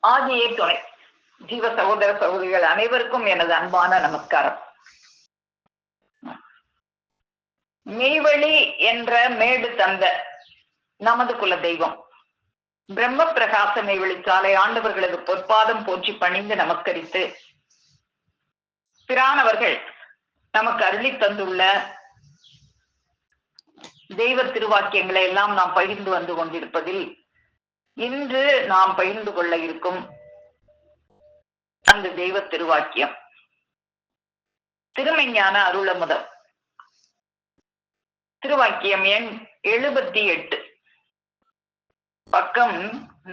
ஆகிய துணை. ஜீவ சகோதர சகோதரிகள் அனைவருக்கும் எனது அன்பான நமஸ்காரம். மெய்வழி என்ற மேடு தந்த நமது குல தெய்வம் பிரம்ம பிரகாச மெய்வழி சாலை ஆண்டவர்களது பொற்பாதம் போற்றி பணிந்து நமஸ்கரித்து, பிரானவர்கள் நமக்கு அருளி தந்துள்ள தெய்வ திருவாக்கியங்களை எல்லாம் நாம் பகிர்ந்து வந்து கொண்டிருப்பதில் இன்று நாம் பகிர்ந்து கொள்ள இருக்கும் அந்த தெய்வ திருவாக்கியம் திருமெஞ்ஞான அருளமுதம். திருவாக்கியம் எண் 78, பக்கம்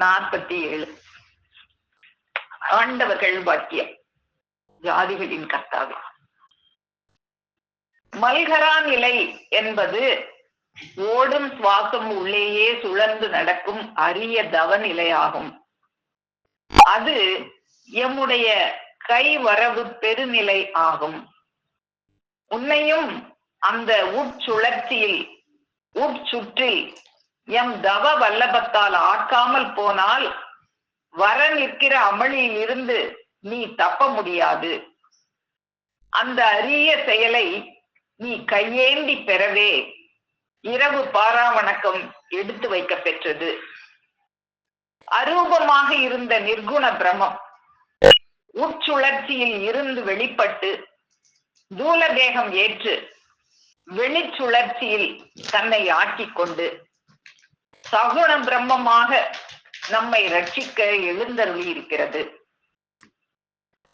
47. ஆண்டவர்கள் வாக்கியம். ஜாதிகளின் கர்த்தாவே. மல்கரா நிலை என்பது ஓடும் சுவாசம் உள்ளேயே சுழன்று நடக்கும் அரிய தவ நிலையாகும். அது எம்முடைய கைவரவு பெருநிலை ஆகும். உன்னையும் அந்த உட்சுழற்சியில் உட்சுற்றில் எம் தவ வல்லபத்தால் ஆக்காமல் போனால் வர நிற்கிற அமளியில் இருந்து நீ தப்ப முடியாது. அந்த அரிய செயலை நீ கையேந்தி பெறவே இரவு பாராவணக்கம் எடுத்து வைக்க பெற்றது. அரூபமாக இருந்த நிர்குண பிரமம் உட்சுழற்சியில் இருந்து வெளிப்பட்டு தூலதேகம் ஏற்று வெளிச்சுழற்சியில் தன்னை ஆக்கிக் கொண்டு சகுண பிரம்மமாக நம்மை ரட்சிக்க எழுந்தருளி இருக்கிறது.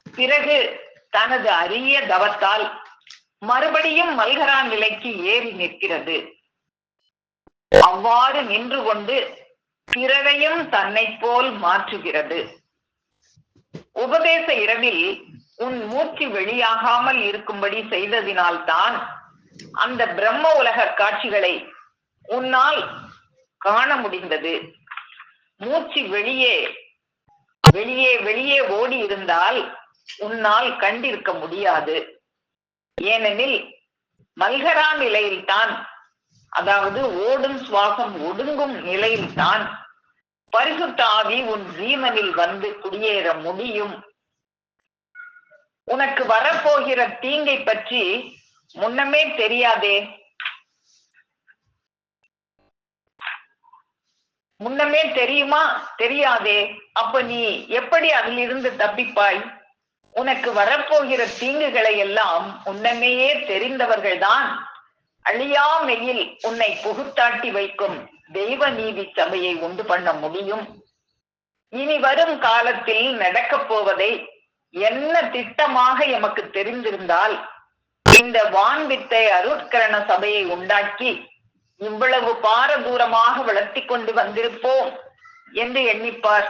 பிறகு தனது அரிய தவத்தால் மறுபடியும் மல்கரா நிலைக்கு ஏறி நிற்கிறது. அவ்வாறு நின்று கொண்டு பிறரையும் தன்னை போல் மாற்றுகிறது. உபதேச இரவில் உன் மூச்சு வெளியாகாமல் இருக்கும்படி செய்ததினால்தான் அந்த பிரம்ம உலக காட்சிகளை உன்னால் காண முடிந்தது. மூச்சு வெளியே வெளியே வெளியே ஓடி இருந்தால் உன்னால் கண்டிருக்க முடியாது. ஏனெனில் மல்கரா நிலையில்தான், அதாவது ஓடும் சுவாசம் ஒடுங்கும் நிலையில்தான் பரிசுத்த ஆவி உன் ஜீவனில் வந்து குடியேற முடியும். உனக்கு வரப்போகிற தீங்கை பற்றி முன்னமே தெரியாதே. முன்னமே தெரியுமா? தெரியாதே. அப்ப நீ எப்படி அதிலிருந்து தப்பிப்பாய்? உனக்கு வரப்போகிற தீங்குகளை எல்லாம் முன்னமேயே தெரிந்தவர்கள்தான் அழியாமையில் உன்னை புகுத்தாட்டி வைக்கும் தெய்வ நீதி சபையை உண்டு பண்ண முடியும். இனி வரும் காலத்தில் நடக்கப் போவதை என்ன திட்டமாக எமக்கு தெரிந்திருந்தால் இந்த வான்வித்தை அருட்கரண சபையை உண்டாக்கி இவ்வளவு பாரதூரமாக வளர்த்தி கொண்டு வந்திருப்போம் என்று எண்ணிப்பார்.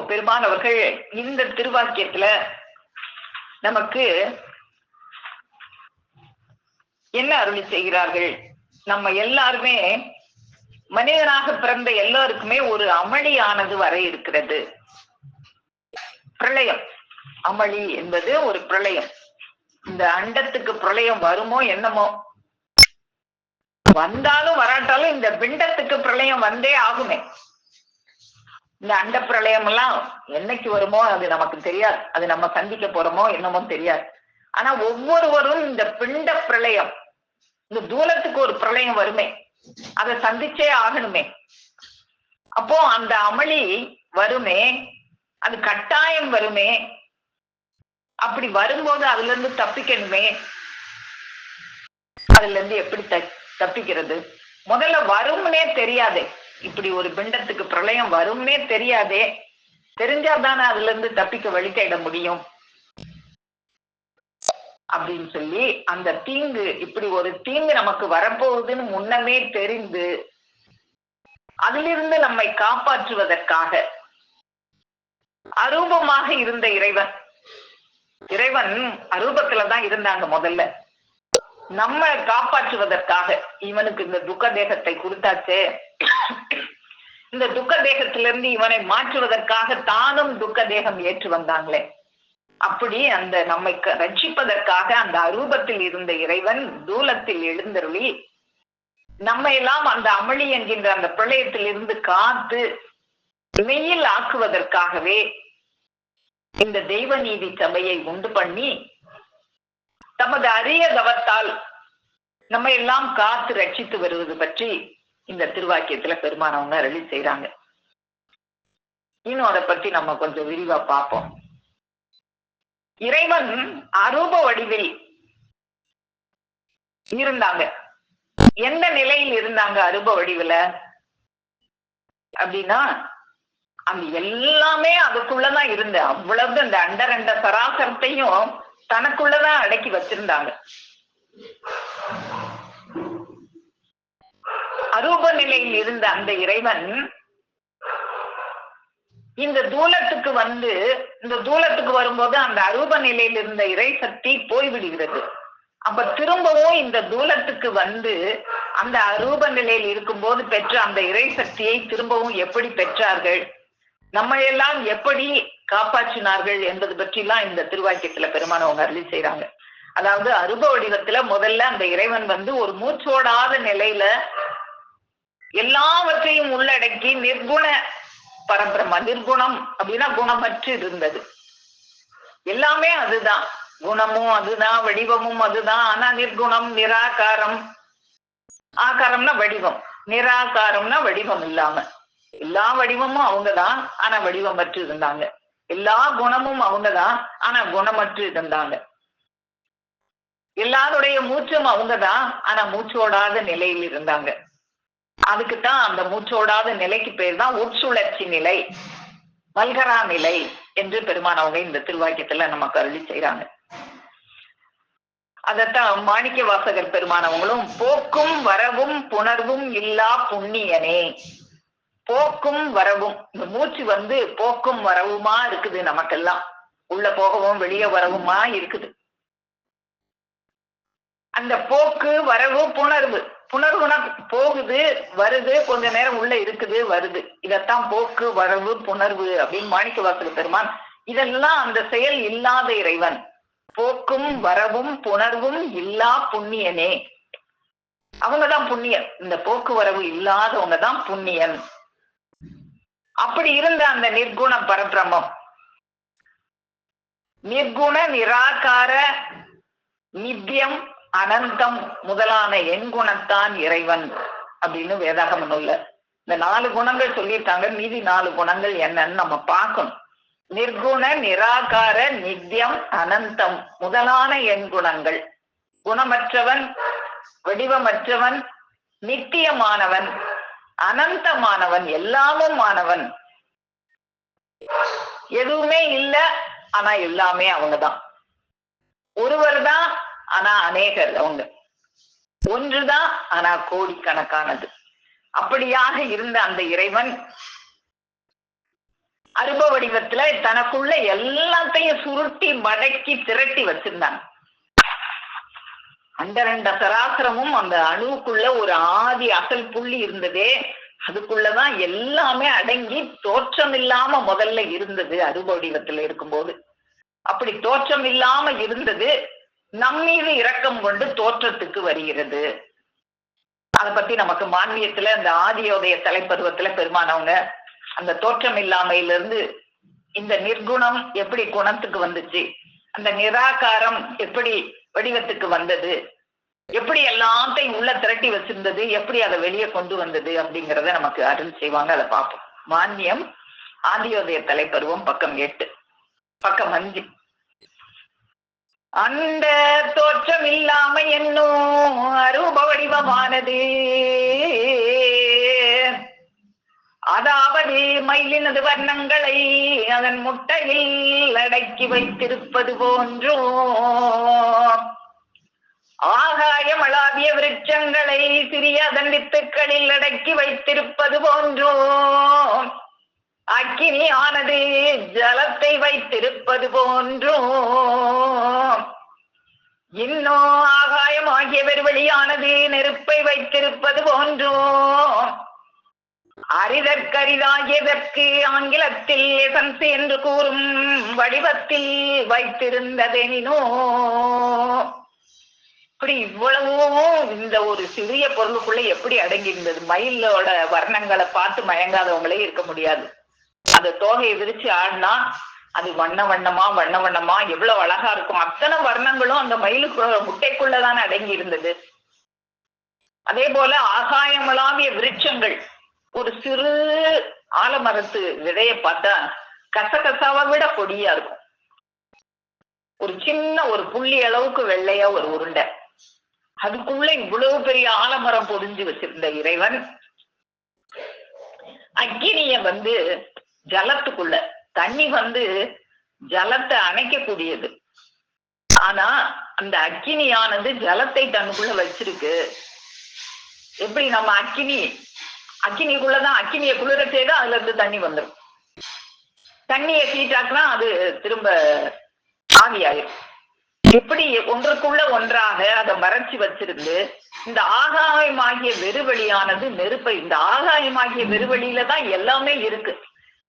பெருமான் அவர்கள் இந்த திருவாக்கியத்துல நமக்கு என்ன அருளி செய்கிறார்கள்? நம்ம எல்லாருமே, மனிதனாக பிறந்த எல்லாருக்குமே ஒரு அமளியானது வர இருக்கிறது. பிரளயம், அமளி என்பது ஒரு பிரளயம். இந்த அண்டத்துக்கு பிரளயம் வருமோ என்னமோ, வந்தாலும் வராட்டாலும் இந்த பிண்டத்துக்கு பிரளயம் வந்தே ஆகுமே. இந்த அண்ட பிரளயம் எல்லாம் என்னைக்கு வருமோ அது நமக்கு தெரியாது. அது நம்ம சந்திக்க போறோமோ என்னமோ தெரியாது. ஆனா ஒவ்வொருவரும் இந்த பிண்ட பிரளயம், இந்த தூலத்துக்கு ஒரு பிரளயம் வருமே, அதை சந்திச்சே ஆகணுமே. அப்போ அந்த அமளி வருமே, அது கட்டாயம் வருமே. அப்படி வரும்போது அதுல இருந்து தப்பிக்கணுமே. அதுல இருந்து எப்படி தப்பிக்கிறது? முதல்ல வரும்னே தெரியாதே. இப்படி ஒரு பிண்டத்துக்கு பிரளயம் வரும்னே தெரியாதே. தெரிஞ்சாதானே அதுல இருந்து தப்பிக்க வழி தேட முடியும் அப்படின்னு சொல்லி, அந்த தீங்கு, இப்படி ஒரு தீங்கு நமக்கு வரப்போகுதுன்னு முன்னமே தெரிந்து அதிலிருந்து நம்மை காப்பாற்றுவதற்காக அரூபமாக இருந்த இறைவன் அரூபத்துலதான் இருந்தாங்க. முதல்ல நம்ம காப்பாற்றுவதற்காக இவனுக்கு இந்த துக்க தேகத்தை கொடுத்தாச்சே, இந்த துக்க தேகத்திலிருந்து இவனை மாற்றுவதற்காக தானும் துக்க தேகம் ஏற்று வந்தாங்களே. அப்படி அந்த நம்மை ரட்சிப்பதற்காக அந்த அரூபத்தில் இருந்த இறைவன் தூலத்தில் எழுந்தருளி நம்ம எல்லாம் அந்த அமளி என்கின்ற அந்த பிரளயத்தில் இருந்து காத்து மெய்யில் ஆக்குவதற்காகவே இந்த தெய்வ நீதி சபையை உண்டு பண்ணி தமது அரிய தவத்தால் நம்ம எல்லாம் காத்து ரட்சித்து வருவது பற்றி இந்த திருவாக்கியத்துல பெருமானவங்க அருளி செய்யறாங்க. இன்னும் அதை பத்தி நம்ம கொஞ்சம் விரிவா பார்ப்போம். இறைவன் அரூப வடிவில் இருந்தாங்க. எந்த நிலையில் இருந்தாங்க அரூப வடிவுல அப்படின்னா, அந்த எல்லாமே அதுக்குள்ளதான் இருந்து அவ்வளவு இந்த அண்டரண்ட சராசரத்தையும் தனக்குள்ளதான் அடக்கி வச்சிருந்தாங்க. அரூப நிலையில் இருந்த அந்த இறைவன் இந்த தூலத்துக்கு இந்த தூலத்துக்கு வரும்போது அந்த அரூப நிலையில் இருந்த இறை சக்தி போய்விடுகிறது. அப்ப திரும்பவும் இந்த தூலத்துக்கு அந்த அரூப நிலையில் இருக்கும்போது பெற்ற அந்த இறை சக்தியை திரும்பவும் எப்படி பெற்றார்கள், நம்ம எல்லாம் எப்படி காப்பாற்றினார்கள் என்பது பற்றி எல்லாம் இந்த திருவாக்கியத்துல பெருமானவங்க அருளி செய்யறாங்க. அதாவது அரூப வடிவத்துல முதல்ல அந்த இறைவன் ஒரு மூச்சோடாத நிலையில எல்லாவற்றையும் உள்ளடக்கி நிர்குண பரபிரம, நிர்குணம் அப்படின்னா குணமற்று இருந்தது. எல்லாமே அதுதான், குணமும் அதுதான், வடிவமும் அதுதான். ஆனா நிர்குணம், நிராகாரம், ஆகாரம்னா வடிவம், நிராகாரம்னா வடிவம் இல்லாம. எல்லா வடிவமும் அவங்கதான், ஆனா வடிவமற்று இருந்தாங்க. எல்லா குணமும் அவங்கதான், ஆனா குணமற்று இருந்தாங்க. எல்லாருடைய மூச்சும் அவங்கதான், ஆனா மூச்சோடாத நிலையில் இருந்தாங்க. அதுக்குத்தான் அந்த மூச்சோடாத நிலைக்கு பேர் தான் உட்சுழற்சி நிலை, மல்கரா நிலை என்று பெருமானவங்க இந்த திருவாக்கியத்துல நமக்கு அருளி செய்யறாங்க. அதத்தான் மாணிக்க வாசகர் பெருமானவங்களும் போக்கும் வரவும் புணர்வும் இல்லா புண்ணியனே. போக்கும் வரவும், இந்த மூச்சு போக்கும் வரவுமா இருக்குது. நமக்கெல்லாம் உள்ள போகவும் வெளியே வரவுமா இருக்குது. அந்த போக்கு வரவு புணர்வு, புணர்வுனா போகுது வருது, கொஞ்ச நேரம் உள்ள இருக்குது வருது, இதத்தான் போக்கு வரவு புணர்வு அப்படின்னு மாணிக்க வாசகர் பெருமான். இதெல்லாம் அந்த செயல் இல்லாத இறைவன். போக்கும் வரவும் புணர்வும் இல்லா புண்ணியனே, அவங்கதான் புண்ணியன். இந்த போக்குவரவு இல்லாதவங்க தான் புண்ணியன். அப்படி இருந்த அந்த நிர்குண பரபிரமம், நிர்குண நிராகார நித்தியம் அனந்தம் முதலான எண்குணத்தான் இறைவன் அப்படின்னு வேதாகம நூல்ல இந்த 4 குணங்கள் சொல்லியிருக்காங்க. மீதி 4 குணங்கள் என்னன்னு நம்ம பார்க்கணும். நிர்குண நிராகார நித்தியம் அனந்தம் முதலான எண்குணங்கள். குணமற்றவன், வடிவமற்றவன், நித்தியமானவன், அனந்தமானவன், எல்லாமும் ஆனவன். எதுவுமே இல்ல, ஆனா எல்லாமே அவங்கதான். ஒருவர் தான், ஆனா அநேகர் அவங்க. ஒன்றுதான், ஆனா கோடிக்கணக்கானது. அப்படியாக இருந்த அந்த இறைவன் அரூப வடிவத்துல தனக்குள்ள எல்லாத்தையும் சுருட்டி மடக்கி திரட்டி வச்சிருந்தாங்க. அண்டரண்ட சராசரமும் அந்த அணுவுக்குள்ள ஒரு ஆதி அசல் புள்ளி இருந்ததே, அதுக்குள்ளதான் எல்லாமே அடங்கி தோற்றம் இல்லாம முதல்ல இருந்தது அரூப வடிவத்துல இருக்கும்போது. அப்படி தோற்றம் இல்லாம இருந்தது நம்மீது இரக்கம் கொண்டு தோற்றத்துக்கு வருகிறது. அதை பத்தி நமக்கு மான்மியத்துல அந்த ஆதியோதய தலைப்பருவத்துல பெருமானவங்க அந்த தோற்றம் இல்லாமையிலிருந்து இந்த நிர்குணம் எப்படி குணத்துக்கு வந்துச்சு, அந்த நிராகாரம் எப்படி வடிவத்துக்கு வந்தது, எப்படி எல்லாத்தையும் உள்ள திரட்டி வச்சிருந்தது, எப்படி அதை வெளியே கொண்டு வந்தது அப்படிங்கிறத நமக்கு அருள் செய்வாங்க. அதை பார்ப்போம். மான்மியம் ஆதியோதய தலைப்பருவம் பக்கம் 8 பக்கம் 5. அந்த தோற்றம் இல்லாம என்னும் அரூப வடிவமானது, அதாவது மயிலினது வர்ணங்களை அதன் முட்டையில் அடக்கி வைத்திருப்பது போன்றும், ஆகாயம் அளாவிய விருட்சங்களை சிறிய அதன் வித்துக்களில் அடக்கி வைத்திருப்பது போன்றும், அக்கினி ஆனது ஜலத்தை வைத்திருப்பது போன்றும், இன்னும் ஆகாயம் ஆகிய வெறுவெளியானது நெருப்பை வைத்திருப்பது போன்றும், அரிதற்கரிதாகியதற்கு ஆங்கிலத்தில் எசன்ஸ் என்று கூறும் வடிவத்தில் வைத்திருந்ததெனினோ. இப்படி இவ்வளவும் இந்த ஒரு சிறிய பொருளுக்குள்ள எப்படி அடங்கி இருந்தது. மயிலோட வர்ணங்களை பார்த்து மயங்காதவங்களே இருக்க முடியாது. அந்த தோகையை விரிச்சு ஆடினா அது வண்ண வண்ணமா எவ்வளவு அழகா இருக்கும். அத்தனை வர்ணங்களும் அந்த மயிலுக்கு முட்டைக்குள்ளதானே அடங்கி இருந்தது. அதே போல ஆகாயமளாவிய விருட்சங்கள், ஒரு சிறு ஆலமரத்து விதைய பார்த்தா கசகசாவை விட கொடியா இருக்கும். ஒரு சின்ன ஒரு புள்ளி அளவுக்கு வெள்ளையா ஒரு உருண்டை, அதுக்குள்ள இவ்வளவு பெரிய ஆலமரம் பொதிஞ்சு வச்சிருந்த இறைவன் அக்கினிய ஜலத்துக்குள்ள, தண்ணி ஜலத்தை அணைக்கக்கூடியது, ஆனா அந்த அக்கினியானது ஜலத்தை தன்னுக்குள்ள வச்சிருக்கு. எப்படி நம்ம அக்கினிக்குள்ளதான் அக்கினியை குளிர செய்தா அதுல இருந்து தண்ணி வந்துடும். தண்ணியை ஹீட்டாக்குனா அது திரும்ப ஆவியாயிரும். இப்படி ஒன்றுக்குள்ள ஒன்றாக அதை மறைச்சு வச்சிருந்து இந்த ஆகாயமாகிய வெறுவெளியானது நெருப்பை, இந்த ஆகாயமாகிய வெறுவெளியில தான் எல்லாமே இருக்கு.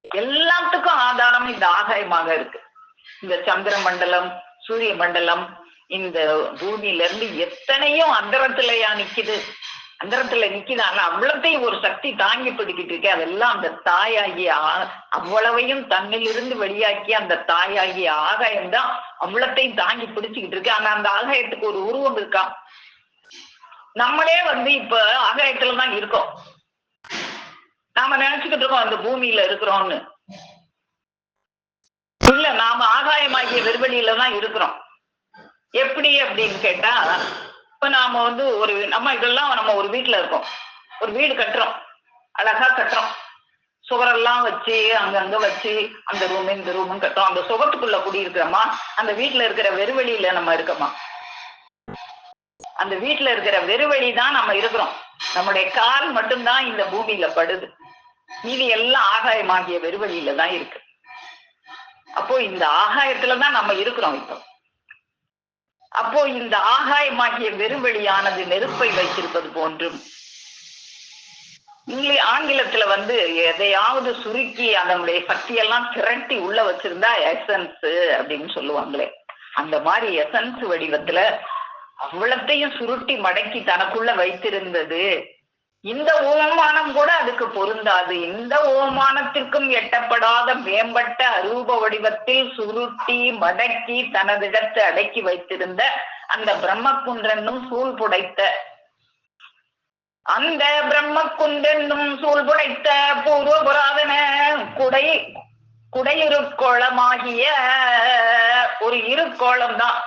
எல்லாத்துக்கும் ஆதாரம் இந்த ஆகாயமாக இருக்கு. இந்த சந்திர மண்டலம், சூரிய மண்டலம், இந்த பூமியில இருந்து எத்தனையோ அந்தரத்திலையா நிக்குது, அந்தரத்துல நிக்குது. ஆனா அவ்வளத்தையும் ஒரு சக்தி தாங்கி பிடிக்கிட்டு இருக்கு. அதெல்லாம் அந்த தாயாகிய அவ்வளவையும் தன்னிலிருந்து வெளியாக்கி அந்த தாயாகிய ஆகாயம்தான் அவ்வளத்தையும் தாங்கி பிடிச்சுக்கிட்டு இருக்கு. ஆனா அந்த ஆகாயத்துக்கு ஒரு உருவம் இருக்கா? நம்மளே இப்ப ஆகாயத்துலதான் இருக்கோம். நாம நினைச்சுக்கிட்டு இருக்கோம் அந்த பூமியில இருக்கிறோம்னு. இல்ல, நாம ஆகாயமாகிய வெறுவெளியில தான் இருக்கிறோம். எப்படி அப்படின்னு கேட்டா, இப்ப நாம நம்ம இதெல்லாம் நம்ம ஒரு வீட்டுல இருக்கோம், ஒரு வீடு கட்டுறோம், அழகா கட்டுறோம், சுவரெல்லாம் வச்சு அங்கங்க வச்சு அந்த ரூம் இந்த ரூமும் கட்டுறோம். அந்த சுகத்துக்குள்ள குடியிருக்கிறோமா? அந்த வீட்டுல இருக்கிற வெறுவெளியில நம்ம இருக்கோமா? அந்த வீட்டுல இருக்கிற வெறுவெளி தான் நம்ம இருக்கிறோம். நம்முடைய கால் மட்டும்தான் இந்த பூமியில படுது, மீதி எல்லாம் ஆகாயமாகிய வெறுவெளியில தான் இருக்கு. அப்போ இந்த ஆகாயத்துலதான் நம்ம இருக்கிறோம் இப்போ. அப்போ இந்த ஆகாயமாகிய வெறுவெளியானது நெருப்பை வைத்திருப்பது போன்றும், ஆங்கிலத்துல எதையாவது சுருக்கி அதனுடைய சக்தியெல்லாம் திரட்டி உள்ள வச்சிருந்தா எசன்ஸ் அப்படின்னு சொல்லுவாங்களே, அந்த மாதிரி எசன்ஸ் வடிவத்துல அவ்வளத்தையும் சுருட்டி மடக்கி தனக்குள்ள வைத்திருந்தது. இந்த ஓமானம் கூட அதுக்கு பொருந்தாது. இந்த ஓமானத்திற்கும் எட்டப்படாத மேம்பட்ட அரூப வடிவத்தில் சுருட்டி மடக்கி தனதிடத்தை அடக்கி வைத்திருந்த அந்த பிரம்மகுன்றென்னும் சூழ் புடைத்த, அந்த பிரம்மகுன்றென்னும் சூழ் புடைத்த பூர்வ புராதன குடையிருக்கோளமாகிய ஒரு இருக்கோளம் தான்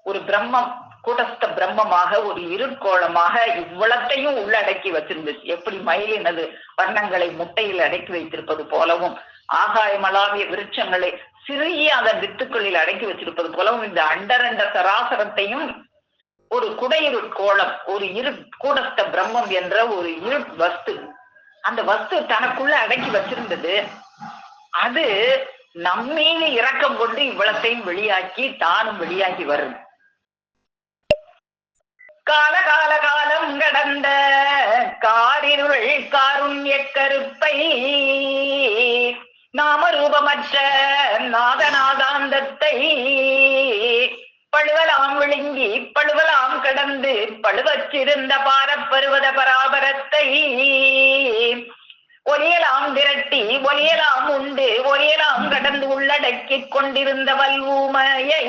ஒரு பிரம்மம், கூட்டஸ்த பிரம்மமாக ஒரு இருட்கோளமாக இவ்வளத்தையும் உள்ளடக்கி வச்சிருந்துச்சு. எப்படி மயிலினது வர்ணங்களை முட்டையில் அடக்கி வைத்திருப்பது போலவும், ஆகாயமளாவிய விருட்சங்களை சிறிய அதன் வித்துக்களில் அடக்கி வச்சிருப்பது போலவும், இந்த அண்டரண்ட சராசரத்தையும் ஒரு குடையிருட்கோளம், ஒரு கூடஸ்த பிரம்மம் என்ற ஒரு இருட் வஸ்து, அந்த வஸ்து தனக்குள்ள அடக்கி வச்சிருந்தது. அது நம்மீது இரக்கம் கொண்டு இவ்வளத்தையும் வெளியாக்கி தானும் வெளியாகி வருது. கால கால காலம் கடந்த காரிருள் காருண்ய கருப்பை நாம ரூபமற்ற நாதநாதாந்தத்தை பழுவலாம் விழுங்கி பழுவலாம் கடந்து பழுவச்சிருந்த பாரப்பருவத பராபரத்தை ஒலியலாம் திரட்டி ஒலியலாம் உண்டு ஒலியலாம் கடந்து உள்ளடக்கிக் கொண்டிருந்த வல்வூமையை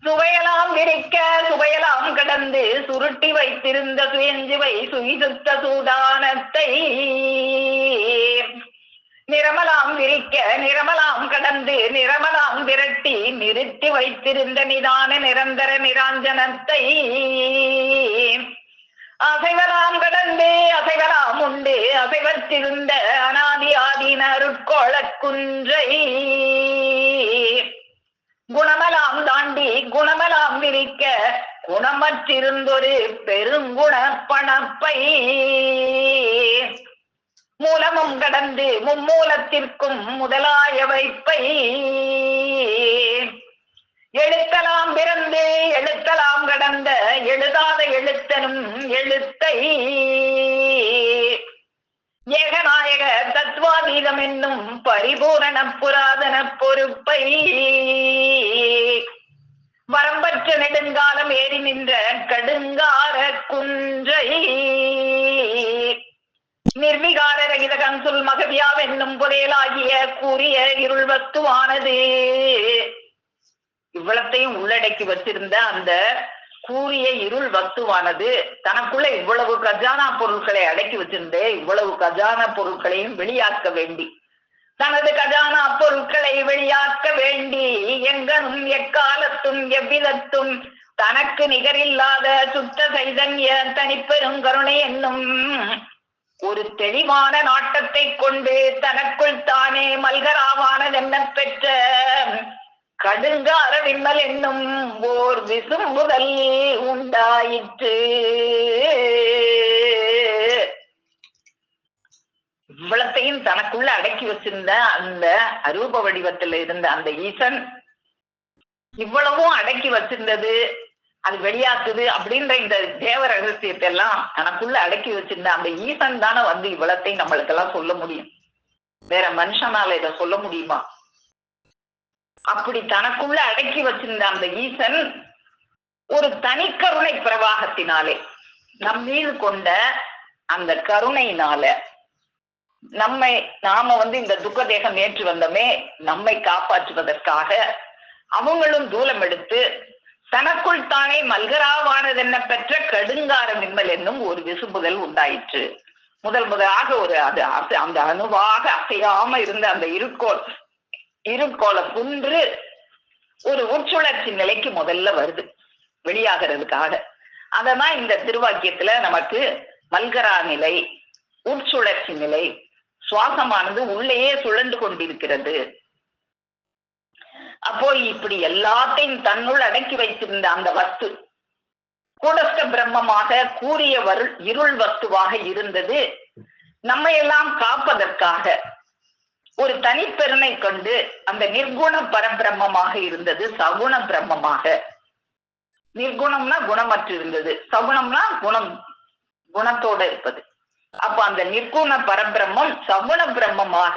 சுவையலாம் விரிக்க சுவையலாம் கடந்து சுருட்டி வைத்திருந்த சுயஞ்சுவை சுயிசுத்த சூதானத்தை நிரமலாம் விரிக்க நிரமலாம் கடந்து நிரமலாம் விரட்டி நிறுத்தி வைத்திருந்த நிதான நிரந்தர நிராஞ்சனத்தை அசைவலாம் கடந்து அசைவலாம் உண்டு அசைவத்திருந்த அநாதி ஆதீன அருட்கோள குன்றை குணமலாம் தாண்டி குணமலாம் விரிக்க குணமற்றிருந்தொரு பெருங்குண பணப்பை மூலமும் கடந்து மும்மூலத்திற்கும் முதலாய வைப்பை எழுத்தலாம் பிறந்து எழுத்தலாம் கடந்த எழுதாத எழுத்தனும் எழுத்தை ஏகநாயக தத்துவாதீதம் என்னும் பரிபூரண புராதன பொறுப்பை வரம்பற்ற நெடுங்காலம் ஏறி நின்ற கடுங்கார குன்றை நிர்விகார ரகித கன்சுல் மகவியாவென்னும் புதையலாகிய கூறிய இருள் வஸ்துவானது. இவ்வளத்தையும் உள்ளடக்கி வச்சிருந்த அந்த கூறிய இருள் வஸ்துவானது தனக்குள்ள இவ்வளவு கஜானா பொருட்களை அடக்கி வச்சிருந்தே இவ்வளவு கஜானா பொருட்களையும் வெளியாக்க வேண்டி, தனது கஜானா பொருட்களை வெளியாக்க வேண்டி எங்கனும் எக்காலத்தும் எவ்விதத்தும் தனக்கு நிகரில்லாத சுத்த சைதன்ய தனிப்பெரும் கருணை என்னும் ஒரு தெளிவான நாட்டத்தை கொண்டு தனக்குள் தானே மல்கராவானதென்ன பெற்ற கடுங்கார விம்மல் என்னும் ஓர் விசும்புதல் உண்டாயிற்று. இவ்வளத்தையும் தனக்குள்ள அடக்கி வச்சிருந்த அந்த அரூப வடிவத்தில் இருந்த அந்த ஈசன் இவ்வளவும் அடக்கி வச்சிருந்தது, அது வெளியாக்குது அப்படின்ற இந்த தேவ ரகசியத்தை எல்லாம் தனக்குள்ள அடக்கி வச்சிருந்த அந்த ஈசன் தானே வந்து இவ்வளத்தையும் நம்மளுக்கெல்லாம் சொல்ல முடியும். வேற மனுஷனால இதை சொல்ல முடியுமா? அப்படி தனக்குள்ள அடக்கி வச்சிருந்த அந்த ஈசன் ஒரு தனி கருணை பிரவாகத்தினாலே நம் மீது கொண்ட அந்த கருணையினால நாம இந்த துக்க தேகம் ஏற்று வந்தோமே, நம்மை காப்பாற்றுவதற்காக அவங்களும் தூலம் எடுத்து தனக்குள் தானே மல்கராவானதென்ன பெற்ற கடுங்கார மின்னல் என்னும் ஒரு விசும்புதல் உண்டாயிற்று. முதலாக ஒரு அந்த அணுவாக அசையாம இருந்த அந்த இருட்கோள குன்று ஒரு உட்சுழற்சி நிலைக்கு முதல்ல வருது வெளியாகிறதுக்காக. அததான் இந்த திருவாக்கியத்துல நமக்கு மல்கரா நிலை, உட்சுழற்சி நிலை, சுவாசமானது உள்ளேயே சுழன்று கொண்டிருக்கிறது. அப்போ இப்படி எல்லாத்தையும் தன்னுள் அடக்கி வைத்திருந்த அந்த வஸ்து கூடஸ்த பிரம்மமாக கூறிய இருள் வஸ்துவாக இருந்தது. நம்மையெல்லாம் காப்பதற்காக ஒரு தனிப்பெருமை கொண்டு அந்த நிர்குண பரபிரம்மமாக இருந்தது. சகுண பிரம்மமாக, நிர்குணம்னா குணமற்று இருந்தது, சகுணம்னா குணத்தோட இருப்பது. அப்ப அந்த நிர்குண பரபிரம்மம் சகுண பிரம்மமாக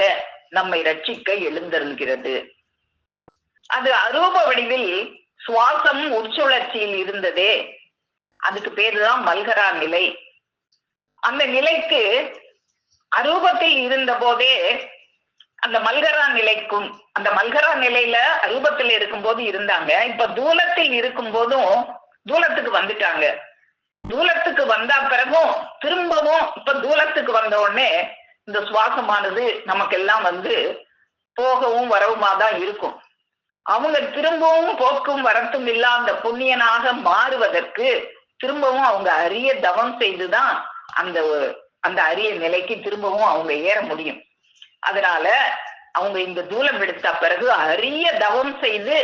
நம்மை ரட்சிக்க எழுந்தருள்கிறது. அது அரூப வடிவில் சுவாசம் உட்சுழற்சியில் இருந்ததே, அதுக்கு பேருதான் மல்கரா நிலை. அந்த நிலைக்கு அரூபத்தில் இருந்த போதே அந்த மல்கரா நிலைக்கும், அந்த மல்கரா நிலையில அரூபத்தில் இருக்கும்போது இருந்தாங்க. இப்ப தூலத்தில் இருக்கும் போதும் தூலத்துக்கு வந்துட்டாங்க. தூலத்துக்கு வந்தா பிறகும் திரும்பவும் இப்ப தூலத்துக்கு வந்த உடனே இந்த சுவாசமானது நமக்கெல்லாம் போகவும் வரவுமா தான் இருக்கும். அவங்க திரும்பவும் போக்கும் வரத்தும் இல்லா அந்த புண்ணியனாக மாறுவதற்கு திரும்பவும் அவங்க அரிய தவம் செய்துதான் அந்த அரிய நிலைக்கு திரும்பவும் அவங்க ஏற முடியும். அதனால அவங்க இந்த தூலம் எடுத்த பிறகு அரிய தவம் செய்து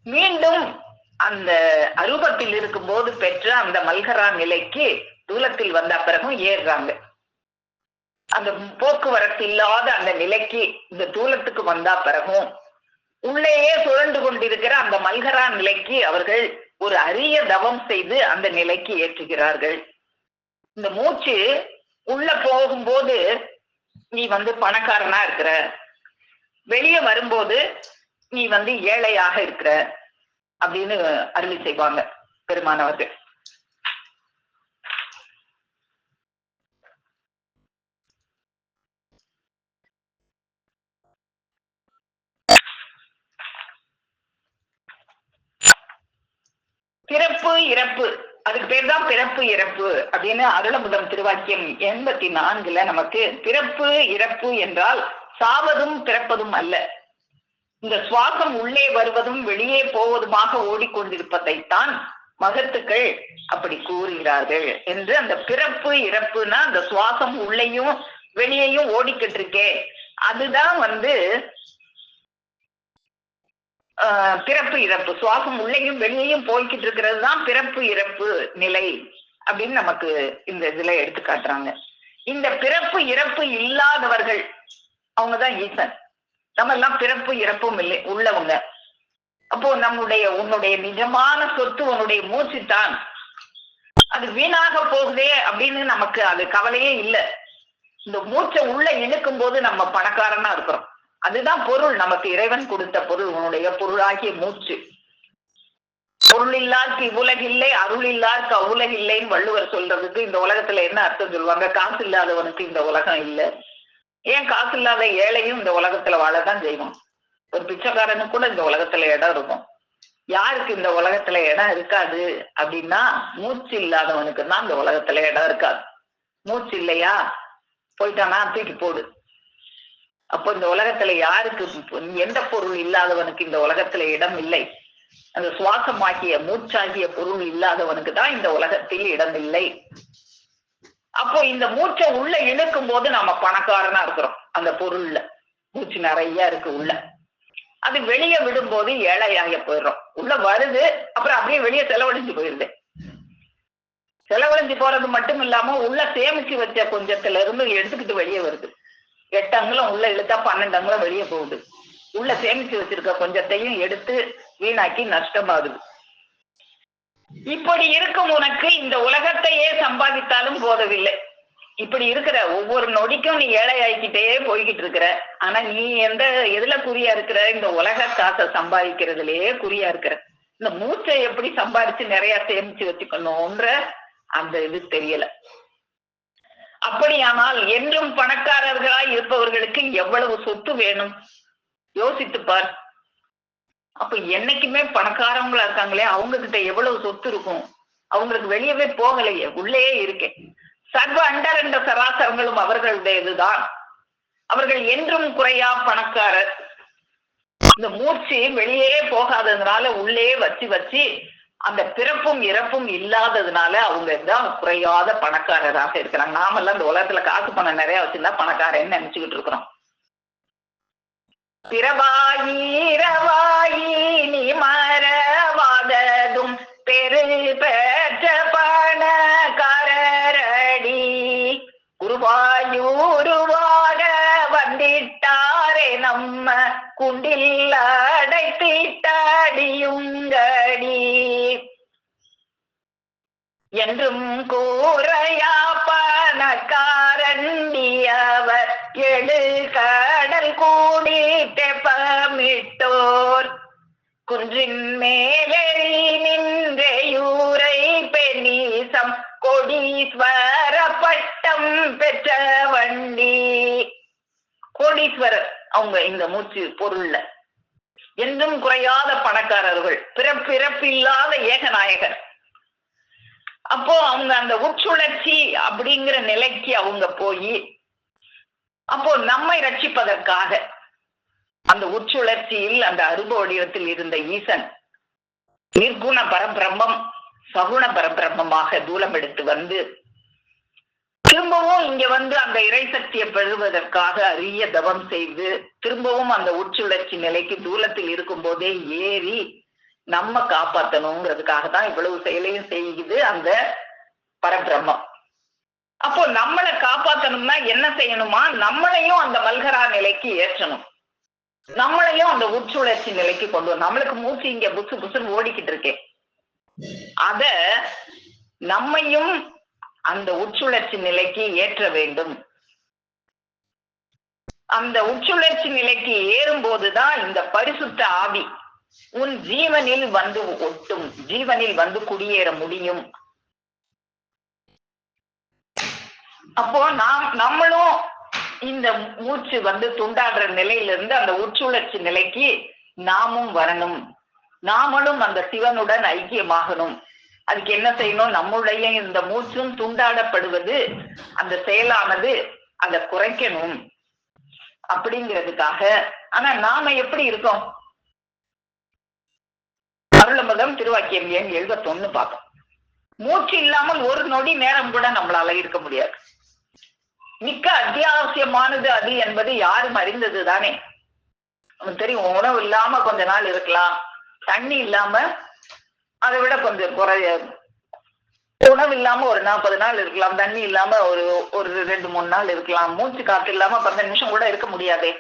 மீண்டும் அந்த அரூபத்தில் இருக்கும்போது பெற்ற அந்த மல்கரா நிலைக்கு தூலத்தில் வந்த பிறகும் ஏறுறாங்க. அந்த போக்குவரத்து இல்லாத அந்த நிலைக்கு இந்த தூலத்துக்கு வந்தா பிறகும் உள்ளேயே சுழன்று கொண்டிருக்கிற அந்த மல்கரா நிலைக்கு அவர்கள் ஒரு அரிய தவம் செய்து அந்த நிலைக்கு ஏற்றுகிறார்கள். இந்த மூச்சு உள்ள போகும்போது நீ பணக்காரனா இருக்கிற, வெளியே வரும்போது நீ ஏழையாக இருக்கிற அப்படின்னு அருளி செய்வாங்க பெருமானவர்கள். பிறப்பு இறப்பு, அதுக்கு பேர் தான் பிறப்பு இறப்பு அப்படின்னு அருளமுதம் திருவாக்கியம் 84 நமக்கு பிறப்பு இறப்பு என்றால் சாவதும் பிறப்பதும் அல்ல, இந்த சுவாசம் உள்ளே வருவதும் வெளியே போவதுமாக ஓடிக்கொண்டிருப்பதைத்தான் மகத்துக்கள் அப்படி கூறுகிறார்கள் என்று. அந்த பிறப்பு இறப்புனா அந்த சுவாசம் உள்ளேயும் வெளியேயும் ஓடிக்கிட்டு இருக்கே, அதுதான் பிறப்பு இறப்பு. சுவாசம் உள்ளேயும் வெளியேயும் போய்கிட்டு இருக்கிறது தான் பிறப்பு இறப்பு நிலை அப்படின்னு நமக்கு இந்த இதுல எடுத்து காட்டுறாங்க. இந்த பிறப்பு இறப்பு இல்லாதவர்கள் அவங்கதான் ஈசன். நம்ம எல்லாம் பிறப்பு இறப்பும் இல்லை உள்ளவங்க. அப்போ உன்னுடைய நிஜமான சொத்து உன்னுடைய மூச்சு தான், அது வீணாக போகுதே அப்படின்னு நமக்கு அது கவலையே இல்லை. இந்த மூச்சை உள்ள இழுக்கும் போது நம்ம பணக்காரனா இருக்கிறோம். அதுதான் பொருள், நமக்கு இறைவன் கொடுத்த பொருள், உன்னுடைய பொருளாகிய மூச்சு. பொருள் இல்லாருக்கு இவ்வுலகில்லை, அருள் இல்லாருக்கு அவ்வுலகில்லைன்னு வள்ளுவர் சொல்றதுக்கு இந்த உலகத்துல என்ன அர்த்தம் சொல்லுவாங்க? காசு இல்லாதவனுக்கு இந்த உலகம் இல்லை. ஏன் காசு இல்லாத ஏழையும் இந்த உலகத்துல வாழதான் செய்வான். ஒரு பிச்சைக்காரனுக்கு கூட இந்த உலகத்துல இடம் இருக்கும். யாருக்கு இந்த உலகத்துல இடம் இருக்காது அப்படின்னா, மூச்சு இல்லாதவனுக்கு தான் இந்த உலகத்துல இடம் இருக்காது. மூச்சு இல்லையா, போயிட்டானா தூக்கி போடு. அப்போ இந்த உலகத்துல யாருக்கு, எந்த பொருள் இல்லாதவனுக்கு இந்த உலகத்துல இடம் இல்லை? அந்த சுவாசமாகிய மூச்சாகிய பொருள் இல்லாதவனுக்கு தான் இந்த உலகத்தில் இடம் இல்லை. அப்போ இந்த மூச்சை உள்ள இழுக்கும் போது நாம பணக்காரனா இருக்கிறோம். அந்த பொருள்ல மூச்சு நிறைய இருக்கு உள்ள. அது வெளியே விடும்போது ஏழையாக போயிடுறோம். உள்ள வருது, அப்புறம் அப்படியே வெளியே செலவழிஞ்சு போயிருது. செலவழிஞ்சு போறது மட்டும் இல்லாம உள்ள சேமிச்சு வச்ச கொஞ்சத்துல இருந்து எடுத்துக்கிட்டு வெளியே வருது. 8 அங்குலம் உள்ள இழுத்தா 12 அங்குலம் வெளியே போகுது. உள்ள சேமிச்சு வச்சிருக்க கொஞ்சத்தையும் எடுத்து வீணாக்கி நஷ்டமாகுது. இப்படி இருக்கும் உனக்கு இந்த உலகத்தையே சம்பாதித்தாலும் போதவில்லை. இப்படி இருக்கிற ஒவ்வொரு நொடிக்கும் நீ ஏழை ஆகிக்கிட்டே போய்கிட்டு இருக்கிற. ஆனா நீ எதுல குறியா இருக்கிற? இந்த உலக காசை சம்பாதிக்கிறதுலயே குறியா இருக்கிற. இந்த மூச்சை எப்படி சம்பாதிச்சு நிறைய சேமிச்சு வச்சுக்கணும்ன்ற அந்த இது தெரியல. அப்படியானால் என்றும் பணக்காரர்களாய் இருப்பவர்களுக்கு எவ்வளவு சொத்து வேணும் யோசித்து பார். அப்ப என்னைக்குமே பணக்காரவங்களா இருக்காங்களே, அவங்க கிட்ட எவ்வளவு சொத்து இருக்கும்? அவங்களுக்கு வெளியவே போகலையே, உள்ளேயே இருக்கேன். சர்வ அண்டரண்ட சராசரங்களும் அவர்களுடையதுதான். அவர்கள் என்றும் குறையா பணக்காரர். இந்த மூச்சு வெளியே போகாததுனால உள்ளே வச்சு அந்த பிறப்பும் இறப்பும் இல்லாததுனால அவங்க தான் குறையாத பணக்காரராக இருக்கிறாங்க. நாமெல்லாம் இந்த உலகத்துல காசு பணம் நிறைய வச்சிருந்தா பணக்காரன்னு நினைச்சுக்கிட்டு இருக்கிறோம். பிறவாயி நீ மறவாததும் பெரு பெற்ற பணக்காரரடி, குருவாயூருவாட வந்திட்டாரே நம்ம குண்டில் அடைத்திட்டடியுங்கடி, என்றும் கூறையா பணக்காரண்டியவர் எழு கடல் கூடி தெப்பமிட்டோர், குன்றின் மேலெறி நின்றையூரை பெண்ணீசம் கோடீஸ்வர பட்டம் பெற்ற வண்டி. கோடீஸ்வரர் அவங்க இந்த மூச்சு பொருள்ல. என்றும் குறையாத பணக்காரர்கள், பிறப்பில்லாத ஏகநாயகர். அப்போ அவங்க அந்த உட்சுழற்சி அப்படிங்கிற நிலைக்கு அவங்க போய், அப்போ நம்மை ரட்சிப்பதற்காக அந்த உட்சுழற்சியில் அந்த அருப வடிவத்தில் இருந்த ஈசன் நிர்குண பரபிரம்மம் சகுண பரபிரம்மமாக தூலம் எடுத்து வந்து திரும்பவும் இங்க வந்து அந்த இறை சக்தியை பெறுவதற்காக அரிய தவம் செய்து திரும்பவும் அந்த உட்சுழற்சி நிலைக்கு தூலத்தில் இருக்கும் போதே ஏறி நம்ம காப்பாற்றணுங்கிறதுக்காக தான் இவ்வளவு செயலையும் செய்யுது அந்த பரபிரம்மம். அப்போ நம்மளை காப்பாற்றணும்னா என்ன செய்யணுமா? நம்மளையும் அந்த மல்கரா நிலைக்கு ஏற்றணும். நம்மளையும் அந்த உட்சுழற்சி நிலைக்கு கொண்டு வரும். நம்மளுக்கு மூச்சு இங்க புசு புசுன்னு ஓடிக்கிட்டு இருக்கேன். அத நம்மையும் அந்த உட்சுழற்சி நிலைக்கு ஏற்ற வேண்டும். அந்த உட்சுழற்சி நிலைக்கு ஏறும் போதுதான் இந்த பரிசுத்த ஆவி உன் ஜீவனில் வந்து ஒட்டும், ஜீவனில் வந்து குடியேற முடியும். அப்போ நம்மளும் இந்த மூச்சு வந்து துண்டாடுற நிலையிலிருந்து அந்த உட்சுழற்சி நிலைக்கு நாமும் வரணும். நாமளும் அந்த சிவனுடன் ஐக்கியமாகணும். அதுக்கு என்ன செய்யணும்? நம்முடைய இந்த மூச்சும் துண்டாடப்படுவது அந்த செயலானது அதை குறைக்கணும் அப்படிங்கிறதுக்காக. ஆனா நாம எப்படி இருக்கோம்? அருளமதம் திருவாக்கியம் எண் 71 பார்ப்போம். மூச்சு இல்லாமல் ஒரு நொடி நேரம் கூட நம்மளால இருக்க முடியாது. மிக்க அத்தியாவசியமானது அது என்பது யாரும் அறிந்தது தானே. நமக்கு தெரியும், உணவு இல்லாம கொஞ்ச நாள் இருக்கலாம், தண்ணி இல்லாம அதை விட கொஞ்சம் குறைய, உணவு இல்லாம ஒரு 40 நாள் இருக்கலாம், தண்ணி இல்லாம ஒரு 2-3 நாள் இருக்கலாம், மூச்சு காத்து இல்லாம 10 நிமிஷம் கூட இருக்க முடியாதே.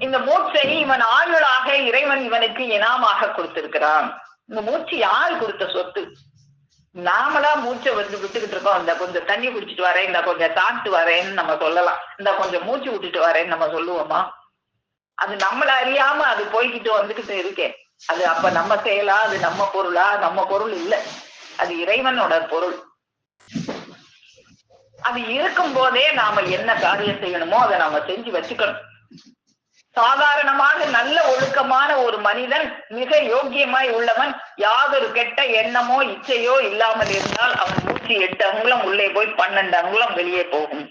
இந்த மூச்சை இவன் ஆயுளாக இறைவன் இவனுக்கு இனாமாக கொடுத்திருக்கிறான். இந்த மூச்சு யாரு கொடுத்த சொத்து? நாமளா மூச்சை வந்து விட்டுக்கிட்டு இருக்கோம். இந்த கொஞ்சம் தண்ணி குடிச்சிட்டு வரேன், இந்த கொஞ்சம் சாப்பிட்டு வரேன்னு நம்ம சொல்லலாம். இந்த கொஞ்சம் மூச்சு விட்டுட்டு வரேன்னு நம்ம சொல்லுவோமா? அது நம்மள அறியாம அது போய்கிட்டு வந்துகிட்டு இருக்கேன். அது அப்ப நம்ம செயலா, அது நம்ம பொருளா? நம்ம பொருள் இல்ல, அது இறைவனோட பொருள். அது இருக்கும் போதே நாம என்ன காரியம் செய்யணுமோ அதை நாம செஞ்சு வச்சுக்கணும். சாதாரணமாக நல்ல ஒழுக்கமான ஒரு மனிதன், மிக யோக்கியமாய் உள்ளவன், யாதொரு கெட்ட எண்ணமோ இச்சையோ இல்லாமல் இருந்தால் அவன் 108 அங்குலம் உள்ளே போய் 12 அங்குலம் வெளியே போகும்.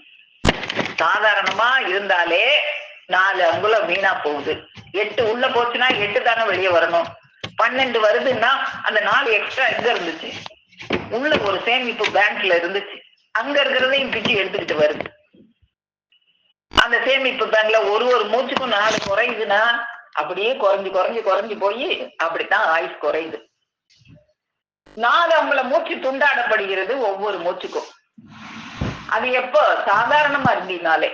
சாதாரணமா இருந்தாலே 4 அங்குலம் வீணா போகுது. 8 உள்ள போச்சுன்னா 8 தானே வெளியே வரணும். 12 வருதுன்னா அந்த 4 எக்ஸ்ட்ரா எங்க இருந்துச்சு? உள்ள ஒரு சேமிப்பு பேங்க்ல இருந்துச்சு, அங்க இருக்கிறதையும் பிச்சு எடுத்துக்கிட்டு வருது. அந்த சேமிப்பு பேங்க்ல ஒரு மூச்சுக்கும் 4 குறையுதுன்னா அப்படியே குறைஞ்சு போய் அப்படித்தான் ஆயுசு குறையுது. 4 அவங்கள மூச்சு துண்டாடப்படுகிறது ஒவ்வொரு மூச்சுக்கும். அது எப்போ? சாதாரணமா இருந்தீங்கனாலே.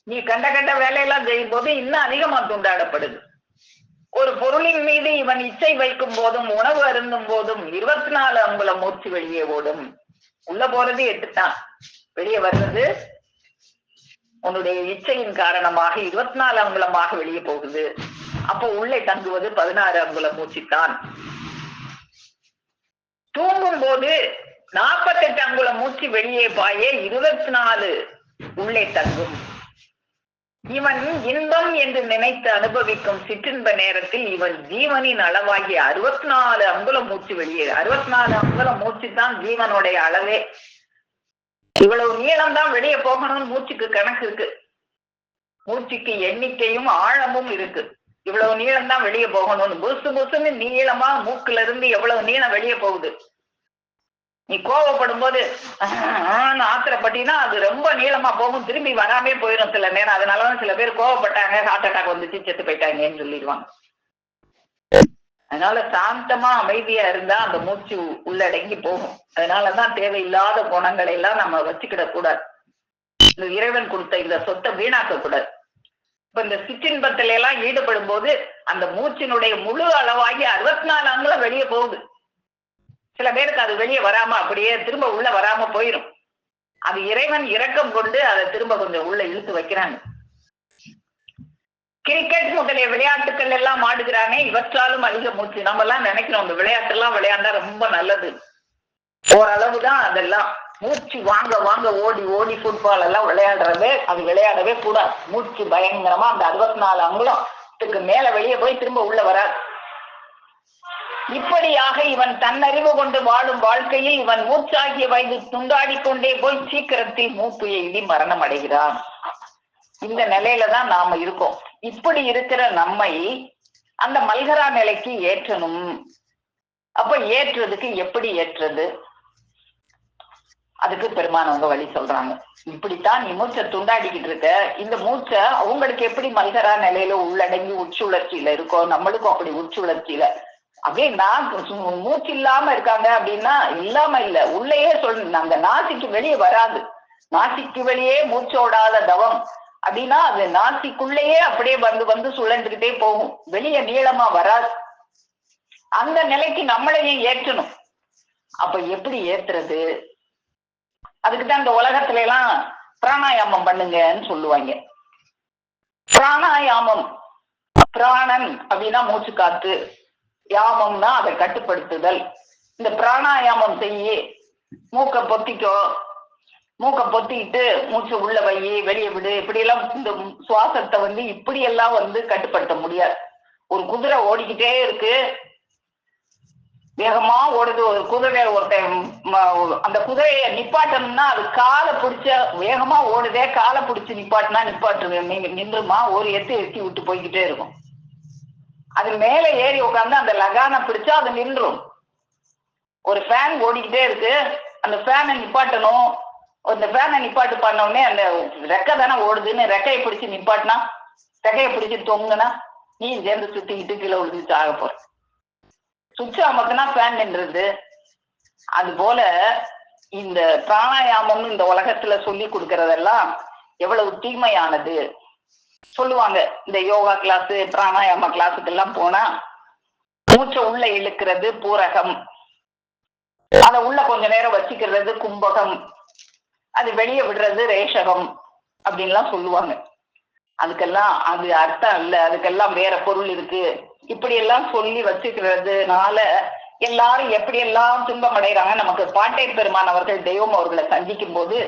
நீ கண்ட வேலையெல்லாம் செய்யும் போது இன்னும் அதிகமா துண்டாடப்படுது. ஒரு பொருளின் மீது இவன் இச்சை வைக்கும் போதும் உணவு அருந்தும் போதும் 24 அங்குலம் மூச்சு வெளியே ஓடும். உள்ள போறது 8 தான், வெளியே வர்றது உன்னுடைய இச்சையின் காரணமாக 24 அங்குலமாக வெளியே போகுது. அப்போ உள்ளே தங்குவது 16 அங்குலம் மூச்சுத்தான். தூங்கும் போது 48 அங்குலம் மூச்சு வெளியே பாய 24 உள்ளே தங்கும். இவன் இன்பம் என்று நினைத்து அனுபவிக்கும் சிற்றின்ப நேரத்தில் இவன் ஜீவனின் அளவாகிய 64 அங்குலம் மூச்சு வெளியே. 64 அங்குலம் மூச்சு தான் ஜீவனுடைய அளவே. இவ்வளவு நீளம் தான் வெளியே போகணும்னு மூச்சுக்கு கணக்கு இருக்கு. மூச்சுக்கு எண்ணிக்கையும் ஆழமும் இருக்கு. இவ்வளவு நீளம் தான் வெளியே போகணும்னு புசுன்னு நீளமா மூக்குல இருந்து எவ்வளவு நீளம் வெளியே போகுது. நீ கோவப்படும் போது ஆத்திரப்பட்டினா அது ரொம்ப நீளமா போகும், திரும்பி வராமே போயிடும் சில நேரம். அதனாலதான் சில பேர் கோவப்பட்டாங்க, ஹார்ட் அட்டாக் வந்துச்சு, செத்து போயிட்டாங்கன்னு சொல்லிடுவாங்க. அதனால சாந்தமா அமைதியா இருந்தா அந்த மூச்சு உள்ளடங்கி போகும். அதனாலதான் தேவையில்லாத குணங்களை எல்லாம் நம்ம வச்சுக்கிட கூடாது. இந்த இறைவன் கொடுத்த இந்த சொத்தை வீணாக்க கூடாது. இப்ப இந்த சிற்றின்பத்தில எல்லாம் ஈடுபடும் போது அந்த மூச்சினுடைய முழு அளவாகி 64 அங்குலம் வெளியே போகுது. சில பேருக்கு அது வெளியே வராம அப்படியே திரும்ப உள்ள வராம போயிடும். அது இறைவன் இரக்கம் கொண்டு அதை திரும்ப கொஞ்சம் உள்ள இழுத்து வைக்கிறாங்க. கிரிக்கெட் முதலிய விளையாட்டுக்கள் எல்லாம் ஆடுகிறானே, இவற்றாலும் அதிக மூச்சு. நம்ம எல்லாம் நினைக்கிறோம் இந்த விளையாட்டு எல்லாம் விளையாண்டா ரொம்ப நல்லது. ஓரளவுதான் அதெல்லாம். மூச்சு வாங்க ஓடி ஃபுட்பால் எல்லாம் விளையாடுறது, அது விளையாடவே கூடாது. மூச்சு பயங்கரமா அந்த 64 அங்குலத்துக்கு மேல வெளியே போய் திரும்ப உள்ள வராது. இப்படியாக இவன் தன்னறிவு கொண்டு வாழும் வாழ்க்கையில் இவன் மூச்சாகிய வயது துண்டாடி கொண்டே போய் சீக்கிரத்தில் மூப்பு எய்தி மரணம் அடைகிறான். இந்த நிலையில தான் நாம இருக்கோம். இப்படி இருக்கிற நம்மை அந்த மல்கரா நிலைக்கு ஏற்றணும். அப்ப ஏற்றுறதுக்கு எப்படி ஏற்றுறது? அதுக்கு பெருமானவங்க வழி சொல்றாங்க. இப்படித்தான் நீ மூச்சை துண்டாடிக்கிட்டு இருக்க, இந்த மூச்சை அவங்களுக்கு எப்படி மல்கரா நிலையில உள்ளடங்கி உச்சுழற்சியில இருக்கோ, நம்மளுக்கும் அப்படி உச்சுழற்சியில அப்படியே மூச்சு இல்லாம இருக்காங்க அப்படின்னா இல்லாம இல்ல, உள்ளேயே அந்த நாசிக்கு வெளியே வராது. நாசிக்கு வெளியே மூச்சோடாத தவம் அப்படின்னா அது நாசிக்குள்ளேயே அப்படியே வந்து சுழன்றுகிட்டே போகும், வெளியே நீளமா வராது. அந்த நிலைக்கு நம்மளையும் ஏற்றணும். அப்ப எப்படி ஏத்துறது? அதுக்குதான் இந்த உலகத்துல எல்லாம் பிராணாயாமம் பண்ணுங்கன்னு சொல்லுவாங்க. பிராணாயாமம், பிராணன் அப்படின்னா மூச்சு காத்து, யாமம்னா அதை கட்டுப்படுத்துதல். இந்த பிராணாயாமம் செய்ய மூக்க பொத்திக்கோ, மூக்க பொத்திக்கிட்டு மூச்சு உள்ள வை வெளியே விடு, இப்படி எல்லாம் இந்த சுவாசத்தை இப்படி எல்லாம் கட்டுப்படுத்த முடியாது. ஒரு குதிரை ஓடிக்கிட்டே இருக்கு, வேகமா ஓடுது. ஒரு குதிரை அந்த குதிரையை நிப்பாட்டணும்னா அது காலை பிடிச்ச, வேகமா ஓடுதே காலை பிடிச்சு நிப்பாட்டினா நின்றுமா? ஒரு எத்தி விட்டு போய்கிட்டே இருக்கும். அது மேல ஏறி உட்கார்ந்து அந்த லகானை பிடிச்சா அது நின்றும். ஒரு ஃபேன் ஓடிக்கிட்டே இருக்கு, அந்த ஃபேனை நிப்பாட்டணும். அந்த ஃபேனை நிப்பாட்டு பண்ண உடனே அந்த ரெக்கை தானே ஓடுதுன்னு ரெக்கையை பிடிச்சு நிப்பாட்டினா, ரெக்கையை பிடிச்சு தொங்குனா நீ சேர்ந்து சுத்திக்கிட்டு கீழே விழுந்துச்சு ஆக போற. சுவிட்ச் அமர்த்தினா ஃபேன் நின்றுது. அது போல இந்த பிராணாயாமம் இந்த உலகத்துல சொல்லி கொடுக்கறதெல்லாம் எவ்வளவு தீமையானது சொல்லுவாங்க. இந்த யோகா கிளாஸ் பிராணாயாம கிளாஸுக்கு எல்லாம் போனா மூச்சை உள்ள இழுக்கிறது பூரகம், அதை உள்ள கொஞ்ச நேரம் வச்சுக்கிறது கும்பகம், அது வெளியே விடுறது ரேஷகம் அப்படின்லாம் சொல்லுவாங்க. அதுக்கெல்லாம் அது அர்த்தம் இல்ல, அதுக்கெல்லாம் வேற பொருள் இருக்கு, இப்படி எல்லாம் சொல்லி வச்சுக்கிறதுனால எல்லாரும் எப்படி எல்லாம் துன்பம் அடைகிறாங்க. நமக்கு பாட்டை பெருமான் அவர்கள் தெய்வம் அவர்களை சந்திக்கும் போது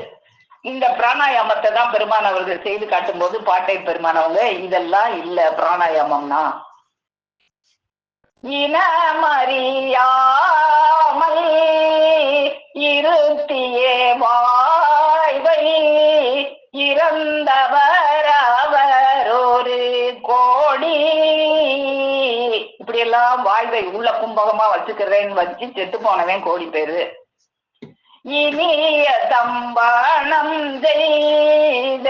இந்த பிராணாயாமத்தை தான் பெருமான் அவர்கள் செய்து காட்டும் போது பாட்டை பெருமானவங்க இதெல்லாம் இல்ல பிராணாயாமம்னா இனமறியாமல் இருத்தியே வாழ்வை இறந்தவர் அவர் ஒரு கோடி, இப்படி எல்லாம் வாழ்வை உள்ள கும்பகமா வச்சுக்கிறேன்னு வச்சு செத்து போனவன் கோடி பேரு. இனிய தம்பானம் செய்தெழும்பியே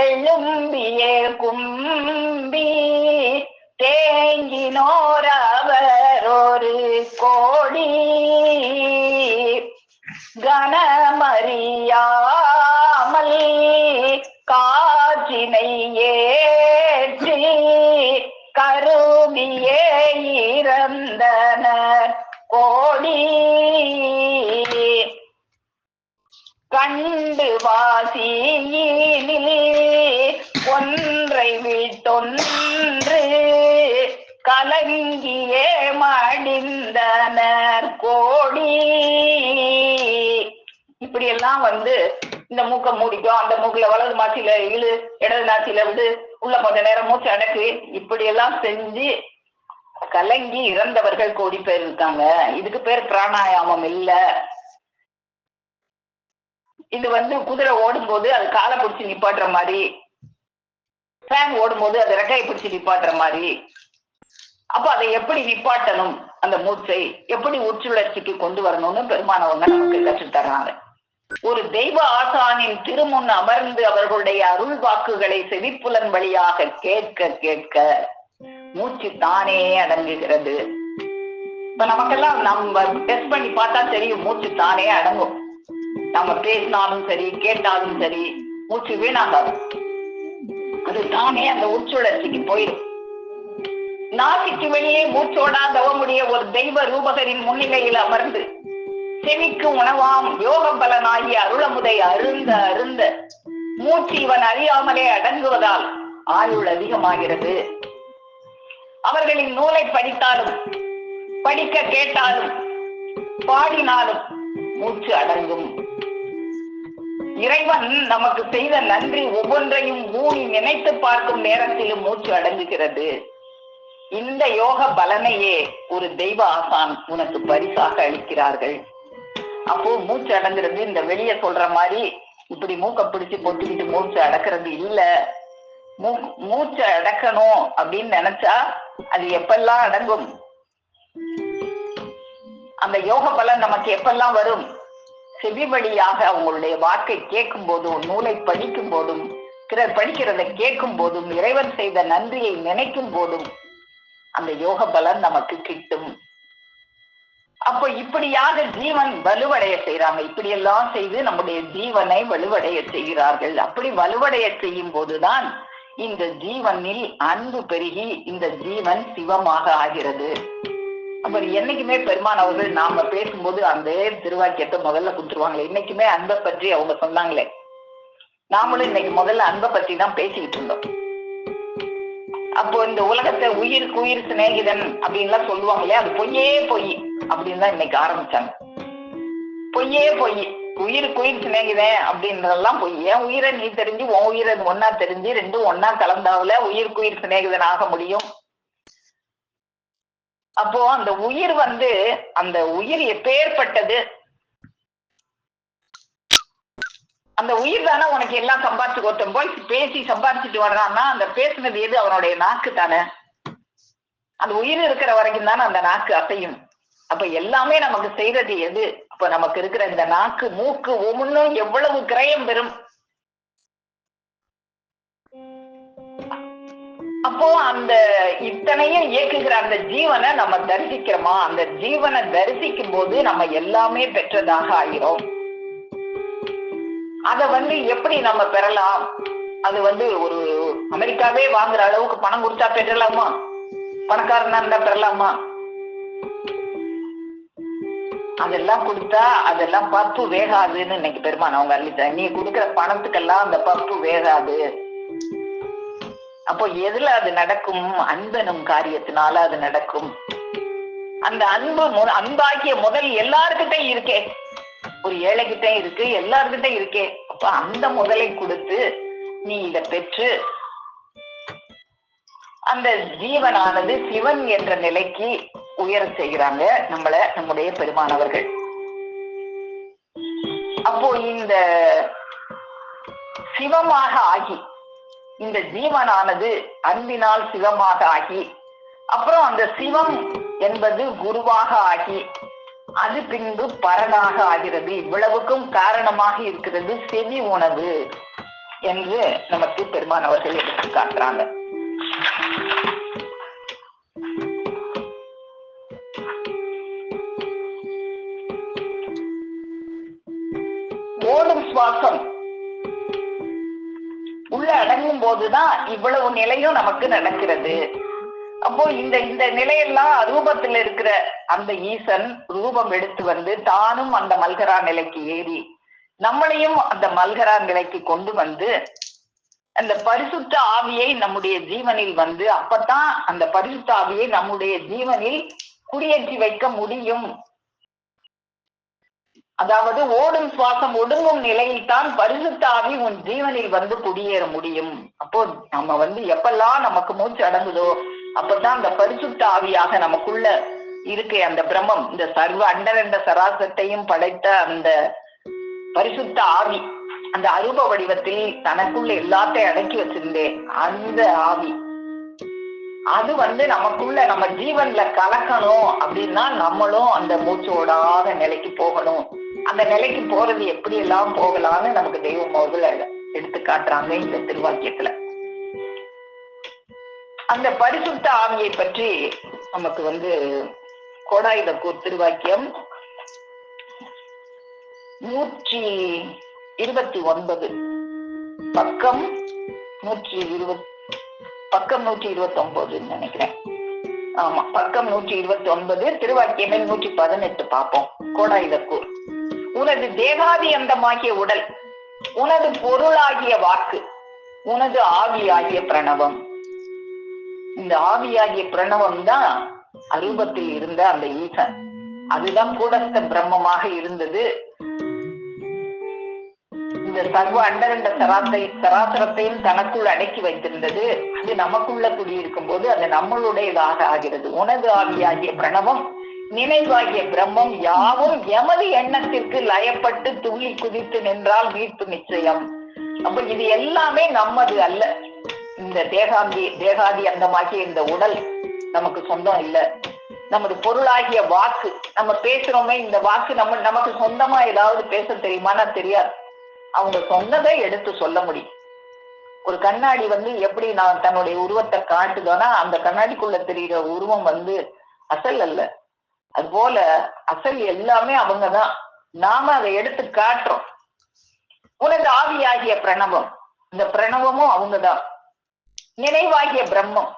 கும்பி தேங்கினோர் அவர் ஒரு கோடி, கனமறியாமல் காற்றினை ஏற்றி கருவியே இறந்தனர் கோடி, கண்டு வாசியினில் ஒன்றை விட்டொன்று கலங்கியே மடிந்தனர் கோடி. இப்படி எல்லாம் இந்த மூக்க மூடிக்கும், அந்த மூக்குல வலது மாச்சில இழு, இடது நாச்சில விடு, உள்ள கொஞ்ச நேரம் மூச்சு அடக்கு, இப்படி எல்லாம் செஞ்சு கலங்கி இறந்தவர்கள் கோடி பேர் இருக்காங்க. இதுக்கு பேர் பிராணாயாமம் இல்ல. இது குதிரை ஓடும் போது அது காலை பிடிச்சி நிப்பாட்டுற மாதிரி, ஃபேன் ஓடும் போது அது ரெக்கையை பிடிச்சி நிப்பாட்டுற மாதிரி. அப்ப அதை எப்படி நிப்பாட்டணும், அந்த மூச்சை எப்படி உச்சுழற்சிக்கு கொண்டு வரணும்னு பெருமானவங்க நமக்கு கற்றுத்தர்றாங்க. ஒரு தெய்வ ஆசானின் திருமுன் அமர்ந்து அவர்களுடைய அருள் வாக்குகளை செவிப்புலன் வழியாக கேட்க கேட்க மூச்சு தானே அடங்குகிறது. இப்ப நமக்கெல்லாம் நம்ம டெஸ்ட் பண்ணி பார்த்தா தெரியும், மூச்சு தானே அடங்கும். நம்ம பேசினாலும் சரி கேட்டாலும் சரி மூச்சு வீணாகாது, அது தானே அந்த உச்சுழற்சிக்கு போயிடும். நாசிக்கு வெளியே மூச்சோடா தவமுடைய ஒரு தெய்வ ரூபகரின் முன்னிலையில் அமர்ந்து செவிக்கு உணவாம் யோக பலனாகிய அருளமுதை அருந்த அருந்த மூச்சு இவன் அறியாமலே அடங்குவதால் ஆயுள் அதிகமாகிறது. அவர்களின் நூலை படித்தாலும் படிக்க கேட்டாலும் பாடினாலும் மூச்சு அடங்கும். இறைவன் நமக்கு செய்த நன்றி ஒவ்வொன்றையும் ஊனி நினைத்து பார்க்கும் நேரத்திலும் மூச்சு அடங்குகிறது. இந்த யோக பலனையே ஒரு தெய்வ ஆசான் உனக்கு பரிசாக அளிக்கிறார்கள். அப்போ மூச்சு அடங்குறது இந்த வெளிய சொல்ற மாதிரி இப்படி மூக்க பிடிச்சு பொத்திக்கிட்டு மூச்சு அடக்கிறது இல்ல. மூச்சு அடக்கணும் அப்படின்னு நினைச்சா அது எப்பெல்லாம் அடங்கும், அந்த யோக பலன் நமக்கு எப்பெல்லாம் வரும், செவி வழியாக அவங்களுடைய வாக்கை கேட்கும் போதும், நூலை படிக்கும் போதும், பிறர் படிக்கிறதை கேட்கும் போதும், இறைவன் செய்த நன்றியை நினைக்கும் போதும் அந்த யோக பலன் நமக்கு கிட்டும். அப்போ இப்படியாக ஜீவன் வலுவடைய செய்யறாங்க. இப்படி எல்லாம் செய்து நம்முடைய ஜீவனை வலுவடைய செய்கிறார்கள். அப்படி வலுவடைய செய்யும் போதுதான் இந்த ஜீவனில் அன்பு பெருகி இந்த ஜீவன் சிவமாக ஆகிறது. அப்புறம் என்னைக்குமே பெருமான் அவர்கள் நாம பேசும்போது அந்த திருவாக்கியத்தை முதல்ல கொடுத்துருவாங்களே. இன்னைக்குமே அன்பை பற்றி அவங்க சொன்னாங்களே, நாமளும் இன்னைக்கு முதல்ல அன்பை பற்றி தான் பேசிக்கிட்டு இருந்தோம். அப்போ இந்த உலகத்தை உயிருக்கு உயிர் சிநேகிதன் அப்படின்லாம் சொல்லுவாங்களே, அது பொய்யே பொய் அப்படின்னு தான் இன்னைக்கு ஆரம்பிச்சாங்க. பொய்யே பொய், உயிருக்கு உயிர் சிநேகிதன் அப்படின்றதெல்லாம் பொய். ஏன் உயிரை நீ தெரிஞ்சு உன் உயிரை ஒன்னா தெரிஞ்சு ரெண்டும் ஒன்னா கலந்தாவில உயிருக்கு உயிர் சிநேகிதன் ஆக முடியும். அப்போ அந்த உயிர் அந்த உயிர் எப்பேற்பட்டது, அந்த உயிர் தானே உனக்கு எல்லாம் சம்பாதிச்சு ஒருத்தன் போய் பேசி சம்பாதிச்சுட்டு வர்றான்னா அந்த பேசுனது எது, அவனுடைய நாக்கு தானே. அந்த உயிர் இருக்கிற வரைக்கும் தானே அந்த நாக்கு அசையும். அப்ப எல்லாமே நமக்கு செய்யறது எது? அப்ப நமக்கு இருக்கிற இந்த நாக்கு மூக்கு ஒவ்வொன்றும் எவ்வளவு கிரயம் பெறும். அப்போ அந்த இத்தனையும் இயக்குகிற அந்த ஜீவனை நம்ம தரிசிக்கிறோமா? அந்த ஜீவனை தரிசிக்கும் போது நம்ம எல்லாமே பெற்றதாக ஆகிறோம். அத எப்படி நம்ம பெறலாம்? அது ஒரு அமெரிக்காவே வாங்குற அளவுக்கு பணம் கொடுத்தா பெறலாமா? பணக்காரனா இருந்தா பெறலாமா? அதெல்லாம் கொடுத்தா அதெல்லாம் பப்பு வேகாதுன்னு இன்னைக்கு பெருமான் அவங்க அள்ளிட்டாங்க. நீ கொடுக்குற பணத்துக்கெல்லாம் அந்த பப்பு வேகாது. அப்போ எதுல அது நடக்கும்? அன்பனும் காரியத்தினால அது நடக்கும். அந்த அன்பாகிய முதல் எல்லாருக்கிட்ட இருக்கே, ஒரு ஏழைகிட்ட இருக்கு, எல்லார்கிட்ட இருக்கே. அப்ப அந்த முதலை கொடுத்து நீ இத பெற்று அந்த ஜீவனானது சிவன் என்ற நிலைக்கு உயர செய்கிறாங்க நம்முடைய பெருமானவர்கள். அப்போ இந்த சிவமாக ஆகி, இந்த ஜீவனானது அன்பினால் சிவமாக ஆகி, அப்புறம் அந்த சிவம் என்பது குருவாக ஆகி, அது பின்பு பரனாக ஆகிறது. இவ்வளவுக்கும் காரணமாக இருக்கிறது செவி உணவு என்று நமக்கு பெருமானவர்கள் எடுத்து காட்டுறாங்க. ஓடும் சுவாசம் உள்ள அடங்கும் போதுதான் இவ்வளவு நிலையும் நமக்கு நடக்கிறது. அப்போ இந்த நிலையெல்லாம் அரூபத்தில் இருக்கிற அந்த ஈசன் ரூபம் எடுத்து வந்து தானும் அந்த மல்கரா நிலைக்கு ஏறி நம்மளையும் அந்த மல்கரா நிலைக்கு கொண்டு வந்து அந்த பரிசுத்த ஆவியை நம்முடைய ஜீவனில் வந்து, அப்பதான் அந்த பரிசுத்த ஆவியை நம்முடைய ஜீவனில் குடியேற்றி வைக்க முடியும். அதாவது ஓடும் சுவாசம் ஒடுங்கும் நிலையில் தான் பரிசுத்த ஆவி உன் ஜீவனில் வந்து குடியேற முடியும். அப்போ நம்ம வந்து எப்பெல்லாம் நமக்கு மூச்சு அடங்குதோ அப்பதான் அந்த பரிசுத்த ஆவியாக நமக்குள்ள இருக்கே அந்த பிரம்மம், இந்த சர்வ அண்டரண்ட சராசத்தையும் படைத்த அந்த பரிசுத்த ஆவி, அந்த அரூப வடிவத்தில் தனக்குள்ள எல்லாத்தையும் அடக்கி வச்சிருந்தேன் அந்த ஆவி, அது வந்து நமக்குள்ள நம்ம ஜீவன்ல கலக்கணும் அப்படின்னா நம்மளும் அந்த மூச்சு ஓடாத நிலைக்கு போகணும். அந்த நிலைக்கு போறது எப்படி எல்லாம் போகலான்னு நமக்கு தெய்வம் அவர்கள் எடுத்து காட்டுறாங்க இந்த திருவாக்கியத்துல. அந்த பரிசுத்த ஆவியை பற்றி நமக்கு வந்து கோடாயுதக்கூர் திருவாக்கியம் 129 பக்கம் 129 நினைக்கிறேன். ஆமா, பக்கம் 129 திருவாக்கியம் 118 பார்ப்போம். கோடாயுதக்கூர், உனது தேகாதி அந்தமாகிய உடல், உனது பொருளாகிய வாக்கு, உனது ஆவியாகிய பிரணவம். இந்த ஆவியாகிய பிரணவம் தான் அரூபத்தில் இருந்த அந்த ஈசன், அதுதான் கூடஸ்த பிரம்மமாக இருந்தது. இந்த சர்வ அண்டரண்ட சராசரத்தையும் தனக்குள் அடக்கி வைத்திருந்தது. அது நமக்குள்ள குடியிருக்கும் போது அது நம்மளுடையதாக ஆகிறது. உனது ஆவியாகிய பிரணவம் நினைவாகிய பிரம்மம் யாவும் எமது எண்ணத்திற்கு லயப்பட்டு துள்ளி குதித்து நின்றால் மீட்பு நிச்சயம். அப்ப இது எல்லாமே நமது அல்ல. இந்த தேகாதி அந்தமாகிய இந்த உடல் நமக்கு சொந்தம் இல்லை. நமது பொருளாகிய வாக்கு, நம்ம பேசுறோமே, இந்த வாக்கு நமக்கு சொந்தமா ஏதாவது பேச தெரியுமானா தெரியாது. அவங்க சொன்னதை எடுத்து சொல்ல முடியும். ஒரு கண்ணாடி வந்து எப்படி நான் தன்னுடைய உருவத்தை காட்டுதோனா அந்த கண்ணாடிக்குள்ள தெரிகிற உருவம் வந்து அசல் அல்ல. அது போல அசல் எல்லாமே அவங்கதான், நாம அதை எடுத்து காட்டுறோம். உனது ஆவியாகிய பிரணவம், இந்த பிரணவமும் அவங்கதான். நினைவாகிய பிரம்மம்,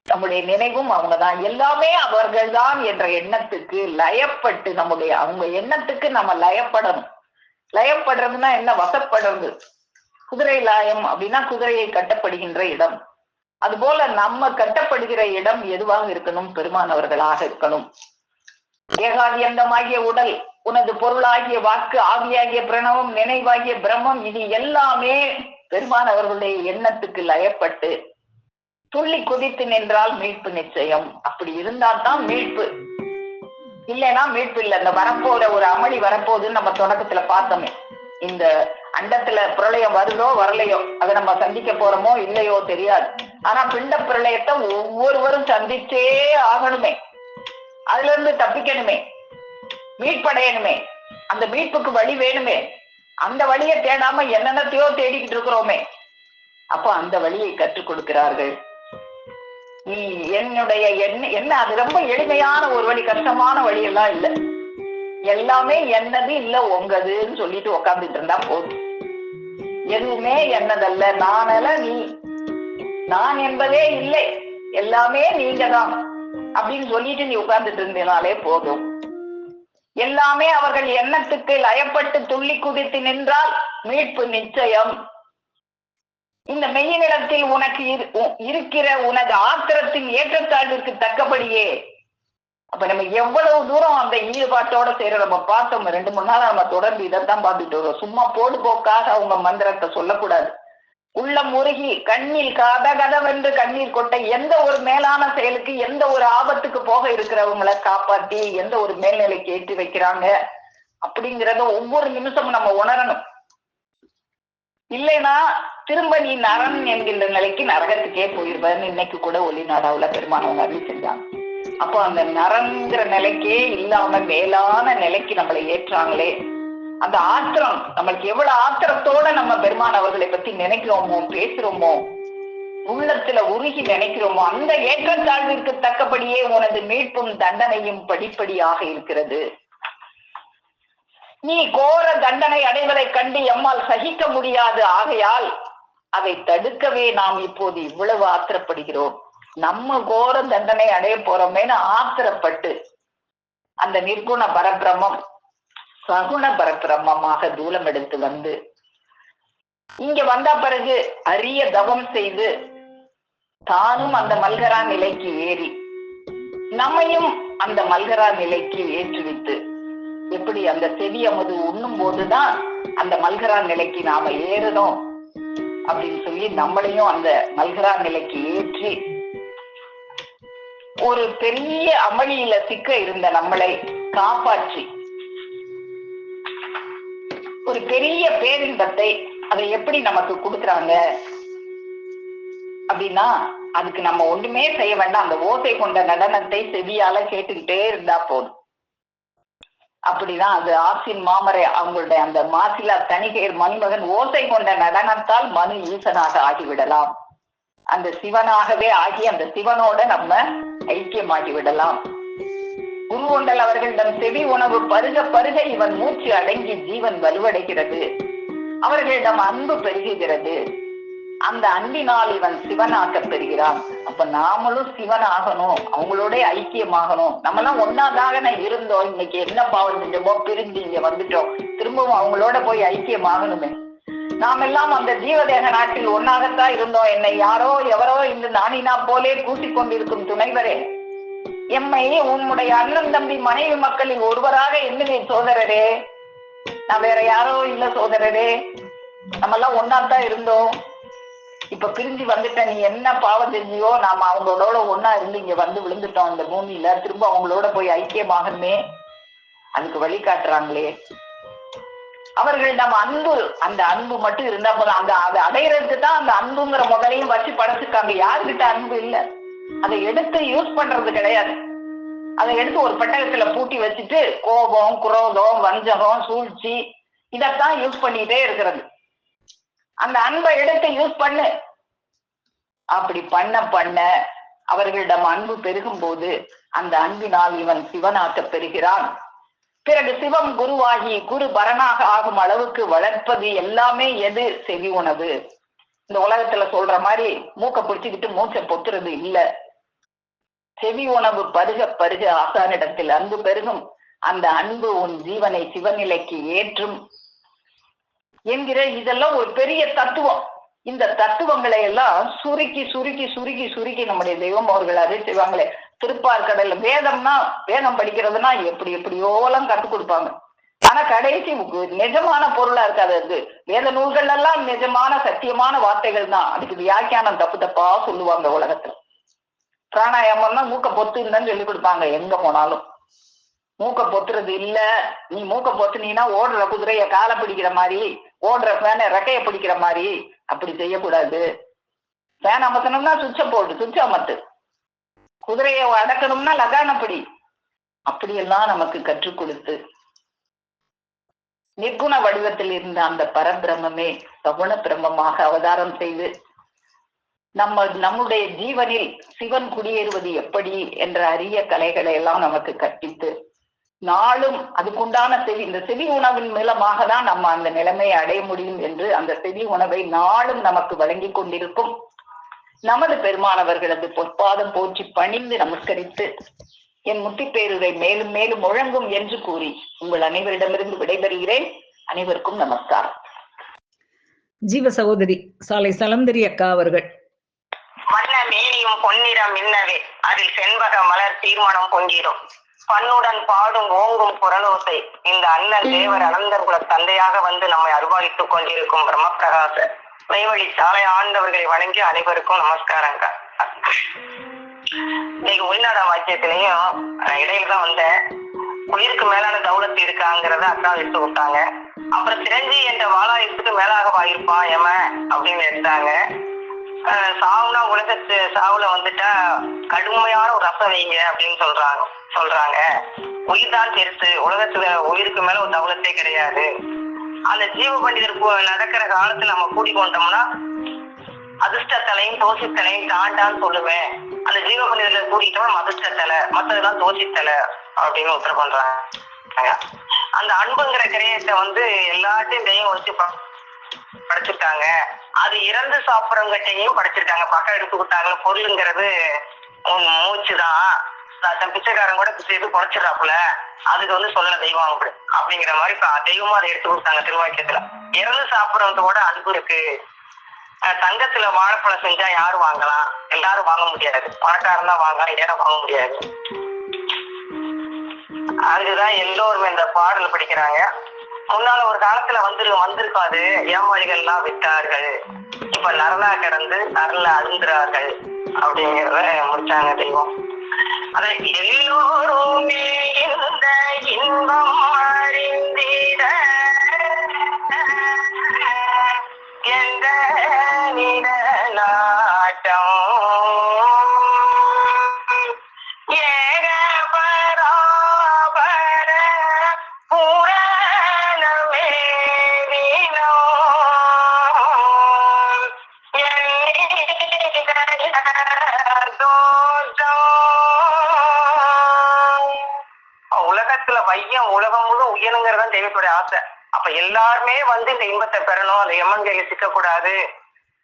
நம்முடைய நினைவும் அவங்கதான். எல்லாமே அவர்கள்தான் என்ற எண்ணத்துக்கு லயப்பட்டு அவங்க எண்ணத்துக்கு நம்ம லயப்படணும். லயப்படுறதுன்னா என்ன? வசப்படுறது. குதிரை லாயம் அப்படின்னா குதிரையை கட்டப்படுகின்ற இடம். அதுபோல நம்ம கட்டப்படுகிற இடம் எதுவாக இருக்கணும்? பெருமானவர்களாக இருக்கணும். ஏகாதியந்தமாகிய உடல், உனது பொருளாகிய வாக்கு, ஆவியாகிய பிரணவம், நினைவாகிய பிரம்மம், இது எல்லாமே பெருமானவர்களுடைய எண்ணத்துக்கு லயப்பட்டு துள்ளி குதித்து நின்றால் மீட்பு நிச்சயம். அப்படி இருந்தால்தான் மீட்பு, இல்லைன்னா மீட்பு இல்லை. இந்த வரப்போற ஒரு அமளி வரப்போகுதுன்னு நம்ம தொடக்கத்துல பார்த்தோமே. இந்த அண்டத்துல பிரளயம் வருதோ வரலையோ, அதை நம்ம சந்திக்க போறோமோ இல்லையோ தெரியாது. ஆனா பிண்ட பிரளயத்தை ஒவ்வொருவரும் சந்திச்சே ஆகணுமே. அதுல இருந்து தப்பிக்கணுமே, மீட்படையணுமே, அந்த மீட்புக்கு வழி வேணுமே. அந்த வழியை தேடாம என்னென்னத்தையோ தேடிக்கிட்டு இருக்கிறோமே. அப்ப அந்த வழியை கற்றுக் கொடுக்கிறார்கள். நீ என்னுடைய என்ன அது ரொம்ப எளிமையான ஒரு வழி, கஷ்டமான வழி எல்லாம் இல்லை. எல்லாமே என்னது இல்ல உங்கதுன்னு சொல்லிட்டு உக்காந்துட்டு இருந்தா போதும். எதுவுமே என்னதல்ல, நானல்ல நீ, நான் என்பதே இல்லை, எல்லாமே நீங்க தான் அப்படின்னு சொல்லிட்டு நீ உட்கார்ந்துட்டு இருந்தனாலே போதும். எல்லாமே அவர்கள் எண்ணத்துக்கு லயப்பட்டு துள்ளி குதித்து நின்றால் மீட்பு நிச்சயம். இந்த மெய்யினிடத்தில் உனக்கு இருக்கிற உனது ஆத்திரத்தின் ஏற்றத்தாழ்விற்கு தக்கபடியே. அப்ப நம்ம எவ்வளவு தூரம் அந்த ஈடுபாட்டோட செய்யற நம்ம பார்த்தோம். 2-3 நாள் நம்ம தொடர்ந்து இதைத்தான் பார்த்துட்டு வரோம். சும்மா போடுபோக்காக அவங்க மந்திரத்தை சொல்லக்கூடாது. உள்ளம் உருகி கண்ணில் கதகதவென்று கண்ணீர் கொட்ட எந்த ஒரு மேலான செயலுக்கு, எந்த ஒரு ஆபத்துக்கு போக இருக்கிறவங்களை காப்பாற்றி எந்த ஒரு மேல்நிலைக்கு ஏற்றி வைக்கிறாங்க அப்படிங்கிறத ஒவ்வொரு நிமிஷமும் நம்ம உணரணும். இல்லைன்னா திரும்ப நீ நரன் என்கின்ற நிலைக்கு நரகத்துக்கே போயிருப்பாருன்னு இன்னைக்கு கூட ஒளிநாடாவுல பெருமானவங்க அறிவு செஞ்சாங்க. அப்போ அந்த நரன்கிற நிலைக்கே இல்லாம மேலான நிலைக்கு நம்மளை ஏற்றாங்களே. அந்த ஆத்திரம் நம்மளுக்கு எவ்வளவு ஆத்திரத்தோட நம்ம பெருமான் அவர்களை பத்தி நினைக்கிறோமோ, பேசுறோமோ, உள்ளத்துல உருகி நினைக்கிறோமோ, அந்த ஏற்றத்தாழ்விற்கு தக்கபடியே உனது மீட்பும் தண்டனையும் படிப்படியாக இருக்கிறது. நீ கோர தண்டனை அடைவதை கண்டு எம்மால் சகிக்க முடியாது. ஆகையால் அதை தடுக்கவே நாம் இப்போது இவ்வளவு ஆத்திரப்படுகிறோம். நம்ம கோர தண்டனை அடைய போறோமேனு ஆத்திரப்பட்டு அந்த நிர்குண பரபிரமம் சகுண பரபிரமமாக தூலம் எடுத்து வந்து இங்க வந்த பிறகு அரிய தவம் செய்து தானும் அந்த மல்கரா நிலைக்கு ஏறி நம்மையும் அந்த மல்கரா நிலைக்கு ஏற்றுவித்து, எப்படி அந்த செவி அமுது உண்ணும் போதுதான் அந்த மல்கரா நிலைக்கு நாம ஏறணும் அப்படின்னு சொல்லி நம்மளையும் அந்த மல்கரா நிலைக்கு ஏற்றி ஒரு பெரிய அமளியில சிக்க இருந்த நம்மளை காப்பாற்றி ஒரு பெரிய பேரின்பத்தை அதை எப்படி நமக்கு கொடுக்குறாங்க அப்படின்னா, அதுக்கு நம்ம ஒண்ணுமே செய்ய வேண்டாம். அந்த ஓசை கொண்ட நடனத்தை செவியால கேட்டுக்கிட்டே இருந்தா போதும். அப்படிதான் அது ஆசின் மாமரை அவங்களுடைய அந்த மாசிலா தனிகையர் மணிமகன் ஓசை கொண்ட நடனத்தால் மனு ஈசனாக ஆகிவிடலாம். அந்த சிவனாகவே ஆகி அந்த சிவனோட நம்ம ஐக்கியமாகி விடலாம். குருவொண்டல் அவர்களிடம் செவி உணவு பருக பருக இவன் மூச்சு அடங்கி ஜீவன் வலுவடைகிறது. அவர்களிடம் அன்பு பெருகுகிறது. அந்த அன்பினால் இவன் சிவனாக்க பெறுகிறான். அப்ப நாமளும் சிவன் ஆகணும், அவங்களோட ஐக்கியமாகணும். நம்ம எல்லாம் ஒன்னாதாகன இருந்தோம். இன்னைக்கு என்ன பாவம் செஞ்சோமோ பிரிஞ்சு இங்க வந்துட்டோம். திரும்பவும் அவங்களோட போய் ஐக்கியமாகணுமே. நாம் எல்லாம் அந்த ஜீவதேக நாட்டில் ஒன்னாகத்தான் இருந்தோம். என்னை யாரோ எவரோ இந்த நானினா போலே கூட்டிக்கொண்டிருக்கும் துணைவரே, எம்மை உன்னுடைய அண்ணன் தம்பி மனைவி மக்களில் ஒருவராக எண்ணுவேன் சோதரரே. நான் வேற யாரோ இல்ல சோதரரே, நம்ம எல்லாம் ஒன்னாத்தான் இருந்தோம். இப்ப பிரிஞ்சு வந்துட்ட, நீ என்ன பாவம் செஞ்சியோ நாம அவங்களோட ஒன்னா இருந்து இங்க வந்து விழுந்துட்டோம் இந்த பூமியில. திரும்ப அவங்களோட போய் ஐக்கியமாகணுமே, அதுக்கு வழிகாட்டுறாங்களே. அவர்களிடம் அன்பு, அந்த அன்பு மட்டும் இருந்தா போதும். அந்த அதை அடையிறதுக்கு தான் அந்த அன்புங்கிற முதலையும் வச்சு படைச்சிருக்காங்க. யாருக்கிட்ட அன்பு இல்ல, அதை எடுத்து யூஸ் பண்றது கிடையாது. அதை எடுத்து ஒரு பெட்டகத்துல பூட்டி வச்சுட்டு கோபம், குரோதம், வஞ்சகம், சூழ்ச்சி இதத்தான் யூஸ் பண்ணிட்டே இருக்கிறது. அந்த அன்பை எடுத்து யூஸ் பண்ணு. அப்படி பண்ண பண்ண அவர்களிடம் அன்பு பெருகும் போது அந்த அன்பினால் இவன் சிவனாக்க பெறுகிறான். பிறகு சிவம் குருவாகி குரு பரனாக ஆகும் அளவுக்கு வளர்ப்பது எல்லாமே எது? செவி உணவு. இந்த உலகத்துல சொல்ற மாதிரி மூக்க பிடிச்சுக்கிட்டு மூச்சை பொத்துறது இல்ல. செவி உணவு பருக பருக ஆசானிடத்தில் அன்பு பெருகும். அந்த அன்பு உன் ஜீவனை சிவநிலைக்கு ஏற்றும் என்கிற இதெல்லாம் ஒரு பெரிய தத்துவம். இந்த தத்துவங்களை எல்லாம் சுருக்கி சுருக்கி சுருக்கி சுருக்கி நம்முடைய தெய்வம் அவர்கள் அதை செய்வாங்களே. திருப்பார்கடல்ல வேதம்னா, வேதம் படிக்கிறதுனா எப்படி எப்படியோலாம் கற்றுக் கொடுப்பாங்க. ஆனா கடைசி நிஜமான பொருளா இருக்காது. அது வேத நூல்கள் எல்லாம் நிஜமான சத்தியமான வார்த்தைகள் தான். அதுக்கு வியாக்கியானம் தப்பு தப்பா சொல்லுவாங்க உலகத்துல. பிராணாயாமம்னா மூக்க பொத்துன்னு சொல்லி கொடுப்பாங்க. எங்க போனாலும் மூக்க பொத்துறது இல்ல. நீ மூக்க பொத்துனீங்கன்னா ஓடுற குதிரைய காலை பிடிக்கிற மாதிரி, ஓடுற ஃபேனை ரெக்கைய பிடிக்கிற மாதிரி அப்படி செய்யக்கூடாது. ஃபேன் அமர்த்தணும்னா சுவிட்ச போடு, சுவிட்ச அமர்த்து. குதிரையை அடக்கணும்னா லகானப்படி. அப்படியெல்லாம் நமக்கு கற்றுக் கொடுத்து நிர்குண வடிவத்தில் இருந்த அந்த பரபிரம்மே சகுண பிரம்மமாக அவதாரம் செய்து நம்முடைய ஜீவனில் சிவன் குடியேறுவது எப்படி என்ற அரிய கலைகளை எல்லாம் நமக்கு கற்பித்து நாளும் அதுக்குண்டான செவி, இந்த செவி உணவின் மூலமாக தான் நம்ம அந்த நிலைமையை அடைய முடியும் என்று அந்த செவி உணவை நாளும் நமக்கு வழங்கி கொண்டிருக்கும் நமது பெருமானவர்களது பொற்பாதம் போற்றி பணிந்து நமஸ்கரித்து என் முத்திப்பேருரை மேலும் மேலும் முழங்கும் என்று கூறி உங்கள் அனைவரிடமிருந்து விடைபெறுகிறேன். அனைவருக்கும் நமஸ்காரம். ஜீவ சகோதரி சாலை சலந்தரி அக்கா அவர்கள். வண்ண மேனியும் பொன்னிறம் மின்னவே அதில் செண்பக மலர் தீர்மானம் பொங்கிடும் பண்ணுடன் பாடும் ஓங்கும் குரலோசை இந்த அண்ணன் தேவர் அனந்தர் குல தந்தையாக வந்து நம்மை அருவாளித்துக் கொண்டிருக்கும் பிரம்மபிரகாச மெய்வழி சாலை ஆண்டவர்களை வணங்கி அனைவருக்கும் நமஸ்காரங்க. இன்னைக்கு உள்நாட வாக்கியத்திலையும் இடையில தான் வந்தேன். உயிருக்கு மேலான தௌலத்து இருக்காங்கிறத அக்கா எடுத்து விட்டாங்க. அப்புறம் சிரஞ்சி என்ற வாளாயத்துக்கு மேலாக வாயிருப்பான் எம அப்படின்னு எடுத்தாங்க. சாவுனா உலகத்து சாவுல வந்துட்டா கடுமையான ஒரு ரசம் வைங்க அப்படின்னு சொல்றாங்க. உயிர் தான் பெருசு, உலகத்துல உயிருக்கு மேல ஒரு தௌலத்தே கிடையாது. அந்த ஜீவ பண்டிதர் நடக்கிற காலத்துல நம்ம கூட்டிக்கொண்டோம்னா அதிர்ஷ்டத்தலையும் தோசித்தலையும் தாண்டான்னு சொல்லுவேன். அந்த ஜீவ பண்டிதர்ல கூட்டிட்டோம்னா அதிர்ஷ்டத்தலை, மற்றதெல்லாம் தோசித்தலை அப்படின்னு உத்தரவு பண்றாங்க. அந்த அன்புங்கிற கிரயத்தை வந்து எல்லாத்தையும் தெய்வம் வச்சு படைச்சிருக்காங்க. அது இறந்து சாப்பிட்றவங்கிட்டையும் படைச்சிருக்காங்க. பக்கம் எடுத்துக்கிட்டாங்க. பொருளுங்கிறது மூச்சுதான். பிச்சைக்காரன் கூட பிச்சை எடுத்து குறைச்சிடறாப்புல, அதுக்கு வந்து சொல்லல தெய்வம் அப்படி அப்படிங்கிற மாதிரி தெய்வமா அதை எடுத்து கொடுத்தாங்க திருவாக்கியத்துல. இறந்து சாப்பிட்றவங்க கூட அன்பு இருக்கு. தங்கத்துல வாழைப்பழம் செஞ்சா யாரு வாங்கலாம்? எல்லாரும் வாங்க முடியாது. பணக்காரன் தான் வாங்கலாம், யாரும் வாங்க முடியாது. அதுதான் எல்லோருமே இந்த பாடல் படிக்கிறாங்க. முன்னால ஒரு காலத்துல வந்திருக்காது, ஏமாளிகள் எல்லாம் விட்டார்கள், இப்ப நரலா கிடந்து நரல அருந்துறார்கள் அப்படிங்கிறத முடிச்சாங்க தெய்வம். அத எல்லோருமே இந்த இன்பம் அறிந்திட எந்த நிட நாட்டம் வையம் உலகம் முழு உயருங்கிறதான் தெய்வத்துடைய ஆசை. அப்ப எல்லாருமே வந்து இந்த இன்பத்தை பெறணும், அந்த எம்மன் கையில சிக்கக்கூடாது,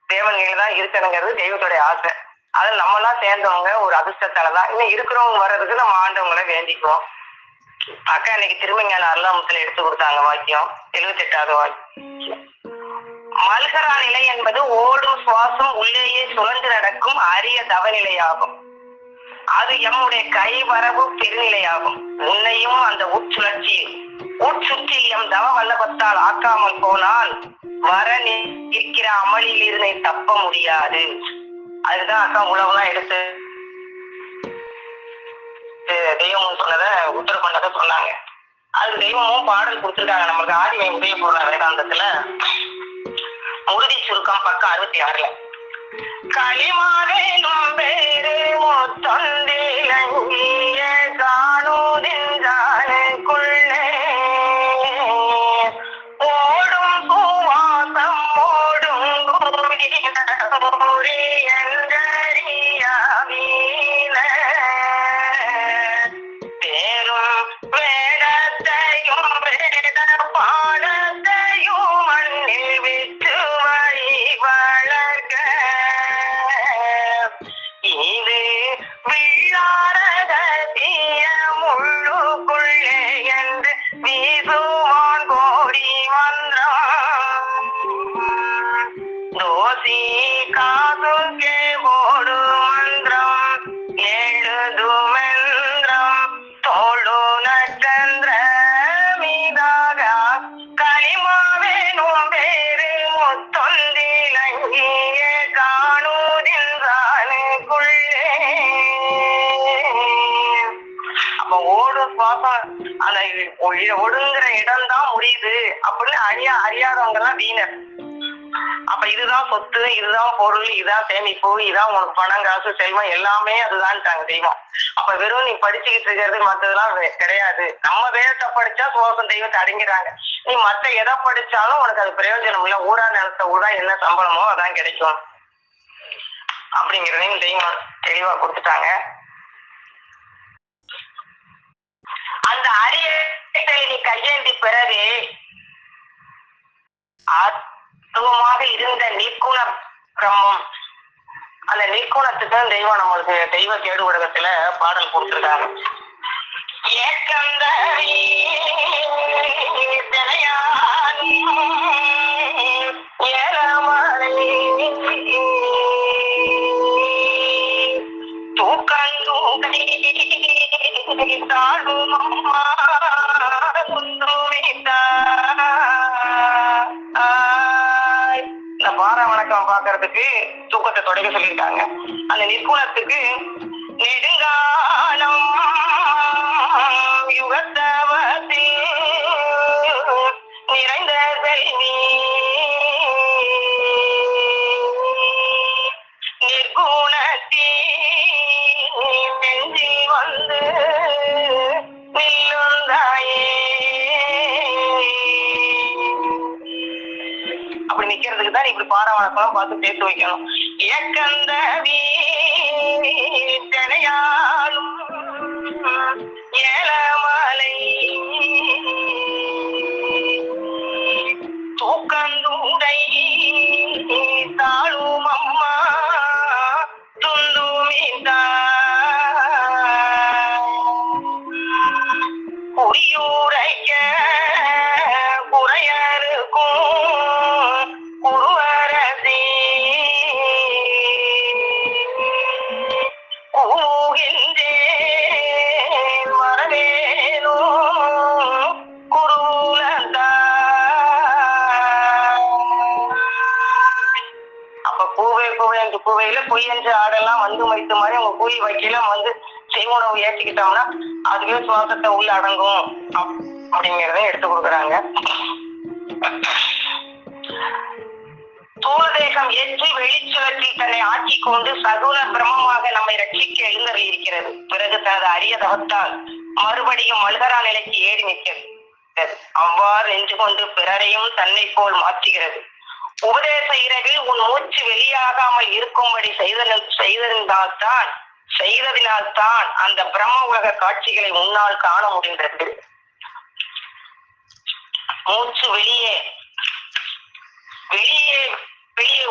தேவன் கையில தான் இருக்கணுங்கிறது தெய்வத்துடைய ஆசை. அதில் நம்மளாம் சேர்ந்தவங்க ஒரு அதிர்ஷ்டத்தாலதான் இன்னும் இருக்கிறவங்க வர்றதுக்கு நம்ம ஆண்டவங்களை வேண்டிக்குவோம். அக்கா இன்னைக்கு திருமஞான அருளாமுத்துல எடுத்து கொடுத்தாங்க வாக்கியம், 78வது வாக்கியம். மல்கரா நிலை என்பது ஓடும் சுவாசம் உள்ளேயே சுழன்று நடக்கும் அரிய தவநிலையாகும். அது எம்முடைய கைவரவு பெருநிலையாகும். உன்னையும் அந்த உட்சுற்றில் எம் தவ வல்லபத்தால் ஆக்காமல் போனால் வர இருக்கிற அமளியில் இருந்து தப்ப முடியாது. அதுதான் அக்கா உலகெல்லாம் எடுத்து தெய்வம் சொன்னதை உத்தரவு பண்ணதை சொன்னாங்க. அது தெய்வமும் பாடல் கொடுத்துருக்காங்க நம்மளுக்கு. ஆதிமை உதய போற வேதாந்தத்துல உறுதி சுருக்கம் பக்கம் 66ல களிமாவேனும் பேரு முத்தொந்திலங்கிய காணுதின்றானுக்குள்ளே ஓடும் பூவாசம் ஓடும் என்றறியாவீன பேரும் வேடத்தையும் வேட பாடத்தையும் மண்ணில் விட்டு வளர்க்க இது விழாரகத்திய முள்ளுக்குள்ளே என்று வீசுவான் கோடி மந்திரம் தோசி காதுக்கே ஓடு மந்திரம் எழுதுமெந்திரம் தோழு நட்சந்திர மீதாக களிமாவேனும் பேரு முத்தொந்திலங்கிய காணுதின்றானுக்குள்ளே. அப்ப ஓடும் சுவாசம் அந்த ஒடுங்கிற இடம் தான் முடியுது அப்படின்னு அறியாதவங்க எல்லாம் வீணர். அப்ப இதுதான் சொத்து, இதுதான் பொருள், இதான் சேமிப்பு, இதான் உனக்கு பணம் காசு செல்வம் எல்லாமே அதுதான்ட்டாங்க தெய்வம். அப்ப வெறும் நீ படிச்சுக்கிட்டு இருக்கிறது மற்றதெல்லாம் கிடையாது. நம்ம வேதத்தை படிச்சா சுவாசம் தெய்வத்தை அடங்கிறாங்க. நீ மற்ற எதை படிச்சாலும் உனக்கு அது பிரயோஜனம் இல்லை. ஊரா நிலத்த ஊரா என்ன சம்பளமோ அதான் கிடைக்கும் அப்படிங்கிறதையும் தெய்வம் தெளிவா கொடுத்துட்டாங்க. அந்த அரியத்தை நீ கையேந்தி பிறகு ஆத்மமாக இருந்த நிற்குண பிரம்மம், அந்த நிற்குணத்துக்கு தெய்வம் நம்மளுக்கு தெய்வ கேடு உலகத்துல பாடல் கொடுத்துருக்காங்க. இந்த பார வணக்கம் பாக்குறதுக்கு தூக்கத்தை தொடங்க சொல்லியிருக்காங்க. அந்த நிர்குணத்துக்கு நெடுங்காலம் யுகத்தவத்தில் நிறைந்த செல்வி நிர்குணத்தி நெஞ்சில் வந்து நில்லுந்தாயே. அப்படி நிக்கிறதுக்கு தான் இப்படி பாரவணக்கம் பார்த்து சேர்த்து வைக்கணும். ஏக்கந்த வீணையாலும் ஏலமலை தூக்கந்தூடை தாழும் அம்மா துந்துமிதா குடியூரைக்க குறையருக்கும் குருவரசி கூகின்றேன் வரவேனோ குருலதா. அப்ப பூவே பூவே என்று பூவையில பொய் என்று ஆடெல்லாம் வந்து மறித்த மாதிரி உங்க கூலி வைக்கல வந்து செய்முணவு ஏற்றிக்கிட்டோம்னா அதுவே சுவாசத்தை உள்ள அடங்கும் அப்படிங்கிறத எடுத்து கொடுக்குறாங்க. தூளதேகம் ஏற்றி வெளிச்சுழற்றில் தன்னை ஆட்சி கொண்டு சகுன பிரமமாக நம்மை ரட்சிக்க எழுந்தறி இருக்கிறது. பிறகு தனது அரிய தவத்தால் மறுபடியும் மல்கரா நிலைக்கு ஏறி நிற்கிறது. அவ்வாறு நின்று கொண்டு பிறரையும் தன்னை போல் மாற்றுகிறது. உபதேச இரவில் உன் மூச்சு வெளியாகாமல் இருக்கும்படி செய்ததினால்தான் அந்த பிரம்ம உலக காட்சிகளை முன்னால் காண முடிந்தது. மூச்சு வெளியே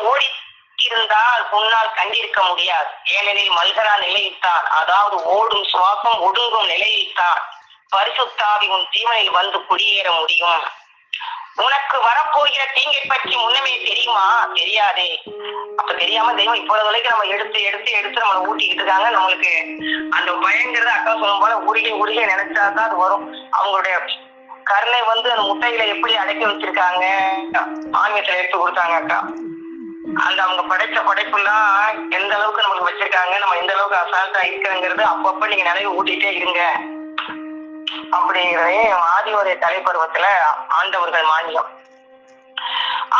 ஓடி இருந்தால் முன்னால் கண்டிருக்க முடியாது. ஏனெனில் மல்கரா நிலையில்தான், அதாவது ஓடும் சுவாசம் ஒடுங்கும் நிலையில்தான் பரிசுத்தாவி உன் ஜீவனில் வந்து குடியேற முடியும். உனக்கு வரப்போகிற தீங்கை பற்றி முன்னமே தெரியுமா? தெரியாதே. அப்ப தெரியாம தெய்வம் இப்பொழுது வரைக்கும் நம்ம எடுத்து நம்மளை ஊட்டிக்கிட்டு இருக்காங்க. நம்மளுக்கு அந்த பயங்கிறத அக்கா சொல்லும் போல உருகை நினைச்சாதான் அது வரும். அவங்களுடைய கருணை வந்து அந்த முட்டையில எப்படி அடைக்க வச்சிருக்காங்க ஆன்மீகத்துல எடுத்து கொடுத்தாங்க அக்கா. அந்த அவங்க படைச்ச படைப்புலாம் எந்த அளவுக்கு நமக்கு வச்சிருக்காங்க, நம்ம எந்த அளவுக்கு அசால்ட்டா இருக்கிறங்கிறது அப்பப்ப நீங்க நிறைய ஊட்டிட்டே இருங்க அப்படிங்கிறதே ஆதியோடைய தலைப்பருவத்துல ஆண்டவர்கள் மானியம்.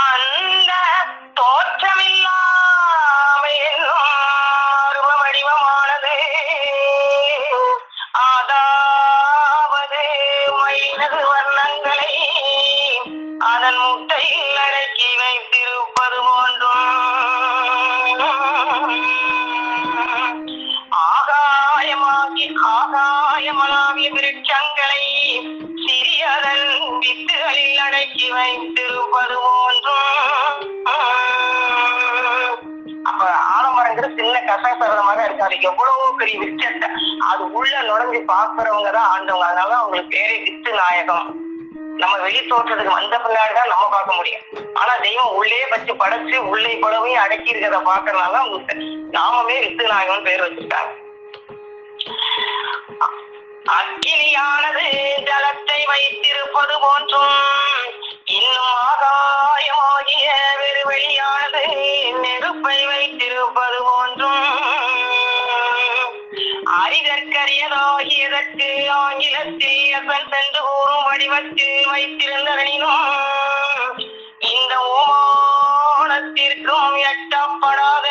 அந்த தோற்றமில்லாம வடிவமானது, அதாவது மயிலது வண்ணங்களை அதன் முட்டையில் அடக்கி வைத்திருப்பது போன்றும் ஆகாயமளாவிய விருட்சங்களை சிறியதன் வித்துகளில் அடக்கி வைத்திருப்பது போன்றும். அப்ப ஆலமரங்கிறது சின்ன கசகசரமாக இருக்காது. எவ்வளவு பெரிய விருட்சத்தை அது உள்ள நுழைஞ்சு பாக்குறவங்க தான் ஆண்டவங்க. அதனால அவங்களுக்கு பேரே வித்து நாயகம். நம்ம வெளி தோற்றத்துக்கு வந்த பின்னாடிதான் நம்ம பார்க்க முடியும். ஆனா தெய்வம் உள்ளே வச்சு படைச்சு உள்ளே படவையும் அடக்கி இருக்கிறத பாக்குறதுனால அவங்க நாமமே வித்து நாயகம்னு பேர் வச்சிருக்காங்க. அக்கினியானது ஜலத்தை வைத்திருப்பது போன்றும் இன்னும் ஆகாயமாகிய வெறுவெளியானது நெருப்பை வைத்திருப்பது போன்றும் அரிதற்கரியதாகியதற்கு ஆங்கிலத்தில் சென்று கூறும் வடிவத்தில் வைத்திருந்ததனினும் இந்த ஓமானத்திற்கும் எட்டப்படாத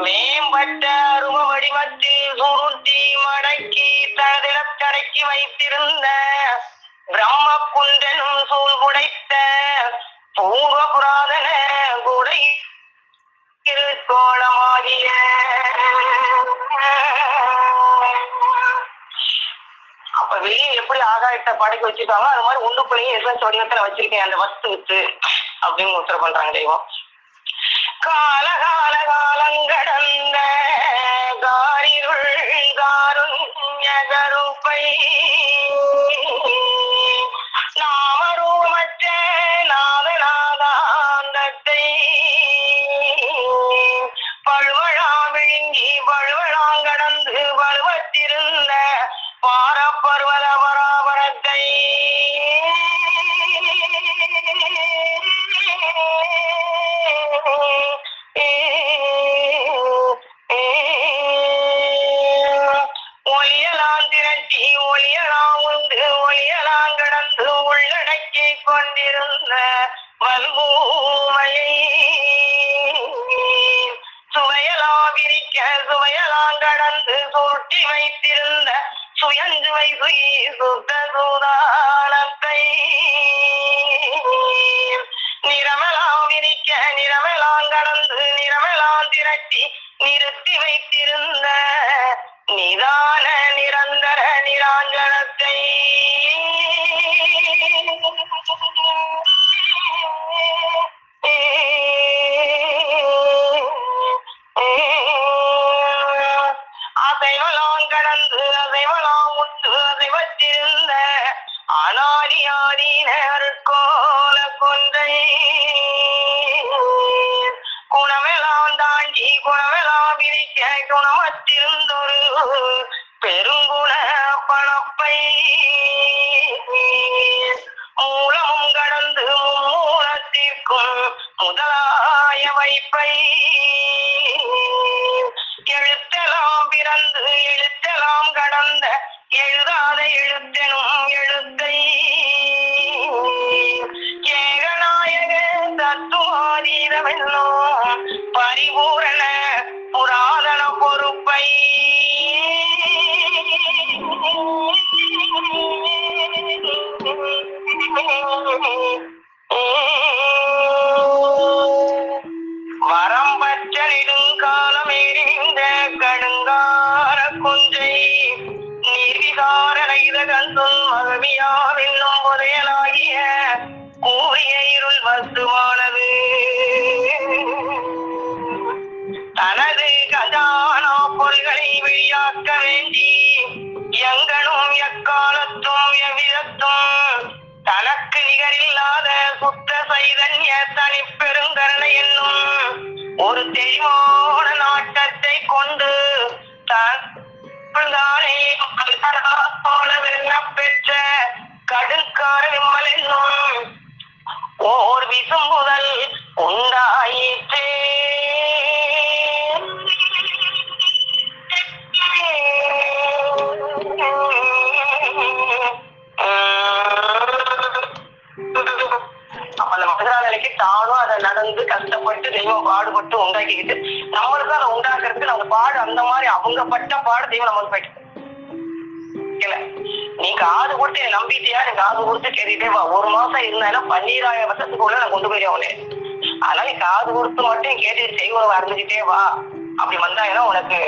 மேம்பட்ட அரும வடிவத்தில் சுருட்டி மடக்கி தனதிலத்தடக்கி வைத்திருந்த பிரம்ம குண்டனும் சூழ் குடைத்த பூர்வ புராதன குடை கோலமாகிய அப்ப வெளியே எப்படி ஆகாயத்தை படைக்க வச்சிருக்காங்க அது மாதிரி உள்ளுக்குள்ளேயும் எசன்ஸ் வடிவத்துல வச்சிருக்கேன் அந்த வஸ்து வச்சு அப்படின்னு உத்தரவு பண்றாங்க தெய்வம். காலங்கடந்த காரிருள் காருண்ய கருப்பை சுவையெல்லாம் கடந்து சுருட்டி வைத்திருந்த சுயஞ்சுவை சுத்த சூதானத்தை நிறமெல்லாம் விரிக்க நிறமெல்லாம் கடந்து நிறமெல்லாம் திரட்டி நிறுத்தி வைத்திருந்த நிதான நிரந்தர நிராஞ்சனத்தை அசைவலாம் கடந்து அசைவலாம் உண்டு அசைவத்திருந்த அனாரியாரினோல கொன்றை குணமெல்லாம் தாண்டி குணமெல்லாம் விரிக்க குணமத்திருந்தொரு பெருங்குண பணப்பை மூலமும் கடந்து மூலத்திற்கும் முதலாய வைப்பை எழுத்தெல்லாம் பிறந்து எழுத்தெல்லாம் கடந்த எழுதாத எழுத்தெனும் எழுத்தை ஏகநாயக தத்துவாதீதமென்னும் பரிபூரண புராதன பொறுப்பை வரம்பற்ற நெடுங்காலம் எரிந்த கடுங்கார குஞ்சை நிர்விகார இதகந்தும் மகமியாவென்னும் புதையலாகிய கூறிய இருள் வஸ்துவானது தனது கஜானா பொருள்களை வெளியாக்க வேண்டி எங்கனும் எக்காலத்தும் எவ்விதத்தும் தனக்கு நிகரில்லாத சுத்த சைதன்ய தனிப்பெருங்கருணை என்னும் ஒரு தெளிவான நாட்டத்தை கொண்டு தானே போல பெற்ற கடுங்கார விம்மல் என்னும் ஓர் விசும்புதல் உண்டாயிற்றே. அப்ப அந்த மகராநிலைக்கு தானும் அதை நடந்து கஷ்டப்பட்டு தெய்வம் பாடுபட்டு உண்டாக்கிக்கிட்டு நம்மளுக்கும் அதை உண்டாக்குறதுக்கு நம்ம பாடு அந்த மாதிரி அவங்க பட்ட பாடு தெய்வம் நம்மளுக்கு போயிட்டு நீ காது கொடுத்து என்னை நம்பிட்டியா நீ காது கொடுத்து கேட்டுட்டே வா. ஒரு மாசம் இருந்தாலும் 12,000 வருஷத்துக்குள்ள நான் கொண்டு போயிடுவேன். அதனால நீ காது கொடுத்து மட்டும் கேட்டு செய்வ அறிஞ்சுக்கிட்டே வா. அப்படி வந்தாங்கன்னா உனக்கு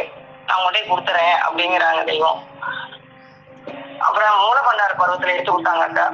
நான் கொண்டே கொடுத்துறேன் அப்படிங்கிறாங்க தெய்வம். அப்புறம் மூலபண்டார பருவத்துல எடுத்து கொடுத்தாங்க அக்கா.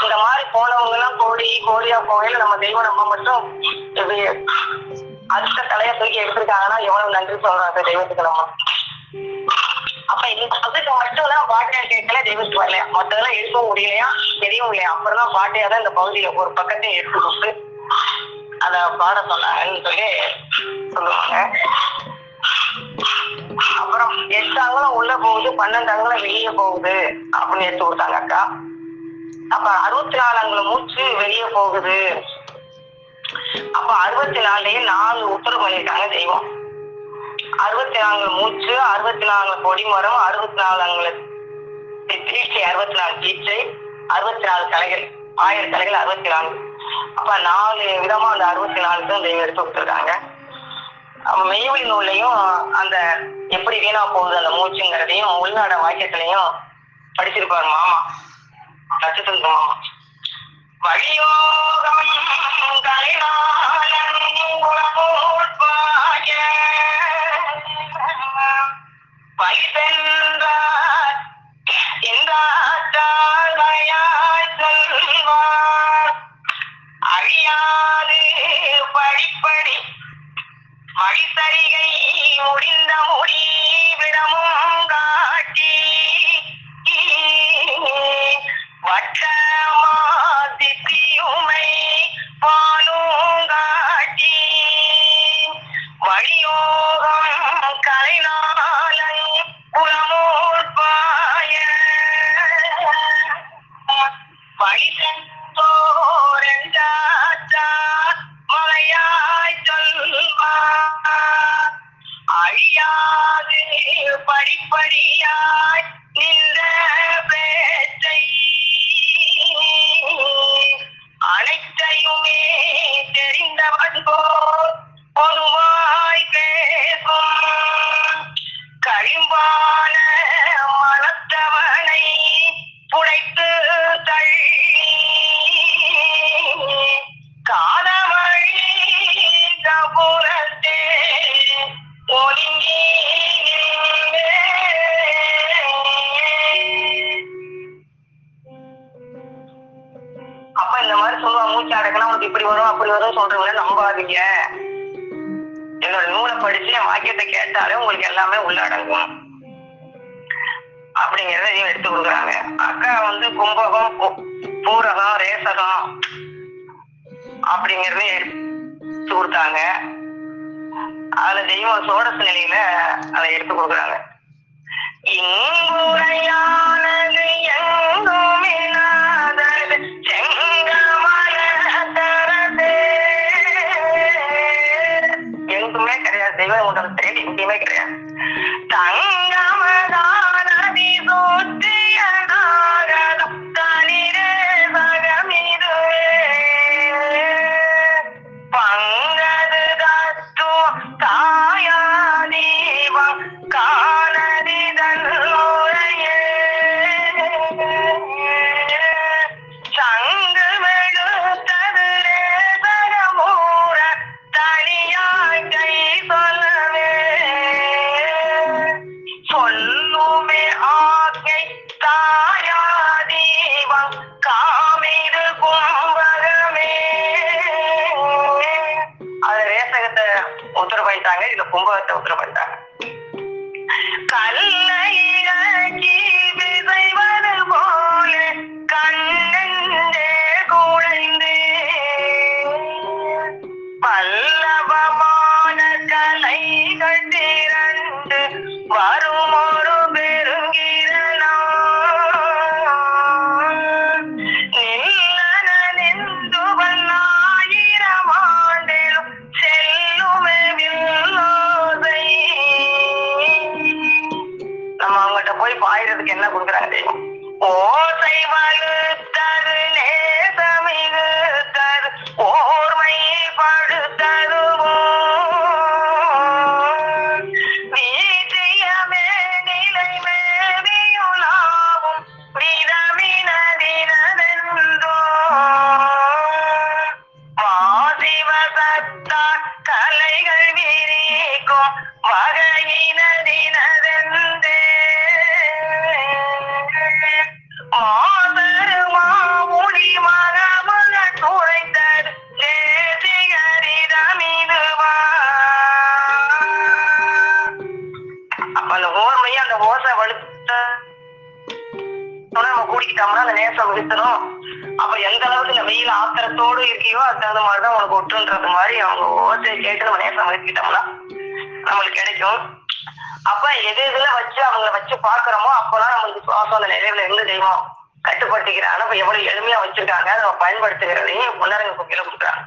இந்த மாதிரி போனவங்க எல்லாம் கோடியா போகையில நம்ம தெய்வம் நம்ம மட்டும் அடுத்த தலைய தூக்கி எடுத்திருக்காங்கன்னா எவ்வளவு நன்றி சொல்றாங்க தெய்வத்துக்கு நம்ம. அப்ப இந்த அதுக்கு மட்டும் தான் பாட்டையா கேட்கல தெய்வத்துக்கு வரலையா, மற்றதெல்லாம் எடுக்கவும் முடியலையா தெரியவும் இல்லையா. அப்புறம் தான் பாட்டையா தான் இந்த பகுதியில ஒரு பக்கத்தையும் எடுத்து கொடுத்து அத பாட சொன்னாங்கன்னு சொல்லி சொல்லுவாங்க. அப்புறம் 8 அங்குலம் உள்ள போகுது, 12 அங்குலம் வெளியே போகுது அப்படின்னு எடுத்து கொடுத்தாங்க அக்கா. அப்ப 64 அங்குலம் மூச்சு வெளியே போகுது. அப்ப 64லயே 4 உத்தரவு பண்ணியிருக்காங்க தெய்வம். 64 மூச்சு, 64 கொடிமரம், 64 அங்குலம் தீட்சை, 64 தீட்சை, 64 கலைகள், 1000 கலைகள் 64. அப்ப 4 விதமா அந்த 64 தெய்வம் எடுத்து கொடுத்துருக்காங்க. மெய்வழி நூல்லையும் அந்த எப்படி வீணா போகுது அந்த மூச்சுங்கிறதையும் உள்நாட வாக்கியத்திலையும் படிச்சிருப்பாரு மாமா நட்சத்திர மாமா. வழியோகம் கலைநாளன் உலகோட்பாய வழிசென்றார் என்றாய் சொல்வார் அழியாது படிப்படி வழிசரிகை முடிந்த முடிவிடமும் காட்டி வட்டமாதித்தியுமை பாலும் காட்டி வழியோகம் கலைநாளன் புலமோட்பாய வழிசென்றோர் என்றார் மலையாய் சொல்வார் அழியாது படிப்படியாய் நின்ற பேச்சை அனைத்தையுமே தெரிந்தவன் போல் பொதுவாய் பேசும் களிம்பான மனத்தவனை புடைத்து தள்ளி காதவழி கபுரத்தே ஒதுங்கி அப்ப இந்த மாதிரி சொல்லுவாங்க, மூச்சு அடக்கலாம் உனக்கு இப்படி வரும் அப்படி வரும் சொல்றவங்கள நம்பாதீங்க. என்னோட நூலை படிச்சு என் வாக்கியத்தை கேட்டாலே உங்களுக்கு எல்லாமே உள்ளடங்கும் அப்படிங்கறத எடுத்து கொடுக்குறாங்க. அக்கா கும்பகம் பூரகம் ரேசகம் அப்படிங்கறத எடுத்து கொடுத்தாங்க. அதுல தெய்வம் சோடச நிலையில அதை எடுத்து கொடுக்குறாங்க. இங்குரையானது எங்குமில்லாதது செங்கமல தரதே. எங்குமே கிடையாது, தெய்வம் உடல் தேடி எங்கேயுமே கிடையாது. தங்கமதானதி சூற்றிய நாகதம் தனிரே சகமிதுவே பங்கது தத்து தாயா தீபம் காணதிதன் முறையே சங்கு மெழுத்தது ரேசகமூர தனியாய் கை சொல்லவே சொல்லுமே ஆக்கை தாயா தீபம் காமிது கும்பகமே. அது ரேசகத்தை உத்தரவாயிட்டாங்க, இதுல கும்பகத்தை உத்தரவாயிட்டாங்க. கல்லையி விதைவது போல கண்ணென்றே குழைந்து பல்லவமான கலைகள் திரண்டு வரும் ஒரு பெருங்கிரணம் நில்லன நின்றுவன் 1000 ஆண்டிலும் செல்லுமே வில்லோதை. நம்ம அவங்ககிட்ட போய் பாயிரத்துக்கு என்ன கொடுக்குறாங்க தெரியும்? ஓசை வலுத்தது நேசமிகுத்தது ஓர்மை படுத்ததுவோ வீசியமே நிலை மேவியுலாவும் விதமினதினதென்றோ வாசிவசத்தார் கலைகள் விரிக்கும் வகையினதினதென்றே மாதருமாமுடி மகமக துளைத்தது தேசிகரிதமிதுவா. அப்ப அந்த ஓர்மையை அந்த ஓசை வலுத்த நம்ம கூடிக்கிட்டோம்னா அந்த நேசம் விழுத்தணும். அப்ப எந்த அளவுக்கு இந்த வெயில் ஆத்திரத்தோடு இருக்கியோ அது தகுந்த மாதிரிதான் உனக்கு ஒட்டுன்றது மாதிரி அவங்க ஓசையை கேட்டு நம்ம நேசம் வலுத்திக்கிட்டோம்னா நம்மளுக்கு கிடைக்கும். அப்ப எது இதுல வச்சு அவங்களை வச்சு பாக்குறோமோ அப்பதான் நம்மளுக்கு சுவாசம் அந்த நிறைவுல இருந்து தெய்வம் கட்டுப்படுத்திக்கிறாங்க. இப்ப எவ்வளவு எளிமையா வச்சிருக்காங்க, அதை நம்ம பயன்படுத்துகிறதையும் முன்னரங்க குக்கில கொடுக்குறாங்க.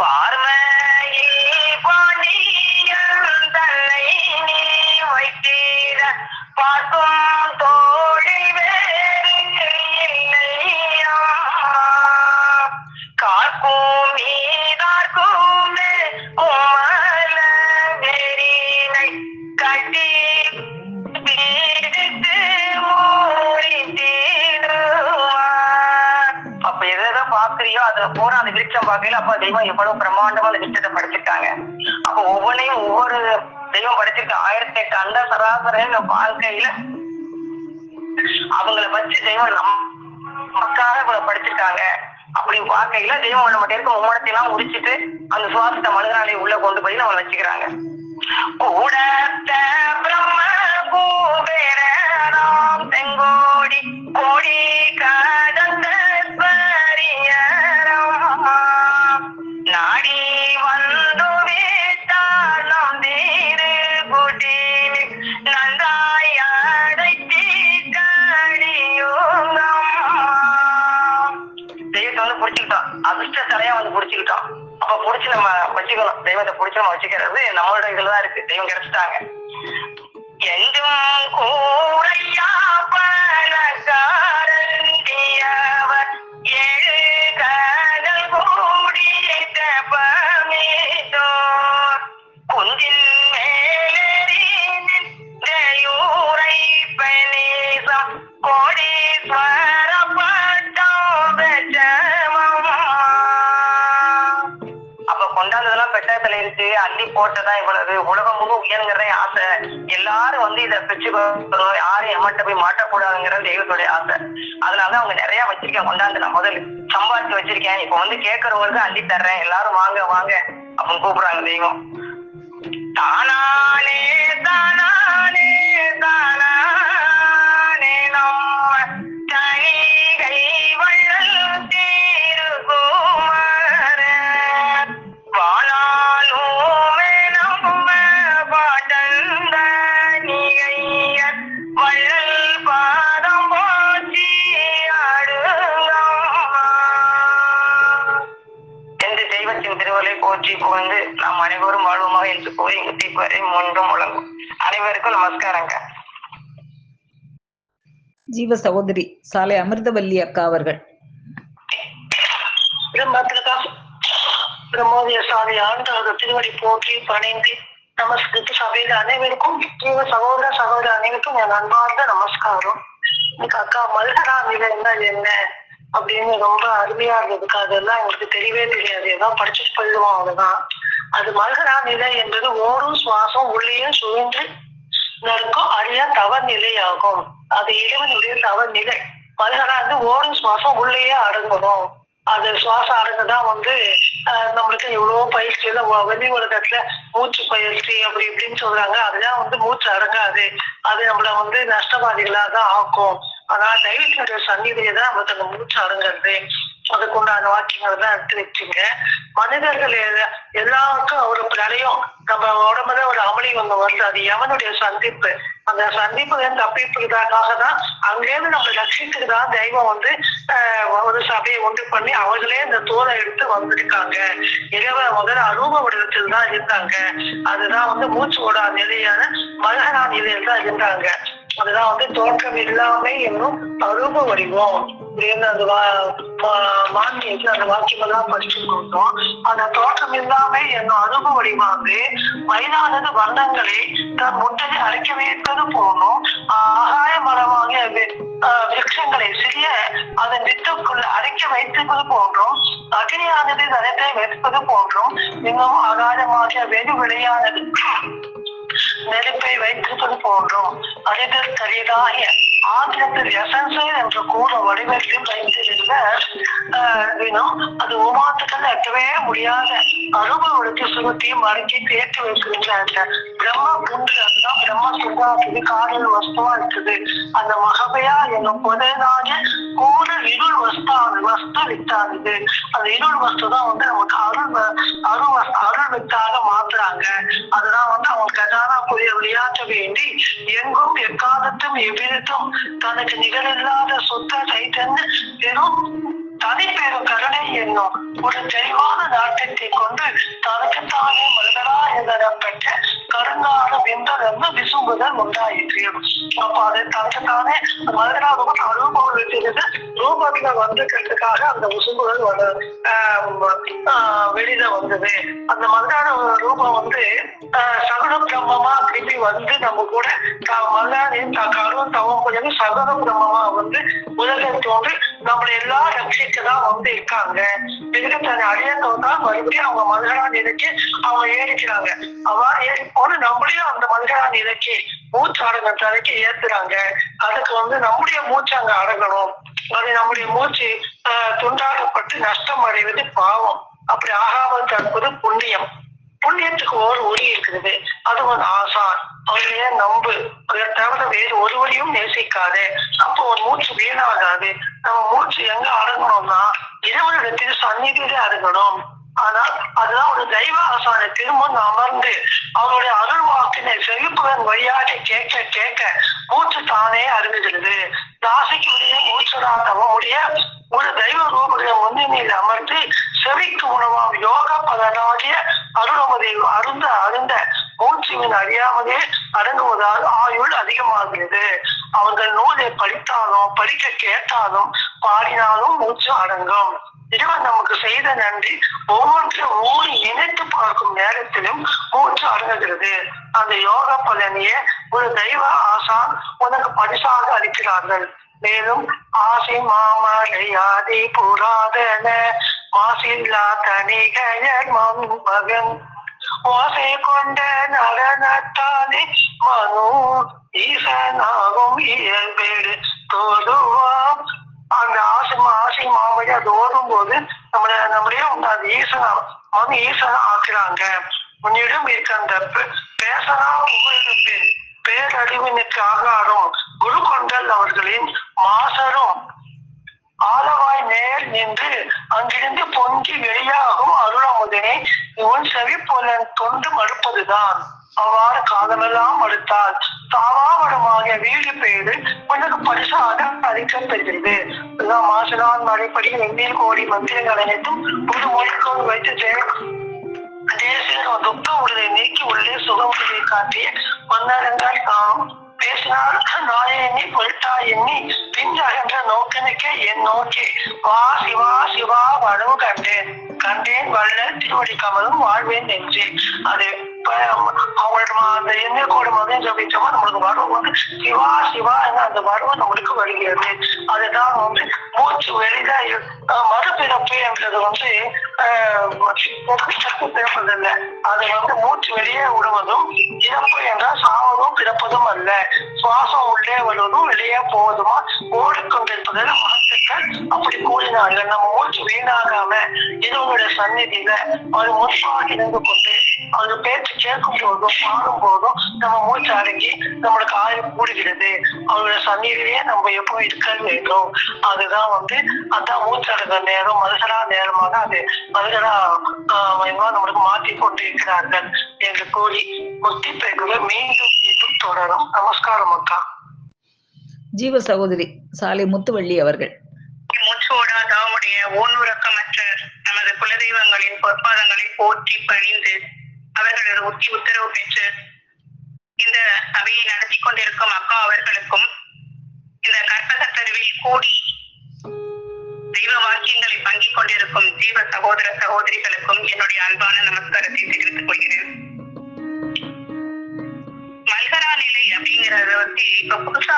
பார்வையில் பாண்டியன் தன்னை நீ வைத்தீர பார்க்கும் தோழி வேறு இல்லையா வெளிச்சம் பார்க்கல அப்ப தெய்வம் எவ்வளவு பிரம்மாண்டமா அந்த விருட்சத்தை படைச்சிருக்காங்க. அப்ப ஒவ்வொன்றையும் ஒவ்வொரு தெய்வம் படைச்சிருக்க 1008 அண்ட சராசரின் வாழ்க்கையில அவங்கள வச்சு தெய்வம் நமக்காக இவ்வளவு படைச்சிருக்காங்க. அப்படி வாழ்க்கையில தெய்வம் நம்ம இருக்க மும்மடத்தை எல்லாம் முடிச்சுட்டு அந்த சுவாசத்தை மனிதனாலே உள்ள கொண்டு போய் நம்ம வச்சுக்கிறாங்க. கூடத்த பிரம்ம கூபேரம் செங்கோடி கோடி கடந்த நாடி வந்து விட்டால் நாம் தீரு குடி நன்றாய் அடைத்தி கடியும் தெய்வத்தை வந்து பிடிச்சுக்கிட்டோம். அதிர்ஷ்ட தலையா வந்து பிடிச்சுக்கிட்டோம். அப்ப புடிச்சு நம்ம வச்சுக்கணும். தெய்வத்தை புடிச்சு நம்ம வச்சுக்கிறது நம்மளோட இதுலதான் இருக்கு. தெய்வம் கிடைச்சிட்டாங்க. எங்கும் கூடையா பணக்காரண்டியவர் ஏழு கடல் கூடி தபமிதோர் குந்தின் மேலேறி நின்றையூரை பனீசம் கோடீஸ்வர அப்ப கொண்டாந்ததெல்லாம் பெட்டத்துல இருக்கு. அள்ளி போட்டதான் இவ்வளவு உலகம் முழு உயர்ங்கிறதே ஆசை. எல்லாரும் வந்து இதை பெற்றுக்கணும். யாரும் எம்மட்ட போய் மாட்டக்கூடாதுங்கிறது தெய்வத்துடைய ஆசை. அதனால அவங்க நிறைய வச்சிருக்கேன். கொண்டாந்து நான் முதல்ல சம்பாதிச்சு வச்சிருக்கேன். இப்ப வந்து கேட்கறவங்களுக்கு அள்ளி தர்றேன். எல்லாரும் வாங்க வாங்க அப்படின்னு கூப்பிடுறாங்க தெய்வம். தானானே தானானே தானானே நம்ம தனிகை வள்ளல் தீருகுமார வாழாலுமே நம்ம பாடந்த நிகையர் வள்ளல் பாதம் போற்றி ஆடுங்க என்று தெய்வத்தின் திருவலை போற்றி புகழ்ந்து நாம் அனைவரும் வாழ்வுமாக என்று கூறி முத்திப்பறை முன்றும் முழங்கும். அனைவருக்கும் நமஸ்காரங்க. ஜீவ சகோதரி சாலை அமிர்தவல்லி அக்கா அவர்கள். பிரம்மோதய சாலை ஆண்டாக திருவடி போற்றி பணிந்து நமஸ்கிருத்து சபையில அனைவருக்கும் ஜீவ சகோதர சகோதர அனைவருக்கும் என் அன்பார்ந்த நமஸ்காரம். இன்னைக்கு அக்கா மல்ஹரா நிலை என்ன அப்படின்னு ரொம்ப அருமையா இருந்ததுக்கு அதெல்லாம் எங்களுக்கு தெரியவே தெரியாது. ஏதோ படிச்சுட்டு போயிடுவோம் அவ்வளவுதான். அது மல்ஹரா நிலை என்பது ஓடும் சுவாசம் உள்ளே சுழன்று நடக்கும் அழியா தவ நிலை ஆகும். அது இறைவனுடைய தவ நிலை. மல்ஹரா வந்து ஓடும் சுவாசம் உள்ளேயே அடங்கணும். அது சுவாசம் அடங்குதான் வந்து நம்மளுக்கு எவ்வளவோ பயிற்சியில வெளி உலகத்துல மூச்சு பயிற்சி அப்படி இப்படின்னு சொல்றாங்க. அதெல்லாம் வந்து மூச்சு அடங்காது. அது நம்மள வந்து நஷ்டவாதிகளா தான் ஆக்கும். ஆனா தெய்வத்தினுடைய சந்நிதியை தான் நம்மளுக்கு அந்த மூச்சு அடங்குறது. அதுக்குண்டான வாக்கியங்கள் தான் எடுத்து வச்சுங்க. மனிதர்கள் எல்லாருக்கும் ஒரு பிரளயம் நம்ம உடம்புல ஒரு அமளி ஒண்ணு வருது. அது எவனுடைய சந்திப்பு. அந்த சந்திப்பு தப்பிப்பதற்காக தான் அங்கேருந்து நம்ம ரட்சித்துக்கு தான் தெய்வம் வந்து ஒரு சபையை உண்டு பண்ணி அவர்களே இந்த தோலை எடுத்து வந்திருக்காங்க. இரவ முதல்ல அரூப வடிவத்தில் தான் இருந்தாங்க. அதுதான் வந்து மூச்சோட நிலையான மல்ஹரா நிலையில் தான் இருந்தாங்க. அதுதான் வந்து தோற்றம் இல்லாமை என்னும் அரூப வடிவம் அப்படின்னு அந்த மாநிலத்தில் அந்த வாக்கியமெல்லாம் படிச்சு கொடுத்தோம். அந்த தோற்றம் இல்லாமை என்னும் அரூப வடிவம் வந்து மயிலானது வண்ணங்களை தன் முட்டை அரைக்க வைப்பது போலும் ஆகாய மரமாகிய விருட்சங்களை சிறிய அதன் வித்துக்குள் அரைக்க வைத்திருப்பது போன்றும் அக்னியானது தனத்தை வைப்பது போன்றும் இன்னும் அகாதமாகிய வெகு விளையானது நெருப்பை வைத்திருப்பது போன்றும் அறிதற்கரியதாகிய ஆங்கிலத்தில் எசன்சை என்று கூற வடிவத்தில் வைத்திருந்த அது உமாத்துக்கள் எட்டவே முடியாத அனுபவத்தை சுருத்தி மடக்கி தேர்த்து வைக்கின்ற அந்த பிரம்ம குண்டுல தான் பிரம்ம சுந்தாத்துக்கு காதல் வஸ்துவா இருக்குது. அந்த மகபையா என்னும் புதனாக கூட இருள் வஸ்து வித்தானது. அந்த இருள் வஸ்து தான் வந்து நமக்கு அருள் வித்தாக மாத்துறாங்க. அதுதான் வந்து அவங்க கதானா புரிய விளையாட்ட வேண்டி எங்கும் எக்காலத்தும் எவ்விதத்தும் தனக்கு நிகழில்லாத சொத்த சைத்தன்ய பெரும் தனிப்பெரும் கருணை என்னும் ஒரு தெளிவான நாட்டத்தை கொண்டு தனக்குத்தானே மனிதரா பெற்ற கருணான பிம்பம் என்று விசும்புதல் உண்டாயிற்று. அப்ப அது தனக்குத்தானே மனிதரா ரூபத்தில் ரூபத்துல வந்துக்கிறதுக்காக அந்த விசும்புகள் வெளியில வந்தது. அந்த மகரான ரூபம் வந்து சகுன பிரம்மமா திருப்பி வந்து நம்ம கூட மகரானையும் கருவம் தவம் கொஞ்சம் சகுன பிரம்மமா வந்து உலகம் தோன்று நம்மளை எல்லாம் ரட்சிக்கதான் வந்து இருக்காங்க. மிருகத்தனை அழியத்தவங்க தான் மறுபடியும் அவங்க மகரா நிலைக்கு அவங்க ஏறிக்கிறாங்க. அவ்வாறு ஏறி போன நம்மளையும் அந்த மகரா நிலைக்கு மூச்சு அடங்கிற தலைக்கு ஏத்துறாங்க. அதுக்கு வந்து நம்முடைய மூச்சு அங்க அடங்கணும். அது நம்முடைய மூச்சு துண்டாடப்பட்டு நஷ்டம் அடைவது பாவம். அப்படி ஆகாமல் தடுப்பது புண்ணியம். புண்ணியத்துக்கு ஒரு ஒளி இருக்கிறது, அது ஒரு ஆசான். அவரையே நம்பு, அதை தவிர வேறு ஒருவரையும் நேசிக்காது. அப்போ ஒரு மூச்சு வீணாகாது. நம்ம மூச்சு எங்க அடங்கணும்னா இறைவனிடத்தில் சந்நிதியிலே அடங்கணும். ஆனால் அதுதான் ஒரு தெய்வ ஆசானை திரும்ப அமர்ந்து அவருடைய அருள் வாக்கினை செழிப்புடன் வழியாக கேட்க கேட்க மூச்சு தானே அருங்குகிறது. தாசைக்கு மூச்சுதான் நம்முடைய ஒரு தெய்வ ரூபடைய முன்னணியில் அமர்ந்து செவிக்கு உணவாம் யோக பலனாகிய அருளமதி அருந்த அருந்த மூச்சுவின் அறியாமலே அடங்குவதால் ஆயுள் அதிகமாகிறது. அவர்கள் நூலை படித்தாலும் படிக்க கேட்டாலும் பாடினாலும் மூச்சு அடங்கும். இறைவன் நமக்கு செய்த நன்றி ஒவ்வொன்றும் மூணு இணைத்து பார்க்கும் நேரத்திலும் மூச்சு அடங்குகிறது. அந்த யோக பலனையே ஒரு தெய்வ ஆசான் உனக்கு பரிசாக அளிக்கிறார்கள். மேலும் ஆசை மாமலை ஆதி புராதன மாசில்லா தனிகையர் மகன் ஓசை கொண்ட நடனத்தானே மனு ஈசனாகும் இயல்பேடு தோதுவாம். அந்த ஆசை மாமையா அது ஓடும் போது நம்மளே அந்த ஈசனா மனு ஈசனா ஆக்குறாங்க. உன்னிடம் இருக்க அந்த பேசலாம் உங்களுக்கு பேரறிவினுக்கு ஆகாரம் குரு கொண்டல் அவர்களின் மாசரும் ஆலவாய் நேர் நின்று அங்கிருந்து பொங்கி வெளியாகும் அருளமுதனை உன் செவி போல தொண்டு மறுப்பதுதான். அவ்வாறு காலமெல்லாம் மறுத்தால் தாவாவடமாக வீடு பெய்து உனக்கு பரிசாக அளிக்கப்படுகிறது. மாசலான் மழைப்படி வெந்நீர் கோடி மந்திரங்கள் அனைத்தும் ஒரு மொழிக்கோள் வைத்து தேசிய துக்க உடலை நீக்கி உள்ளே சுகமுடலை காட்டிய மன்னரங்கள் தானும் பேசினார். நாய எண்ணி பொருட்டா எண்ணி பிஞ்சகன்ற நோக்கனுக்கே என் நோக்கி வா சிவா சிவா வடவு கண்டேன் கண்டேன் வள்ளல் திருவடி கமலும் வாழ்வேன் என்று. அது அவங்களோட அந்த எண்ணெய் கோடு மதம் சொல்லிச்சோமா நம்மளுக்கு வரவு வந்து சிவா சிவா என்ற அந்த வரவு நம்மளுக்கு வருகிறது. அதுதான் வந்து மூச்சு வெளியில மறுபிறப்பு என்றது வந்து பிறப்பதில்லை. அது வந்து மூச்சு வெளியே விடுவதும் இறப்பு என்றால் சாவதும் பிறப்பதும் அல்ல. சுவாசம் உள்ளே வருவதும் வெளியே போவதுமா ஓடிக்கொண்டிருப்பதில் வாழ்த்துக்கள் அப்படி கூறினார்கள். நம்ம மூச்சு வீணாகாம இறைவனுடைய சந்நிதியில அவர் முன்பாக இருந்து கொண்டு அவர் பேச்சு கேட்கும் போதும் பாடும் போதும் நம்ம மூச்சு அடங்கி நம்மளுக்கு ஆயுள் கூடுகிறது. அவருடைய சந்நிதியிலேயே நம்ம எப்போ இருக்க வேண்டும். அதுதான் வந்து அதான் மூச்சு அடங்க நேரம் மதுகரா நேரமாக அது மதுகரா நம்மளுக்கு மாற்றி கொண்டிருக்கிறார்கள் என்று கூறி முக்தி பெறுகிற மீண்டும் மீண்டும் தொடரும். நமஸ்காரம் அக்கா. ஜீவ சகோதரி சாலை முத்துவள்ளி அவர்கள். மூச்சோட தாமுடைய ஓனுறக்கமற்ற நமது குலதெய்வங்களின் பொற்பாதங்களை போற்றி பணிந்து அவர்களது உத்தரவு பெற்று இந்த சபையை நடத்தி கொண்டிருக்கும் அக்கா அவர்களுக்கும் இந்த கற்பகத்தருவில் கூடி தெய்வ வாக்கியங்களை பங்கிக் கொண்டிருக்கும் ஜீவ சகோதர சகோதரிகளுக்கும் என்னுடைய அன்பான நமஸ்காரத்தை தெரிவித்துக் கொள்கிறேன். மல்கரா நிலை அப்படிங்கறத பத்தி இப்ப புதுசா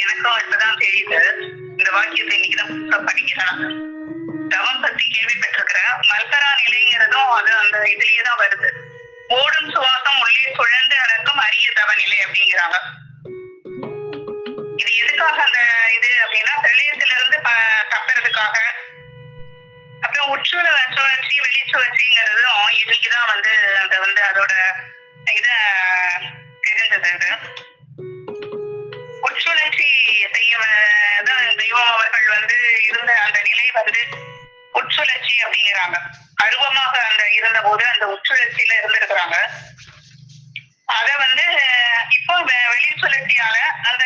எனக்கும் இப்பதான் தெரியுது. இந்த வாக்கியத்தை இன்னைக்குதான் புதுசா படிக்கிறேன். தவம் பத்தி கேள்விப்பட்டிருக்கிறேன். மல்கரா நிலைங்கிறதும் அது அந்த இதுலயே தான் வருது. ஓடும் சுவாசம் உள்ளே சுழந்து அடக்கும் அரிய தவ நிலை அப்படிங்கிறாங்க. இது எதுக்காக அந்த இது அப்படின்னா பிரளயத்துல இருந்து தப்புறதுக்காக. அப்புறம் உட்சுழற்சி வெளிச்சுழற்சிங்கிறதும் இன்னைக்குதான் வந்து அந்த வந்து அதோட இத தெரிஞ்சது. உட்சுழற்சி செய்யதான் தெய்வம் அவர்கள் வந்து இருந்த அந்த நிலை வந்து உட்சுழற்சி அப்படிங்கிறாங்க. அருவமாக அந்த இருந்த போது அந்த உட்சுழற்சியில இருந்திருக்கிறாங்க. அத வந்து இப்போ வெளிச்சுழற்சியால அந்த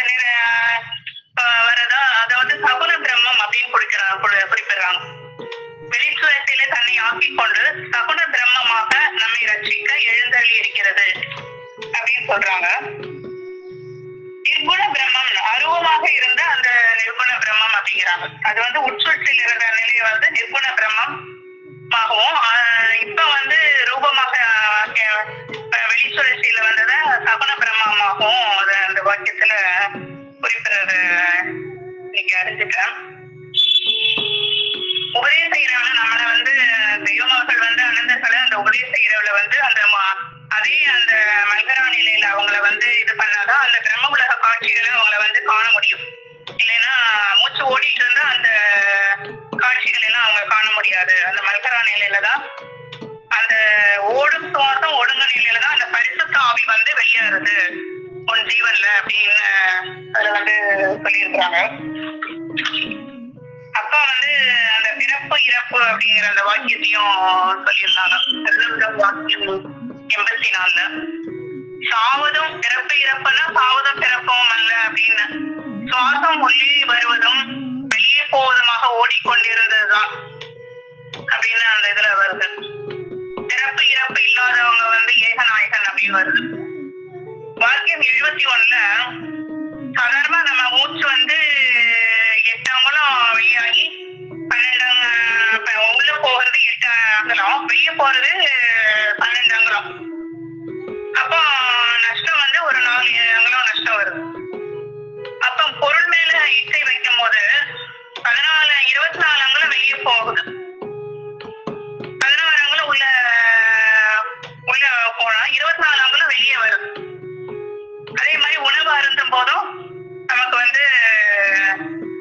வரதா அத வந்து சகுன பிரம்மம் அப்படின்னு குறிப்பிடுறாங்க. வெளிச்சுழற்சியில தன்னை ஆக்கிக் கொண்டு சகுன பிரம்மமாக நம்மை ரட்சிக்க எழுந்தள்ளி இருக்கிறது அப்படின்னு சொல்றாங்க. நிர்குண பிரம்மம் அருவமாக இருந்த அந்த நிர்குண பிரம்மம் அப்படிங்கிறாங்க. அது வந்து உட்சுழற்சியில் இருந்த நிலையை வந்து நிர்குண பிரம்மம் ஆகவும் இப்ப சுழற்சியில வந்தத சகுன பிரம்மமாகவும் அந்த வாக்கியத்துல குறிப்பிடுறது இன்னைக்கு அறிஞ்சுட்டேன். உபதேச இரவுல நம்மளை வந்து தெய்வமாக்கள் வந்து அனந்தர்களை அந்த உபதேச இரவுல வந்து அந்த அதே அந்த மல்கரா நிலையில அவங்கள வந்து இது பண்ணாதான் அந்த பிரம்ம உலக காட்சிகளை அவங்கள வந்து காண முடியும். இல்லைன்னா மூச்சு ஓடிட்டு இருந்தா அந்த காட்சிகள் எல்லாம் அவங்க காண முடியாது. அந்த மல்கரா நிலையில தான் அந்த ஓடும் சுவாசம் ஒடுங்க நிலையில தான் அந்த பரிசுத்த ஆவி வந்து வெளியேறுது உன் ஜீவன்ல அப்படின்னு அதுல வந்து சொல்லியிருக்கிறாங்க. அப்பா வந்து அந்த பிறப்பு இறப்பு அப்படிங்கிற அந்த வாக்கியத்தையும் சொல்லியிருந்தாங்க. வாக்கியம் 84. சாவதும் பிறப்பு இறப்புன்னா சாவதும் பிறப்பும் அல்ல அப்படின்னு, சுவாசம் உள்ளே வருவதும் வெளியே போவதுமாக ஓடிக்கொண்டிருந்ததுதான் அப்படின்னு அந்த இதுல வருது. பிறப்பு இறப்பு இல்லாதவங்க வந்து ஏகநாயகன் அப்படின்னு வருது. வாக்கியம் 71ல சாதாரணமா நம்ம மூச்சு வந்து 8 அங்குலம் வெளியாகி 12 உள்ள போகிறது 8 அங்குலம், வெளியே போறது 12 அங்குலம். அப்போ நஷ்டம் வந்து ஒரு 4 அங்குலம் நஷ்டம் வருது. அப்ப பொருள் மேல இச்சை வைக்கும் போது 24 அங்குலம் வெளியே போகுது, 16 அங்குலம் உள்ள போனா 24 அங்குலம் வெளியே வருது. அதே மாதிரி உணவு அருந்தும் போதும் நமக்கு வந்து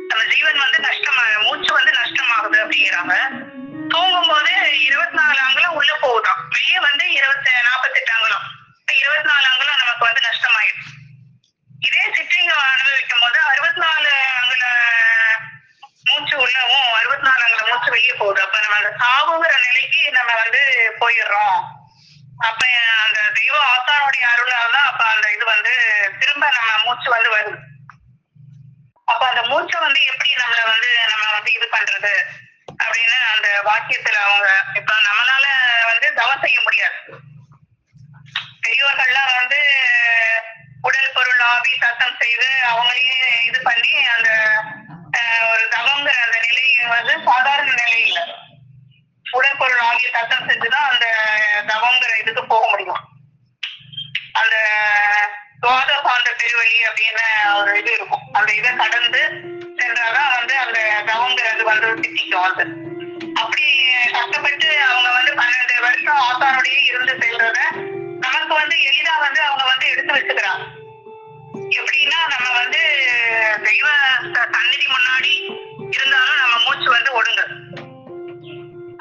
நம்ம ஜீவன் வந்து மூச்சு வந்து நஷ்டமாகுது அப்படிங்கிறாங்க. தூங்கும் போது 24 அங்குலம் உள்ள போகுதான், வெளியே வந்து 48 அங்குலம், 24 அங்குலம் நமக்கு வந்து நஷ்டமாயிடும். இதே சிற்றிங்கம் அனுபவிக்கும் போது 64 அங்குல மூச்சு உள்ளவும் 64 அங்குல மூச்சு வெளியே போகுது. அப்ப நம்ம அந்த சாவுங்கிற நிலைக்கு நம்ம வந்து போயிடுறோம். அப்ப அந்த தெய்வ ஆசானுடைய அருளால் தான் அப்ப அந்த இது வந்து திரும்ப நம்ம மூச்சு வந்து வருது. அப்ப அந்த மூச்சை வந்து எப்படி நம்ம வந்து இது பண்றது அப்படின்னு அந்த வாக்கியத்துல அவங்க இப்ப நம்மளால வந்து தவம் செய்ய முடியாது. பெரியவர்கள்லாம் வந்து உடல் பொருள் ஆவி சத்தம் செய்து அவங்களையே இது பண்ணி அந்த ஒரு தவங்கிற அந்த நிலை வந்து சாதாரண நிலை இல்லை. உடல் பொருள் ஆகிய சத்தம் செஞ்சுதான் அந்த தவங்கிற இதுக்கு போக முடியும். அந்த துவாதசாந்த பெருவழி அப்படின்னு ஒரு இது இருக்கும், அந்த இதை கடந்து சென்றாதான் வந்து அந்த தவங்கிறது வந்து சித்திக்கும். அது அப்படி கஷ்டப்பட்டு அவங்க வந்து 12 வருஷம் ஆசாரோடய இருந்து செல்றத நமக்கு வந்து எளிதா வந்து அவங்க வந்து எடுத்து வச்சுக்கிறாங்க. எப்படின்னா நம்ம வந்து தெய்வ சந்நிதி முன்னாடி இருந்தாலும் நம்ம மூச்சு வந்து ஒடுங்க,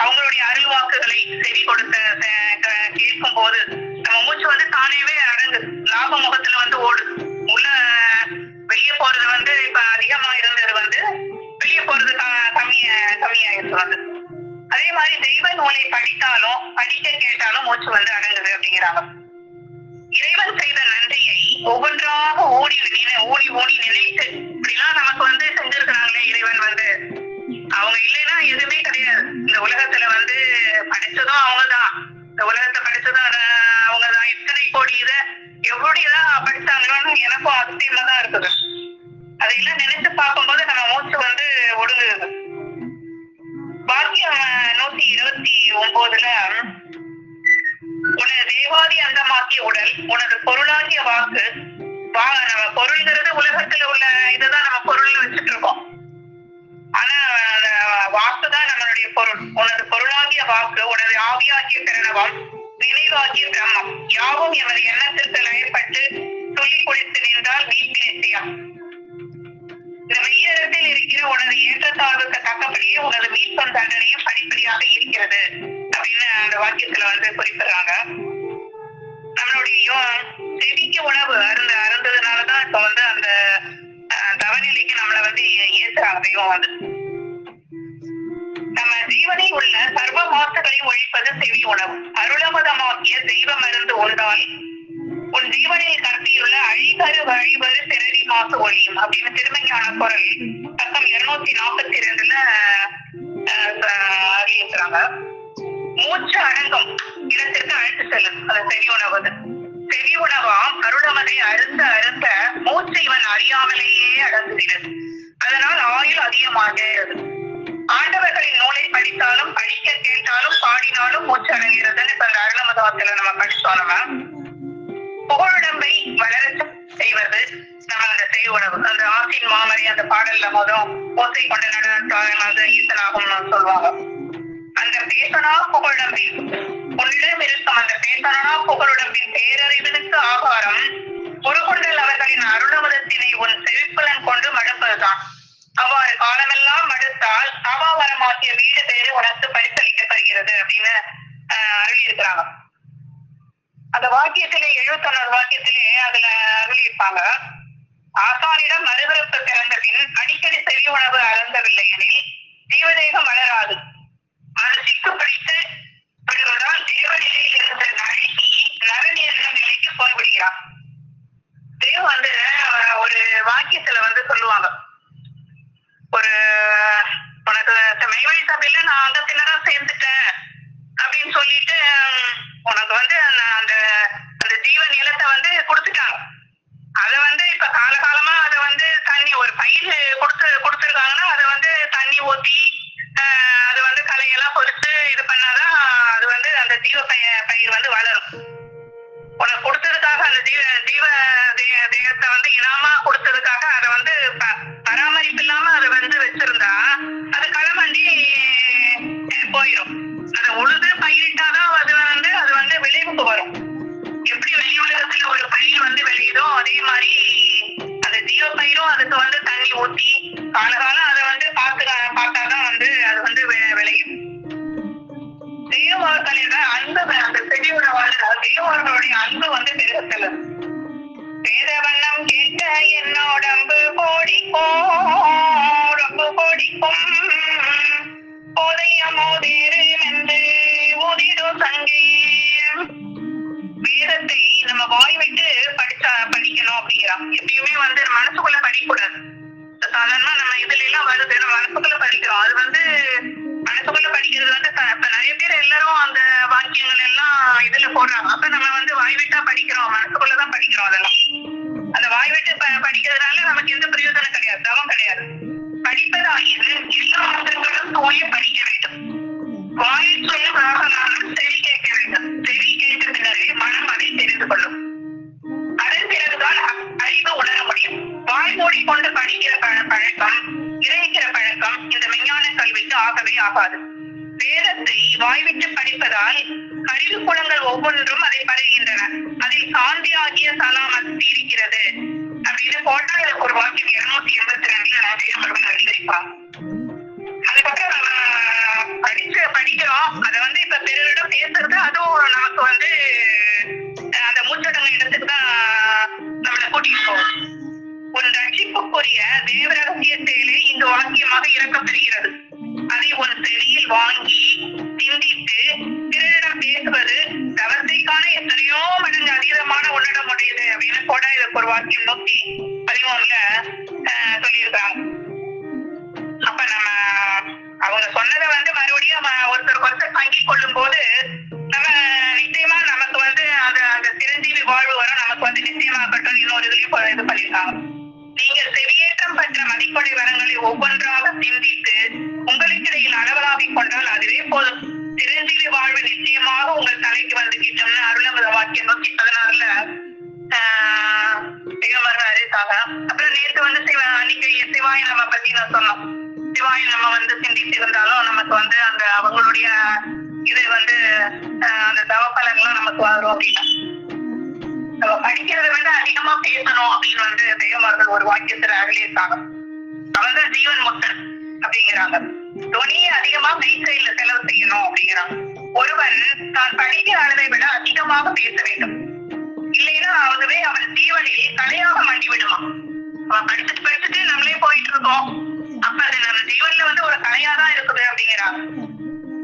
அவங்களுடைய அருள் வாக்குகளை செவி கொடுத்த கேட்கும் போது நம்ம மூச்சு வந்து தானேவே அடங்கு லாப முகத்துல வந்து ஓடுது. உள்ள வெளியே போறது வந்து இப்ப அதிகமா இருந்தது வந்து வெளியே போறது கம்மியாயிருது வந்து. அதே மாதிரி தெய்வ நூலை படித்தாலும் படிக்க கேட்டாலும் மூச்சு வந்து அடங்குது அப்படிங்கிறாங்க. இறைவன் செய்த நன்றியை ஒவ்வொன்றாக ஓடி நினைத்து இப்படிலாம் நமக்கு வந்து செஞ்சிருக்கிறாங்களே இறைவன் வந்து, அவங்க இல்லைன்னா எதுவுமே கிடையாது. இந்த உலகத்துல வந்து படிச்சதும் அவங்கதான், இந்த உலகத்தை படிச்சதும் அவங்கதான். எத்தனை கோடி இதை எப்படிதான் படிச்சாங்களோன்னு எனக்கும் அதிசயமா தான் இருக்குது. அதையெல்லாம் நினைச்சு பார்க்கும்போது நம்ம மூச்சு வந்து ஒடுங்குது. வாக்கியம் 129ல உனது தேவாதி அந்தமாக்கிய உடல் உனது பொருளாகிய வாக்கு, நம்ம பொருள்ங்கிறது உலகத்துல உள்ள இதுதான் நம்ம பொருள்னு வச்சுட்டு இருக்கோம். ஆனா வாக்குதான் நம்மளுடைய பொருள். உனது பொருளாகிய வாக்கு உனது ஆவியாகிய பிரணவம் நினைவாகிய பிரம்மம் யாவும் எமது எண்ணத்திற்கு லயப்பட்டு சொல்லி கொடுத்து நின்றால் வீட்டு நிச்சயம். இந்த மெய்யறத்தில் இருக்கிற உனது ஏற்றத்தாழ்வுக்கு தக்கபடியே உனது மீட்பும் தண்டனையும் படிப்படியாக இருக்கிறது அப்படின்னு அந்த வாக்கியத்துல வந்து குறிப்பிடுறாங்க. நம்மளுடைய செவிக்கு உணவு அருந்ததுனாலதான் இப்ப வந்து அந்த தவநிலைக்கு நம்மளை வந்து ஏற்றுறாங்க தெய்வம் வந்து. நம்ம ஜீவனில் உள்ள சர்வ மாசுகளையும் ஒழிப்பது செவி உணவு. அருளமதமாக்கிய தெய்வ மருந்து உண்டால் உன் ஜீவனில் கற்பியுள்ள அழிகரு வழிவரு பிறவி மாசு ஒழியும் அப்படின்னு திருமஞான குரல் பக்கம் 242ல அறிவிக்கிறாங்க. மூச்சு அடங்கும் இடத்திற்கு அழைத்து செல்லும் அது செவி உணவு. செவி உணவாம் அருளமதை அருந்த மூச்சு இவன் அறியாமலேயே அடங்குகிறது. அதனால் ஆயுள் அதிகமாகிறது. ஆண்டவர்களின் நூலை படித்தாலும் படிக்க கேட்டாலும் பாடினாலும் மூச்சு அடங்குகிறதுன்னு இப்ப அந்த அருளமதத்துல நம்ம படிச்சோம். நம்ம புகழுடம்பை வளர செய்வது நம்ம அந்த செய் உணவு. அந்த ஆசின் மாமரை அந்த பாடல்ல மொதல் ஓசை கொண்ட நடன ஈசனாகும் சொல்லுவாங்க. அந்த பேசனா புகழுடம்பை உன்னிடம் இருக்கும் அந்த பேசனா புகழுடம்பின் பேரறிவனுக்கு ஆகாரம் குருகுண்டல் அவர்களின் அருணமதத்தினை உன் செவிப்புலன் கொண்டு மடுப்பதுதான். அவ்வாறு காலமெல்லாம் மடுத்தால் அவாவரமாக்கிய வீடு பேரு உனக்கு பரிசளிக்கப்படுகிறது அப்படின்னு அருளியிருக்கிறாங்க. அந்த வாக்கியத்திலே 71 வாக்கியத்திலே அதுல அருளியிருப்பாங்க. ஆசானிடம் மறுபிறப்பு பிறந்த பின் அடிக்கடி செவி உணவு அருந்தவில்லை எனில் ஜீவதேகம் வளராது. அது சிக்கு பிடித்து விடுவதால் தேவநிலையில் இருந்த நரன் என்ற நிலைக்கு போய்விடுகிறான். தேவ ஒரு வாக்கியத்துல சொல்லுவாங்க, ஒரு உனக்கு மெய்வழி சபையில நான் அங்கத்தினரா சேர்ந்துட்டேன் அப்படின்னு சொல்லிட்டு உனக்கு அந்த அந்த ஜீவ நிலத்தை கொடுத்துட்டாங்க. அதை இப்ப காலகாலமா அதை தண்ணி ஒரு பயிர் கொடுத்துருக்காங்கன்னா அதை தண்ணி ஊத்தி அது களையெல்லாம் பொறுத்து இது பண்ணாதான் அது அந்த ஜீவ பயிர் வளரும். உனக்கு கொடுத்ததுக்காக அந்த ஜீவ தேகத்தை இனாமா கொடுத்ததுக்காக அதை பராமரிப்பு இல்லாம அதை வச்சிருந்தா அது களமண்டி போயிடும். அதை உழுது பயிரிட்டாதான் அது விளைவுக்கு வரும். எப்படி வெளி உலகத்துல ஒரு பயிர் விளையுதோ அதே மாதிரி அந்த ஜீவ பயிரும் அதுக்கு தண்ணி ஊத்தி காலகாலம் அதை பார்த்தாதான் அது விளையும். தேவர்களிட அன்பு அந்த செடியோட தேவர்களுடைய அன்பு பெருகத்துல பேரவண்ணம் கேட்க என்னோடம்பு கோடிக்கும் போதையமோதேறு என்று ஊதிடோ சங்கே. வேதத்தை நம்ம வாய் விட்டு படிக்கணும் அப்படிங்கிறான். எப்பயுமே மனசுக்குள்ள படிக்கக்கூடாது. சாதாரணமா நம்ம இதுல எல்லாம் வருது, நம்ம மனசுக்குள்ள படிக்கிறோம். அது மனசுக்குள்ள படிக்கிறது இப்ப நிறைய பேர் எல்லாரும் அந்த வாக்கியங்கள் எல்லாம் இதுல போடுறாங்க. அப்ப நம்ம வாய் விட்டா படிக்கிறோம், மனசுக்குள்ளதான் படிக்கிறோம். அதெல்லாம் அந்த வாய் விட்டு படிக்கிறதுனால நமக்கு எந்த பிரயோஜனம் கிடையாது, தவம் கிடையாது. படிப்பதாகியது எல்லா மந்திரங்களும் தோய படிக்க வேண்டும். வாயில் சொல்லும் ராகனாலும் செவி கேட்க வேண்டும். செவி கேட்டதினரே மனம் அதை தெரிந்து கொள்ளும். அதன் பிறகுதான் அறிவு உணர முடியும். வாய் மூடிக்கொண்டு படிக்கிற பழக்கம், இறைக்கிற பழக்கம் இந்த விஞ்ஞான கல்விக்கு ஆகவே ஆகாது. வேதத்தை வாய்விட்டு படிப்பதால் அறிவு குணங்கள் ஒவ்வொன்றும் அதை பருகின்றன. அதில் சாந்தி ஆகிய சலாமத்து இருக்கிறது அப்படின்னு போட்டா இதுக்கு ஒரு வாக்கியம் 282 அறிவிப்பாங்க. அதுக்கப்புறம் நம்ம படிக்கிறோம். அதை இப்ப பிறரிடம் பேசுறது அதுவும் நமக்கு அந்த மூச்சடங்கு இடத்துக்கு தான் நம்மளை கூட்டிட்டு போகும். ஒரு ரட்சிப்புக்குரிய தேவ ரகசிய செயலே இந்த வாக்கியமாக இறக்கப்பெறுகிறது. அதை ஒரு செவியில் வாங்கி சிந்தித்து பிறரிடம் பேசுவது தவத்தைக்கான எத்தனையோ மடங்கு அதீதமான உன்னிடம் உடையது அப்படின்னு கூட இதுக்கு ஒரு வாக்கியம் 113 சொல்லியிருக்காங்க. அப்ப நம்ம அவங்க சொன்னதை மறுபடியும் ஒருத்தர் வாங்கி கொள்ளும் போது நம்ம நிச்சயமா நமக்கு அந்த சிரஞ்சீவி வாழ்வு வர நமக்கு நிச்சயமாகட்டும். இன்னொரு இதுலயும் இது பண்ணிருக்காங்க. நீங்கள் செவியேற்றம் பெற்ற மதிப்பொழி வரங்களை ஒவ்வொன்றாக சிந்தித்து உங்களுக்கிடையில் அளவலாவிக் கொண்டால் அதுவே போதும். சிரஞ்சீவி வாழ்வு நிச்சயமாக உங்கள் தலைக்கு கிட்டோம்னு அருளமத வாக்கியம் 114 சிவமர்கள் அறிவித்தாங்க. அப்புறம் நேற்று அன்னைக்கு சிவாய நம்ம பத்தி நான் சொன்னோம். சிவாய நம்ம சிந்தித்து இருந்தாலும் நமக்கு அந்த அவங்களுடைய இது அந்த தவ பலன்களும் நமக்கு வரும் அப்படின்னா நம்ம படிக்கிறத விட அதிகமா பேசணும் அப்படின்னு தெய்வமார்கள் ஒரு வாக்கியத்துல அருளியிருக்காங்க. அவங்க ஜீவன் முக்தன் அப்படிங்கிறாங்க. துணியை அதிகமா மெய்சையில செலவு செய்யணும் அப்படிங்கிறாங்க. ஒருவன் தான் படிக்கிற அளவை விட அதிகமாக பேச வேண்டும். இல்லைன்னா அதுவே அவன் ஜீவனில் கலையாக மண்டி விடுவான். அவன் படிச்சுட்டு நம்மளே போயிட்டு இருக்கோம். அப்ப அது நம்ம ஜீவன்ல ஒரு கலையாதான் இருக்குது அப்படிங்கிறாங்க.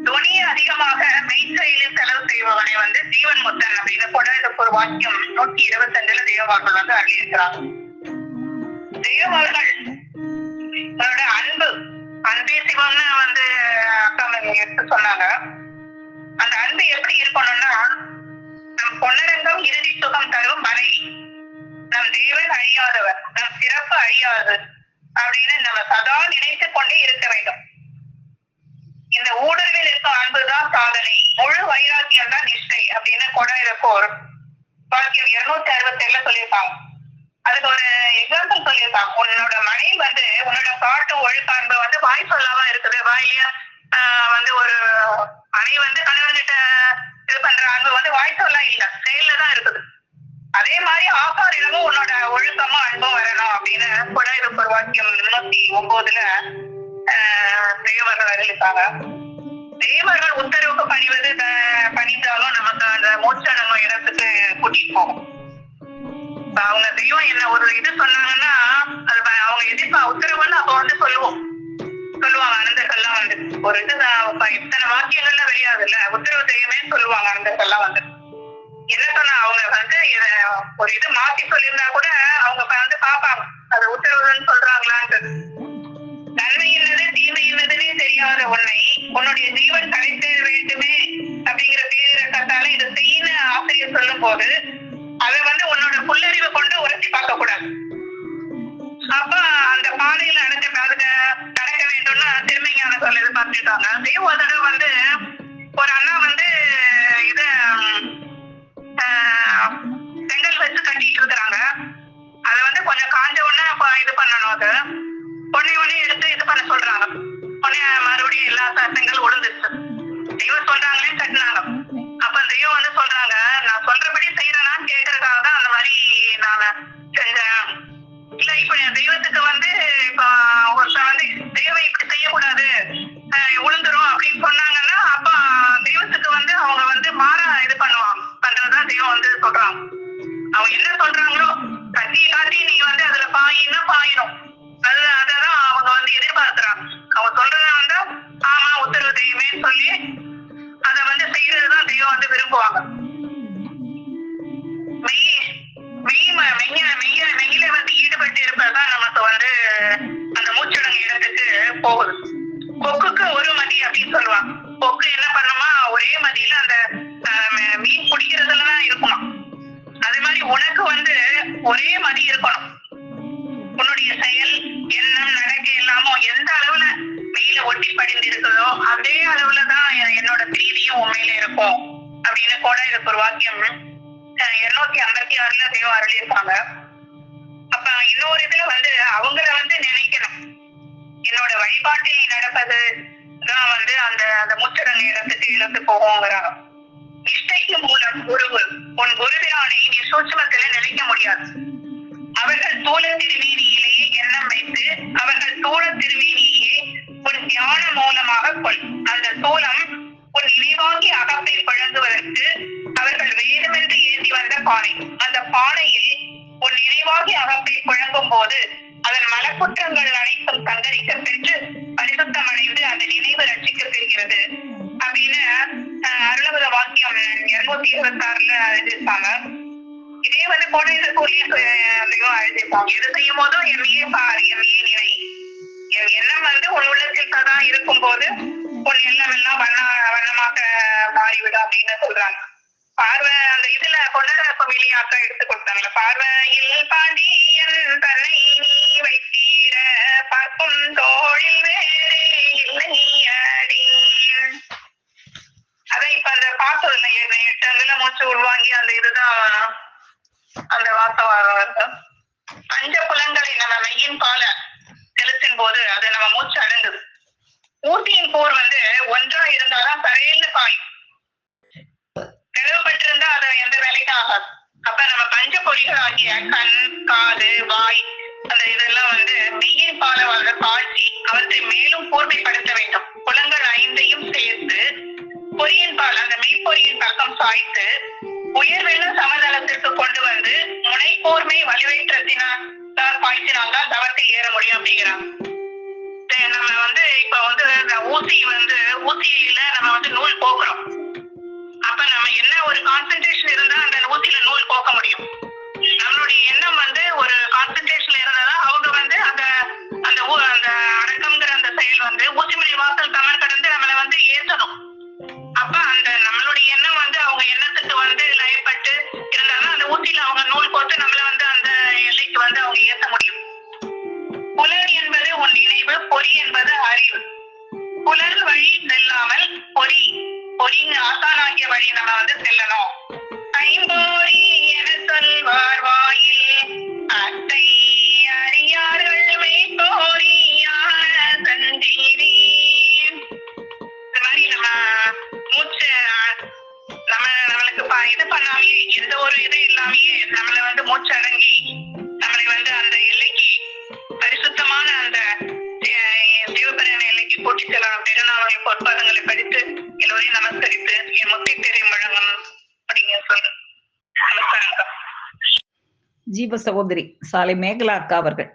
துணியை அதிகமாக மெய்சையில செலவு செய்பவனை ஜீவன் முத்தன் அப்படின்னு கூட ஒரு வாக்கியம் 122 தேவமார்கள் அருளியிருக்கிறாங்க. தேவமார்கள் அன்பே சிவம்னு அக்கா எடுத்து சொன்னாங்க. அந்த அன்பு எப்படி இருக்கணும்னா, நம் பொன்னரங்கம் இறுதி சுகம் தரும் வரை நம் தேவன் அழியாதவர், நம் சிறப்பு அழியாது அப்படின்னு நம்ம சதா நினைத்துக் கொண்டே இருக்க வேண்டும். இந்த ஊடுருவில் இருக்கும் அன்புதான் சாதனை, முழு வைராக்கியம் தான் நிஷ்டை அப்படின்னு கொடாயிரப்போர் வாக்கியம் 267 சொல்லியிருக்காங்க. அதுக்கு ஒரு எக்ஸாம்பிள் சொல்லியிருக்காங்க. உன்னோட மனைவி வந்து உன்னோட காட்டு ஒழுக்க அன்பு வந்து வாய் சொல்லாம இருக்குது. வாயிலேயே வந்து ஒரு மனைவி வந்து கணவன்கிட்ட இது பண்ற அன்பு வந்து வாய் சொல்லா இல்ல, செயல்ல தான் இருக்குது. அதே மாதிரி ஆசாரிடமும் உன்னோட ஒழுக்கமும் அன்பும் வரணும் அப்படின்னு குழாய்ப்பு வாக்கியம் 309 தேவர்கள் அறிவித்தாங்க. தேவர்கள் உத்தரவுக்கு பணிந்தாலும் நமக்கு அந்த மோட்சடங்கும் இடத்துக்கு கூட்டிட்டு போகும். அவங்க தெய்வம் என்ன ஒரு இது சொன்னாங்கன்னா அது அவங்க எதிர்ப்பா உத்தரவுன்னு அப்ப வந்து சொல்லுவாங்க. அனந்தர்கள்லாம் வந்து ஒரு இது இத்தனை வாக்கியங்கள்ல வெளியாது இல்ல, உத்தரவு தெய்வமே சொல்லுவாங்க. அனந்தர்கள்லாம் வந்து என்ன சொன்னா அவங்க வந்து இத ஒரு இது மாத்தி சொல்லியிருந்தா கூட அவங்க வந்து பாப்பாங்க அது உத்தரவுன்னு சொல்றாங்களான்ட்டு. நன்மை என்னது தீமை என்னதுன்னே தெரியாத உன்னை உன்னுடைய ஜீவன் கடைத்த வேண்டுமே அப்படிங்கிற பேரிரக்கத்தால இதை செய்யு ஆசிரியர் சொல்லும் போது அதை வந்து உன்னோட புல்லறிவை கொண்டு உரசி பார்க்க கூடாது. அப்ப அந்த பாதையில நடக்க வேண்டும்னா திருமையான சொல்ல எதிர்பார்த்துருக்காங்க. தெய்வ தடவை வந்து ஒரு அண்ணா வந்து இத செங்கல் வச்சு கட்டிட்டு இருக்கிறாங்க. அது வந்து கொஞ்சம் காஞ்ச உடனே இது பண்ணணும். அது உடனே எடுத்து இது பண்ண சொல்றாங்க. உடனே மறுபடியும் எல்லா செங்கல் உளுந்துச்சு. தெய்வம் சொல்றாங்களே கட்டினாங்க. அப்ப தெய்வம் வந்து சொல்றாங்க, நான் சொல்றபடி செய்யறேனான்னு கேட்கறதுக்காக தான் அந்த மாதிரி நான் செஞ்சேன். இல்ல இப்ப என் தெய்வத்துக்கு வந்து இப்ப ஒருத்தர் வந்து தெய்வம் இப்படி செய்யக்கூடாது உளுந்துரும் அப்படின்னு சொன்னாங்கன்னா அப்ப தெய்வத்துக்கு வந்து அவங்க வந்து மாற இது பண்றதுதான் தெய்வம் வந்து சொல்றாங்க. அவங்க என்ன சொல்றாங்களோ காட்டி நீங்க வந்து அதுல பாயின்னா பாயிரும். அததான் அவங்க வந்து எதிர்பார்க்கிறாங்க. அவங்க சொல்றத வந்து ஆமா உத்தரவு தெய்வமே சொல்லி அதை வந்து செய்யறதுதான் தெய்வம் வந்து விரும்புவாங்க. மெய்யில வந்து ஈடுபட்டு இருப்பதுதான் நமக்கு வந்து அந்த மூச்சடங்கு இடத்துக்கு போகுது. கொக்குக்கு ஒரு மதி அப்படின்னு சொல்லுவாங்க. கொக்கு என்ன பண்ணுமா ஒரே மதியில அந்த மீன் பிடிக்கிறதுலதான் இருக்குமா. அதே மாதிரி உனக்கு வந்து ஒரே மதி இருக்கணும். உன்னுடைய செயல் எண்ணம் நடக்க எல்லாமோ எந்த அளவுல மெயில ஒட்டி படிந்து இருக்குதோ அதே அளவுலதான் என்னோட பிரீதியும் உண்மையில இருக்கும் அப்படின்னு கூட இதுக்கு ஒரு வாக்கியம் 256 தெய்வம் அருளியிருப்பாங்க. அப்ப இன்னொரு இதுல வந்து அவங்கள வந்து நினைக்கணும். என்னோட வழிபாட்டில் நடப்பது தான் வந்து அந்த மூச்சடங்கு இடத்துக்கு இழுத்து போகுங்கிறாங்க. நிஷ்டைக்கு மூலம் குருவு உன் குருவினானை நீ சூட்சுமத்தில நினைக்க முடியாது. அவர்கள் தூள திருமேனியிலேயே எண்ணம் வைத்து அவர்கள் தூள திருமேனியே உன் தியான மூலமாக கொள். அந்த தூளம் உன் நினைவாகி அகப்பை பழங்குவதற்கு அவர்கள் வேண்டுமென்று ஏந்தி வந்த பானை. அந்த பானையில் உன் நினைவாகி அகப்பை புழங்கும் போது அதன் மலக்குற்றங்கள் அனைத்தும் சங்கரிக்க பெற்று பரிசுத்தம் அடைந்து அந்த நினைவு ரட்சிக்க பெறுகிறது அப்படின்னு அருளவத வாக்கியம் 226 எழுதியிருப்பாங்க. இதே வந்து கோடைக்குரிய எழுதியிருப்பாங்க. எது செய்யும் போதும் எம்மையே பார், எம்மையே நினை. என் எண்ணம் வந்து உன் உள்ளத்தில் தான் இருக்கும் போது உன் எண்ணம் எல்லாம் வண்ணமாக மாறிவிடும் அப்படின்னு சொல்றாங்க. பார்வை அந்த இதுல கொண்டாட வெளியாக்கா எடுத்து கொடுத்தாங்களே, பார்வையில் பாண்டியன் தன்னை நீ வைத்தீர பார்க்கும் தோழில் வேறே இல்லை அடி. அதான் இப்ப அந்த பார்த்தது இல்லை 8 அங்குல மூச்சு உள்வாங்கி அந்த இதுதான் அந்த வாசம். பஞ்ச புலன்களை நம்ம மெய்யின் பால செலுத்தும் போது அது நம்ம மூச்சு அடங்குது. ஊட்டியின் போர் வந்து ஒன்றா இருந்தாதான் தரையில பாயும். தெளிவுபட்டிருந்தா அது எந்த வேலைக்கும் ஆகாது. அப்ப நம்ம பஞ்ச பொறிகள் ஆகிய கண், காது, வாய் அந்த இதெல்லாம் வந்து மெய்யின் பால வளர காட்சி அவற்றை மேலும் கூர்மைப்படுத்த வேண்டும். புலங்கள் 5ஐயும் சேர்த்து பொறியின் பால் அந்த மெய்ப்பொறியின் பக்கம் சாய்த்து உயர்வென சமதளத்திற்கு கொண்டு வந்து முனை கூர்மை வலுவேற்றத்தினால் பாய்ச்சினால்தான் தவத்தை ஏற முடியும் அப்படிங்கிறாங்க. நம்ம வந்து இப்ப வந்து ஊசியில நம்ம வந்து நூல் போக்குறோம். அப்ப நம்ம என்ன ஒரு கான்சென்ட்ரேஷன் இருந்தா அந்த ஊசியில நூல் போக்க முடியும். நம்மளுடைய எண்ணம் வந்து ஒரு கான்சென்ட்ரேஷன்ல இருந்தாதான் அவங்க வந்து அந்த அடக்கம்ங்கிற அந்த செயல் வந்து ஊசிமணி வாசல் கமல் கடந்து நம்மளை வந்து ஏற்றணும். அப்ப அந்த நம்மளுடைய எண்ணம் வந்து அவங்க எண்ணத்துக்கு வந்து லயப்பட்டு இருந்தாலும் அந்த ஊசியில அவங்க நூல் போட்டு நம்மள வந்து அந்த எல்லைக்கு வந்து அவங்க ஏற்ற முடியும். புலன் என்பது உன் நினைவு, பொறி என்பது அறிவு. புலன் வழி செல்லாமல் பொறியின் ஆசானாகிய வழி நம்ம வந்து செல்லணும். ஐம்போரி என இது பண்ணாமே, எந்த ஒரு இது இல்லாமயே நம்மளை மூச்சு அடங்கி நம்மளை அந்த எல்லைக்கு பரிசுத்தமான அந்த சிவபெருமான எல்லைக்கு கூட்டி செல்லலாம். பெருநாவல் பொற்பாதங்களை படித்து எல்லோரையும் நமஸ்கரித்து என் முக்தி பேரை முழங்கணும் அப்படிங்க சொல்லு. நமஸ்காரம். ஜீவ சகோதரி சாலை மேகலா அக்கா அவர்கள்.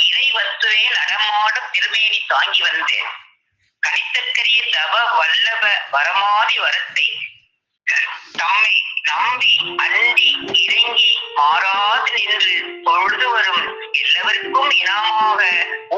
இறை வஸ்துவே நடமாடும் திருமேனி தாங்கி வந்து கணித்தற்கரிய தவ வல்லப வரமாதி வரத்தை தம்மை நம்பி அண்டி இறங்கி மாறாது நின்று பொழுது வரும் எல்லாருக்கும் இனமாக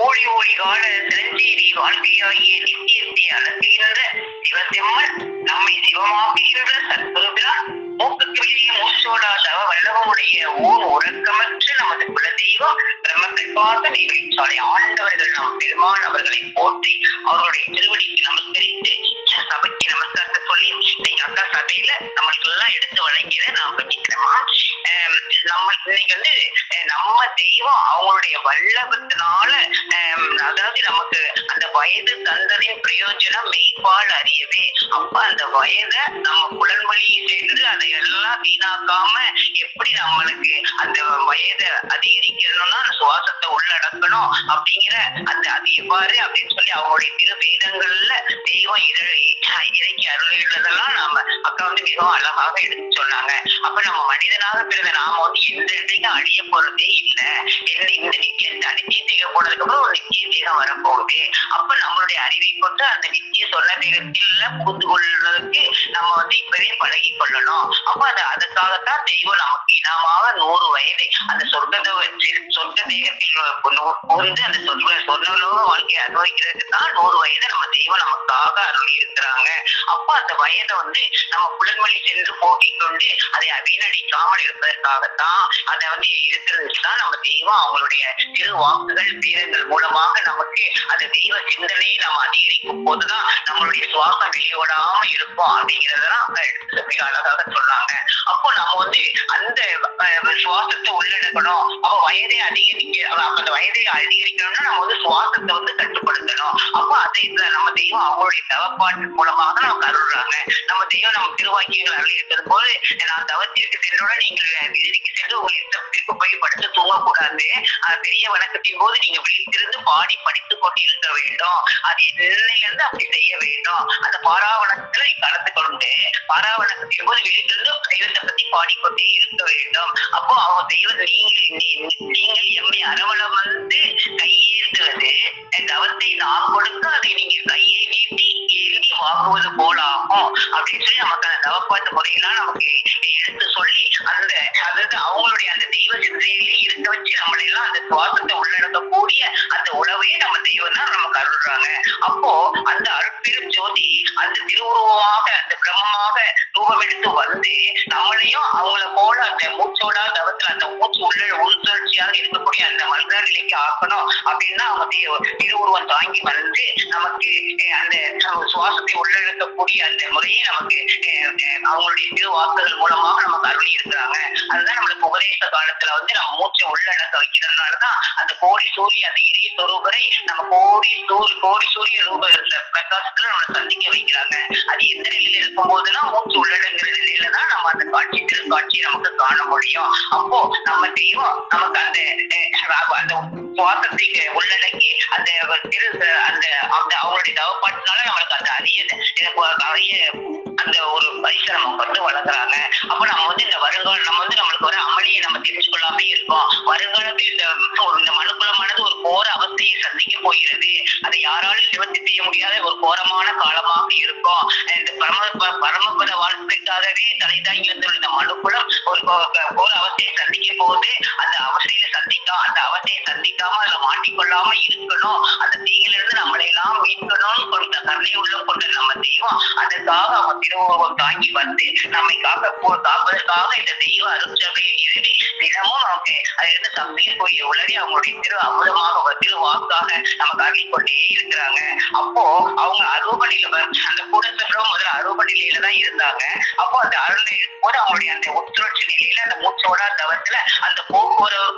ஓடி ஓடி கால சிரஞ்சீவி வாழ்க்கையாகிய நித்தியத்தை அலங்குகின்ற சிவசெம்மன் நம்மை சிவமாக்குகின்ற சத்குருவிழா மூக்குக்கு வெளியே மூச்சோடா தவ வல்லவமுடைய ஓர் உறக்கமற்ற நமது குலதெய்வம் பிரம்மகிருபாத நெய்வேலிச்சாலை ஆண்டவர்கள் நம் பெருமான் அவர்களை போற்றி அவர்களுடைய திருவடிக்கு நமஸ்கரித்து சபைக்கு நமஸ்காரத்தை சொல்லி இன்னைக்கு அக்கா சபையில நம்மளுக்கு எல்லாம் எடுத்து வழங்கியதை நான் பண்ணிக்கிறேமா. நம்ம இன்னைக்கு நம்ம தெய்வம் அவங்களுடைய வல்லபத்தினால அதாவது நமக்கு அந்த வயது தந்ததின் பிரயோஜனம் மெய்ப்பால் அறியவே. அப்ப அந்த வயதை நம்ம புலன்வழி சென்று அதை எல்லாம் வீணாக்காம எப்படி நம்மளுக்கு அந்த வயதை அதிகரிக்கணும்னா சுவாசத்தை உள்ளடக்கணும் அப்படிங்கிற அந்த அது எவ்வாறு அப்படின்னு சொல்லி அவங்களுடைய திருவேதங்கள்ல தெய்வம் இறைக்கு அருளியுள்ளதெல்லாம் நாம அக்கா மிகவும் அழகாக எடுத்து சொன்னாங்க. அப்ப நம்ம மனிதனாக பிறந்த நாம எந்த இடத்தையும் அழிய போறதே இல்லை. இந்த நித்தியம் அனித்திய தேகம் போனதுக்கு அப்புறம் ஒரு நித்திய தேகம் வரப்போகுது. அப்ப நம்மளுடைய அறிவை கொண்டு அந்த நித்திய சொன்ன தேகத்தில புரிந்து கொள்றதுக்கு நம்ம இப்பவே பழகி கொள்ளணும். அப்ப அதுக்காகத்தான் தெய்வம் நமக்கு இனமாக 100 வயது அந்த சொர்க்க தேகத்தில் புகுந்து அந்த சொர்ணலோக வாழ்க்கையை அனுபவிக்கிறதுக்கு தான் 100 வயதை நம்ம தெய்வம் நமக்காக அருளி இருக்கிறாங்க. அப்ப அந்த வயதை நம்ம புலன்வழி சென்று போக்கிக் கொண்டு அதை வீணடிக்காமல் இருப்பதற்காகத்தான் அதை இருக்கிறதுதான் நம்ம தெய்வம் அவங்களுடைய திரு வாக்குகள் வீரங்கள் மூலமாக நமக்கு அந்த தெய்வ சிந்தனையை நம்ம அதிகரிக்கும் போதுதான் நம்மளுடைய சுவாசம் வெளியோடாம இருக்கும் அப்படிங்கிறதெல்லாம் எடுத்து மிக அழகாக சொன்னாங்க. அப்போ நம்ம அந்த சுவாசத்தை உள்ளடக்கணும். அப்ப வயதை அந்த வயதை அதிகரிக்கணும்னா நம்ம சுவாசத்தை கட்டுப்படுத்தணும். அப்ப அதை நம்ம தெய்வம் அவங்களுடைய தவப்பாட்டு மூலமாக நமக்கு அருள்றாங்க. நம்ம தெய்வம் நம்ம திருவாக்கியங்கள் அருள் இருக்கிறது போது நான் தவத்திற்கு சென்றோட நீங்கள் விதிக்கு சென்று உங்களுக்கு போய் படுத்து தூங்கக்கூடாது. பெரிய வணக்கத்தின் போது நீங்க விழித்திருந்து பாடி படித்துக் கொண்டு இருக்க வேண்டும். அது என்னையிலிருந்து அப்படி செய்ய வேண்டும். அந்த பாராவணக்கத்துல நீ கலந்து கொண்டு பாராவணக்கத்தின் போது விழித்திருந்து தெய்வத்தை பத்தி பாடிக்கொண்டே இருக்க வேண்டும். அப்போ அவங்க தெய்வம் நீங்கள் எம்மை அரவணம் கையேந்துவது தவத்தை நாம் கொடுக்க அதை நீங்க கையை நீட்டி ஏந்தி வாங்குவது போல ஆகும் அப்படின்னு சொல்லி நமக்கு அந்த தவப்பாட்டு முறையெல்லாம் நமக்கு எடுத்து சொல்லி அந்த அதாவது அவங்களுடைய அந்த தெய்வ சிந்தனையிலே இருக்க வச்சு நம்மளை எல்லாம் அந்த சுவாசத்தை உள்ளடக்கக்கூடிய அந்த உணவையே நம்ம தெய்வம் தான் நமக்கு அருள்றாங்க. அப்போ அந்த அருட்பெரும் ஜோதி அந்த திருவுருவமாக அந்த பிரமமாக ரூபமெடுத்து வந்து நம்மளையும் அவங்கள போல அந்த மூச்சோடா தவத்துல அந்த மூச்சு உள்சுழற்சியாக இருக்கக்கூடிய அந்த மல்க நிலைக்கு ஆக்கணும் அப்படின்னா அவங்க திருவுருவம் தாங்கி வந்து நமக்கு அந்த சுவாசத்தை உள்ளடக்கக்கூடிய அந்த முறையை நமக்கு அவங்களுடைய திருவாக்குகள் மூலமாக நமக்கு அருளி இருக்கிறாங்க. அதுதான் நம்மளுக்கு உபதேச காலத்துல நம்ம மூச்சை உள்ளடக்க வைக்கிறதுனாலதான் அந்த கோடி சூரிய அந்த இறை சொரூபரை நம்ம கோடி சூரிய ரூப பிரகாசத்துல நம்மளை சந்திக்க வைக்கிறாங்க. அது எந்த நிலையில இருக்கும் போதுதான் மூச்சு உள்ளடங்குற நிலையில தான் நம்ம அந்த திருக்காட்சியை நமக்கு காண முடியும். அப்போ நம்ம தெய்வம் நமக்கு அந்த சுவாசத்தை உள்ளடக்கி அந்த அவங்களுடைய தவப்பாட்டுனால நம்மளுக்கு அந்த அரிய அந்த ஒரு பரிசை நம்ம வளர்க்குறாங்க. அப்ப நம்ம இந்த வருங்காலம் நம்மளுக்கு ஒரு அமளியை நம்ம தெரிஞ்சு கொள்ளாமே இருக்கோம். வருங்காலத்தில் இந்த மனுக்குலமானது ஒரு கோர அவஸ்தையை சந்திக்க போகிறது. அதை யாராலும் நிவர்த்தி செய்ய முடியாத ஒரு கோரமான காலமாக இருக்கும். இந்த பரமபத வாழ்க்கைக்காகவே தலை தாங்கி வந்துள்ள இந்த மனுக்குலம் ஒரு கோர அவஸ்தையை சந்திக்க போது அந்த அவஸ்தையை சந்திக்காம அதுல மாட்டிக்கொள்ளாம இருக்கணும். அந்த தீயிலிருந்து நம்மளை எல்லாம் மீட்கணும்னு கொண்ட கருணை உள்ள கொண்ட நம்ம தெய்வம் அதற்காக அவங்க திருவுருவம் தாங்கி வந்து நம்மை காப்பதற்காக இந்த தெய்வ அருட்சபையை எழுதி தினமும் நமக்கு அதிலிருந்து தம்பீர் போய் உளறி அவங்களுடைய திரு அமுதமாக திருவாக்காக நமக்கு அருளிக்கொண்டே இருக்கிறாங்க. அப்போ அவங்க அறுபடியில அந்த கூடத்தோட முதல்ல அறுபடியில தான் இருந்தாங்க. அப்போ அந்த அருளை போது அவங்களுடைய அந்த உட்சுழற்சி நிலையில அந்த மூச்சோட தவத்துல அந்த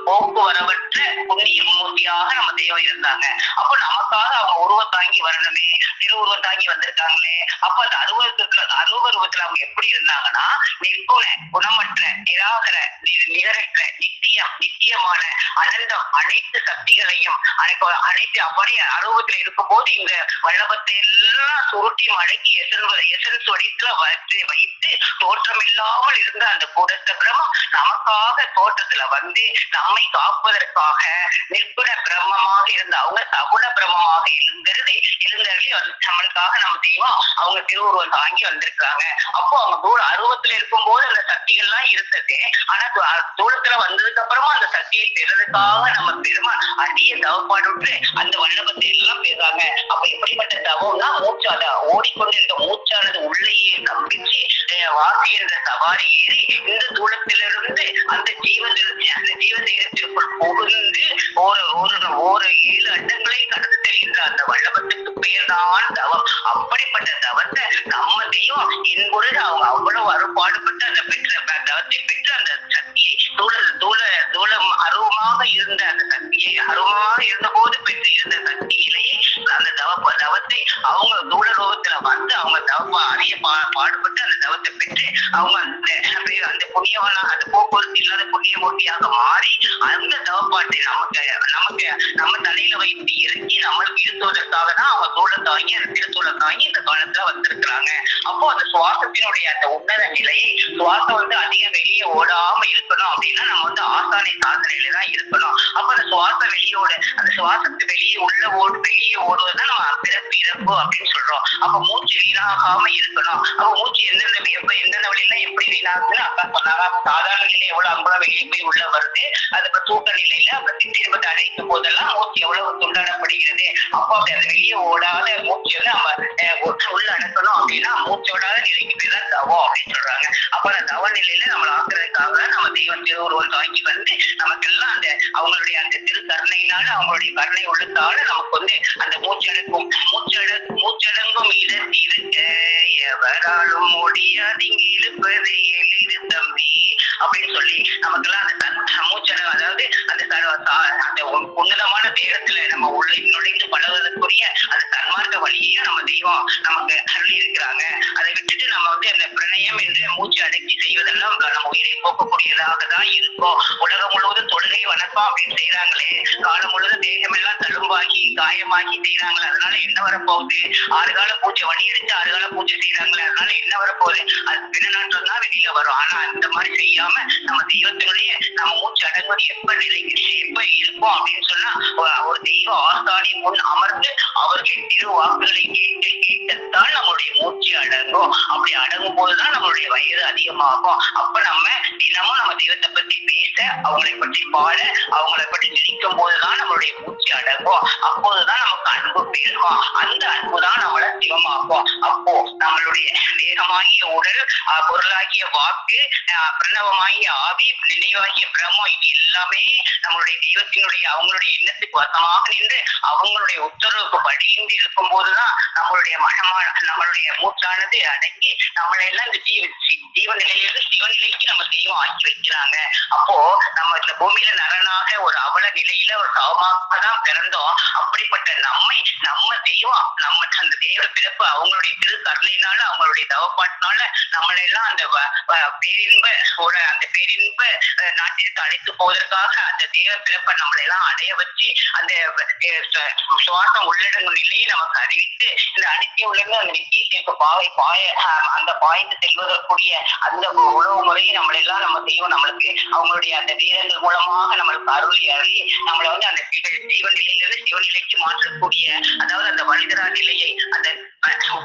போக்குவரவற்ற புண்ணிய மூர்த்தியாக நம்ம தெய்வம் இருந்தாங்க. அப்போ நமக்காக அவங்க உருவம் தாங்கி வரணுமே, திருவுருவம் தாங்கி வந்திருக்காங்களே. அப்ப அந்த அருவருவத்துல அவங்க எப்படி இருந்தாங்கன்னா, நிர்குண, குணமற்ற, நிராகர, நிகரற்ற, நித்தியமான, அனந்தம், அனைத்து சக்திகளையும் அனைத்து அப்படியே அனுபவத்தில் இருக்கும்போது இந்த வல்லபத்தை எல்லாம் சுருட்டி மடக்கி எசன்ஸ் வடித்துல வைத்து தோற்றமில்லாமல் இருந்த அந்த கூடத்த பிரம்மம் நமக்காக தோற்றத்துல வந்து நம்மை காப்பதற்காக நிர்குண பிரம்மமாக இருந்த அவங்க சகுண பிரம்மமாக இருந்தது நம்மளுக்காக நம்ம தெய்வம் அவங்க திருவுருவம் தாங்கி வந்திருக்காங்க. அப்போ அவங்க அருவத்துல இருக்கும் போது அந்த சக்திகள்லாம் இருந்தது. ஆனா தூரத்துல வந்ததுக்கு அப்புறமா அந்த சக்தியை பெறதுக்காக நம்ம பெருமாள் அடிய தவப்பாடு அந்த வல்லபத்தை எல்லாம் பெறாங்க. அப்ப எப்படிப்பட்ட தவம்னா மூச்சாத ஓடிக்கொண்டிருக்க மூச்சானது உள்ளேயே நம்பிச்சு வாசி என்ற சவாரி ஏறி இந்த தூரத்திலிருந்து அந்த ஜீவ தேகத்திற்குள் புகுந்து ஒரு 7 அண்டங்களை கடந்து செல்கின்ற அந்த வல்லபத்துக்கு பெயர் தான் தவம். அப்படிப்பட்ட தவத்தை நம்ம தெய்வம் என்பொழுது அவங்க அவ்வளவு அருள்பாடுபட்டு அந்த தவத்தை பெற்று அந்த சக்தியை தூளம் அருவமாக இருந்த அந்த சக்தியை அருவமாக இருந்த போது பெற்று இருந்த சக்தியிலேயே அந்த தவத்தை அவங்க தூள ரூபத்துல வந்து அவங்க தவ அறிய பாடுபட்டு அந்த தவத்தை பெற்று அவங்க அந்த புண்ணியவனா அந்த போக்குவரத்து இல்லாத புண்ணியமூர்த்தியாக மாறி அந்த தவப்பாட்டை நம்ம தலையில வைத்து இறங்கி நம்மளுக்கு இருத்துவதற்காக தான் அவங்க தூளை தாங்கி அந்த திருத்தூளை தாங்கி இந்த காலத்துல வந்திருக்கிறாங்க. அப்போ அந்த சுவாசத்தினுடைய அந்த உன்னத நிலையை சுவாசம் வந்து அதிகம் வெளியே ஓடாம இருக்கணும் அப்படின்னா நம்ம வந்து ஆசானை சாதனையில தான் இருக்கணும். அப்ப அந்த சுவாசம் அந்த சுவாசத்து வெளியே ஓடுவதுதான் நம்ம பிறப்பு இறப்பு அப்படின்னு சொல்றோம். அப்ப மூச்சு வீணாகாம இருக்கணும். அப்ப மூச்சு எந்தெந்த வழியில எப்படி வீணாகுதுன்னு அக்கா சொன்னாங்க. சாதாரண நிலையில எவ்வளவு அங்குலம் வெளியே போய் உள்ள வருது, அதுக்கு தூக்க நிலையில அப்ப சித்திரப்பட்டு அடைக்கும் போதெல்லாம் மூச்சு எவ்வளவு துண்டாடப்படுகிறது. அப்போ அப்படி அந்த வெளியே ஓடாத மூச்சு வந்து நம்ம உள்ள அனுப்பணும் அப்படின்னா மூச்சோடாத நிலைக்கு பேர் தான் தவம் அப்படின்னு சொல்றாங்க. அப்ப அந்த தவ நிலையில நம்மளை ஆக்குறதுக்காக நம்ம தெய்வம் திருவுருவம் தாங்கி வந்து நமக்கெல்லாம் அந்த அவங்களுடைய அந்த திருக்கருணையினால அவங்களுடைய கருணை உள்ளத்தால நமக்கு வந்து அந்த மூச்சடங்கும் இடத்தில் இருக்க எவராலும் முடியாது இங்கு இருப்பது எளிது தம்பி அப்படின்னு சொல்லி நமக்கெல்லாம் அந்த மூச்சடங்கு அதாவது அந்த உன்னதமான தேகத்துல நம்ம நுழைந்து பழகுவதற்குரிய அந்த தன்மார்க்க வழியையும் நம்ம தெய்வம் நமக்கு அருளி இருக்கிறாங்க. அதை விட்டுட்டு நம்ம வந்து அந்த பிரணயம் என்று மூச்சு அடக்கி செய்வதெல்லாம் நம்ம உயிரை போக்கக்கூடியதாக தான் இருக்கும். உலகம் முழுவதும் தொழுகை வணக்கம் அப்படின்னு செய்யறாங்களே, காலம் முழுவதும் தேகம் எல்லாம் தழும்பாகி காயமாகி செய்யறாங்களே, அதனால என்ன வரப்போகுது? 6 கால பூஜை வண்டி எடுத்து 6 கால பூஜை செய்யறாங்களே, அதனால என்ன வரப்போகுது? அது பிறநாட்டம் தான் வெளியில வரும். ஆனா அந்த மாதிரி செய்யாம நம்ம தெய்வத்தினுடைய நம்ம மூச்சு அடங்குவது எப்ப இருக்கும் அப்படின்னு சொன்னா ஒரு தெய்வ ஆசானி முன் அமர்ந்து அவர்களின் திருவாக்குகளை கேட்கத்தான் நம்மளுடைய மூச்சு அடங்கும். அப்படி அடங்கும் போதுதான் நம்மளுடைய வயது அதிகமாகும். அப்ப நம்ம தினமும் நம்ம தெய்வத்தை பத்தி பேச, அவங்களை பற்றி பாட, அவங்களை பற்றி நினைக்கும் போதுதான் நம்மளுடைய மூச்சு அடங்கும். அப்போதுதான் நமக்கு அன்பு பெருகும். அந்த அன்புதான் நம்மளை சிவமாக்கும். அப்போ நம்மளுடைய தேகமாகிய உடல், பொருளாகிய வாக்கு, பிரணவமாகிய ஆவி, நினைவாகிய பிரம்மம், இது எல்லாமே நம்மளுடைய தெய்வத்தினுடைய அவங்களுடைய எண்ணத்துக்கு வசமாக நின்று அவங்களுடைய உத்தரவுக்கு படியின்றி இருக்கும் போதுதான் நம்மளுடைய நம்மளுடைய மூச்சானது அடங்கி நம்மளை எல்லாம் இந்த ஜீவ நிலையிலிருந்து சிவநிலைக்கு நம்ம தெய்வம் ஆக்கி வைக்கிறாங்க. அப்போ நம்ம இந்த பூமியில நரனாக ஒரு அவல நிலையில ஒரு சவமாக தான் பிறந்தோம். அப்படிப்பட்ட நம்ம தெய்வம் அந்த தெய்வ பிறப்பு அவங்களுடைய திரு கருணையினால அவங்களுடைய தவப்பாட்டினால நம்மளை எல்லாம் அந்த பேரின்ப நாட்டிற்கு அழைத்து போவதற்காக அந்த தேவ பிறப்பை நம்மளை எல்லாம் அடைய வச்சு அந்த சுவாசம் உள்ளடங்கும் நிலையை நமக்கு அறிவித்து இந்த அனைத்திய உள்ளங்க அந்த நித்தியத்திற்கு அந்த பாய்ந்து செல்வதற்குரிய அந்த உணவு முறையை நம்மளை எல்லாம் நம்ம தெய்வம் நம்மளுக்கு அவங்களுடைய அந்த வேதங்கள் மூலமாக நம்மளுக்கு அருளி நம்மளை வந்து அந்த ஜீவ நிலையிலிருந்து சிவநிலைக்கு மாற்றக்கூடிய அதாவது அந்த மனிதரா நிலையை அந்த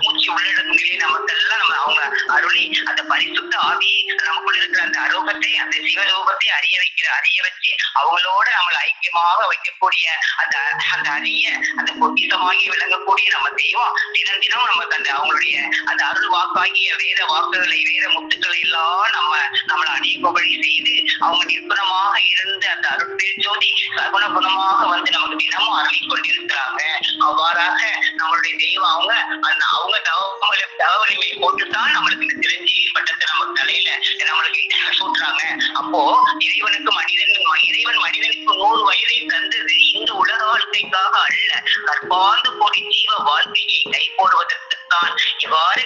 மூச்சு உள்ளடங்கும் நிலையை நமக்கு எல்லாம் அவங்க அருளி அந்த பரிசுத்த ஆவியை நமக்குள்ள இருக்கிற அந்த அரோகத்தை அந்த சிவரூபத்தை அறிய வச்சு அவங்களோட நம்மளை ஐக்கியமாக வைக்கக்கூடிய அந்த அந்த பொக்கிஷமாகி விளங்கக்கூடிய நம்ம தெய்வம் தினம் நமக்கு அந்த அவங்களுடைய அந்த அருள் வாக்காகிய வேத வாக்குகளை வேத முத்துக்களை எல்லாம் நம்மளை அணியபடி செய்து அவங்க நிர்குணமாக இருந்து அந்த அருள் ஜோதி சகுண குணமாக வந்து நமக்கு தினமும் அருளி கொண்டிருக்கிறாங்க. அவ்வாறாக நம்மளுடைய தெய்வம் அவங்க தவ வலிமையை போட்டுதான் நம்மளுக்கு இந்த சிரஞ்சீவி பட்டத்தை நம்ம தலையில நம்மளுக்கு சூட்டுறாங்க. அப்போ இறைவன் மனிதனுக்கு 100 வயதை தந்தது இந்த உலக வாழ்க்கைக்காக அல்ல, கற்பார்ந்து கோடி ஜீவ வாழ்க்கையை கை போடுவதற்குத்தான். இவ்வாறு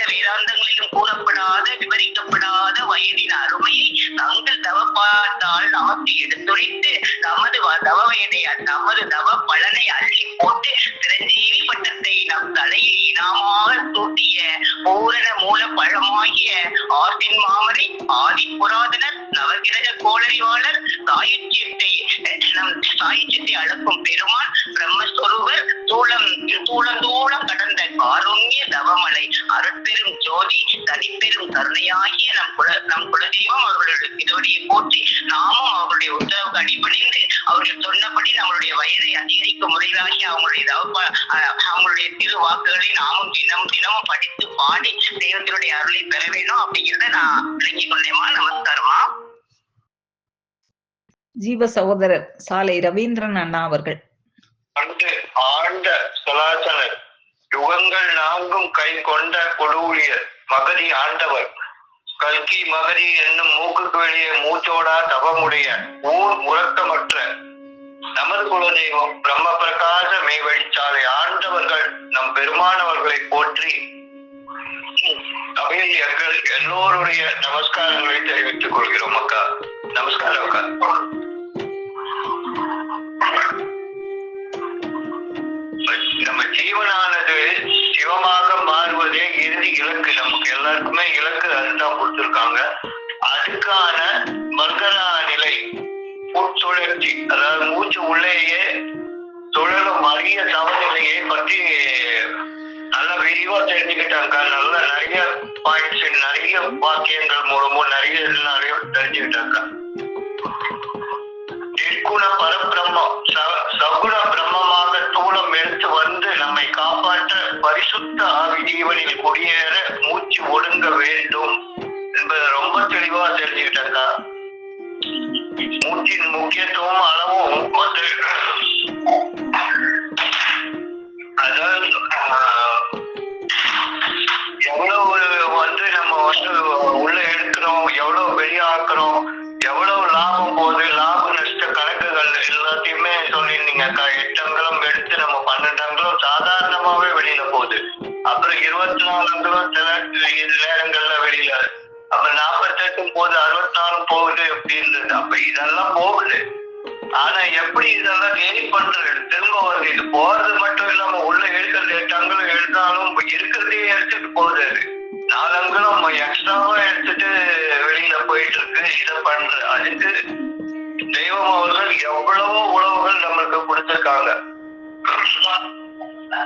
வேதாந்தங்களிலும் கூறப்படாத விவரிக்கப்படாத வயதின் அருமையை தங்கள் தவப்பாட்டால் நமக்கு எடுத்துரைத்து நமது தவ வயதை நமது தவ பலனை அள்ளி போட்டு சிரஞ்சீவி பட்டத்தை நம் தலையில் இனாமாக சூட்டிய பூரண மூல பழமாகிய ஆர்த்தின் மாமரை ஆதி புராதனர் நவகிரக கோளறிவாளர் சாயுச்சியத்தை அளக்கும் பெருமான் பிரம்மஸ்வரூபர் தூளம் கடந்த காருண்ய தவமலை அருட்பெரும் ஜோதி தனிப்பெரும் கருணையாகிய நம் குலதெய்வம் அவர்களுடைய திருவடியை போற்றி நாமும் அவர்களுடைய உத்தரவுக்கு அடிபணிந்து அவர்கள் சொன்னபடி நம்மளுடைய வயதை அதிகரிக்கும் முறையிலாகி அவங்களுடைய திருவாக்குகளை நாமும் தினமும் படித்து பாடி தெய்வத்தினுடைய அருளை பெற வேணும் அப்படிங்கிறத நான் விளங்கிக் கொண்டேமா. நமஸ்காரமா. ஜீவ சகோதரர் சாலை ரவீந்திரன் அண்ணா அவர்கள். ஆண்ட சலாசனர் யுகங்கள் நான்கும் கை கொண்ட கொடுவுளியர் மகதி ஆண்டவர் கல்கி மகதி என்னும் மூக்குக்கு வெளியே மூச்சோடா தவமுடைய ஊர் முழக்கமற்ற நமது குலதெய்வம் பிரம்ம பிரகாச மேவழிச்சாலை ஆண்டவர்கள் நம் பெருமானவர்களை போற்றி தமிழ் எங்கள் எல்லோருடைய நமஸ்காரங்களை தெரிவித்துக் கொள்கிறோம் அக்கா. நமஸ்காரம் அக்கா. நம்ம ஜீவனானது சிவமாக மாறுவதே இறுதி இலக்கு. நமக்கு எல்லாருக்குமே இலக்கு அதுதான் கொடுத்திருக்காங்க. அதுக்கான மர்கரா நிலை உட்சுழற்சி, அதாவது மூச்சு உள்ளேயே சுழலும் அரிய சமநிலையை பற்றி நல்லா விரிவா தெரிஞ்சுக்கிட்டாங்க. நல்ல நிறைய பாயிண்ட்ஸ், நிறைய வாக்கியங்கள் மூலமும் நிறைய தெரிஞ்சுக்கிட்டாங்க. நிற்குண பரபிரம்மம் சகுண பிரம்மமாக தூளம் எடுத்து வந்து நம்மை காப்பாற்ற பரிசுத்த ஆவி ஜீவனில் குடியேற மூச்சு ஒடுங்க வேண்டும் என்பதை ரொம்ப தெளிவா தெரிஞ்சுக்கிட்டாங்க. மூச்சின் முக்கியத்துவம் அளவும் வந்து அதாவது எவ்வளவு வந்து நம்ம வந்து உள்ள எடுக்கிறோம், எவ்வளவு வெளியே ஆக்குறோம், எவ்வளவு லாபம் போகுது, லாப நஷ்ட கணக்குகள் எல்லாத்தையுமே சொல்லியிருந்தீங்கக்கா. 8 அங்குலம் எடுத்து நம்ம 12 அங்குலம் சாதாரணமாவே வெளியில போகுது. அப்புறம் 24 அங்குலம் சில நேரங்கள்ல வெளியில, அப்புறம் 48 போகுது, 64 போகுது அப்படின்றது. அப்ப இதெல்லாம் போகுது. ஆனா எப்படி இதெல்லாம் கெயின் பண்றது? திரும்ப வருது. இது போறது மட்டும் இல்லாம உள்ள எடுக்கிறது 8 அங்குலம் எடுத்தாலும் இருக்கிறதே எடுத்துட்டு போகுது. அது 4 அங்குலம் எக்ஸ்ட்ராவா எடுத்துட்டு வெளியில போயிட்டு இருக்கு. இதை பண்ற அதுக்கு தெய்வம் அவர்கள் எவ்வளவோ உணவுகள் நம்மளுக்கு கொடுத்திருக்காங்க.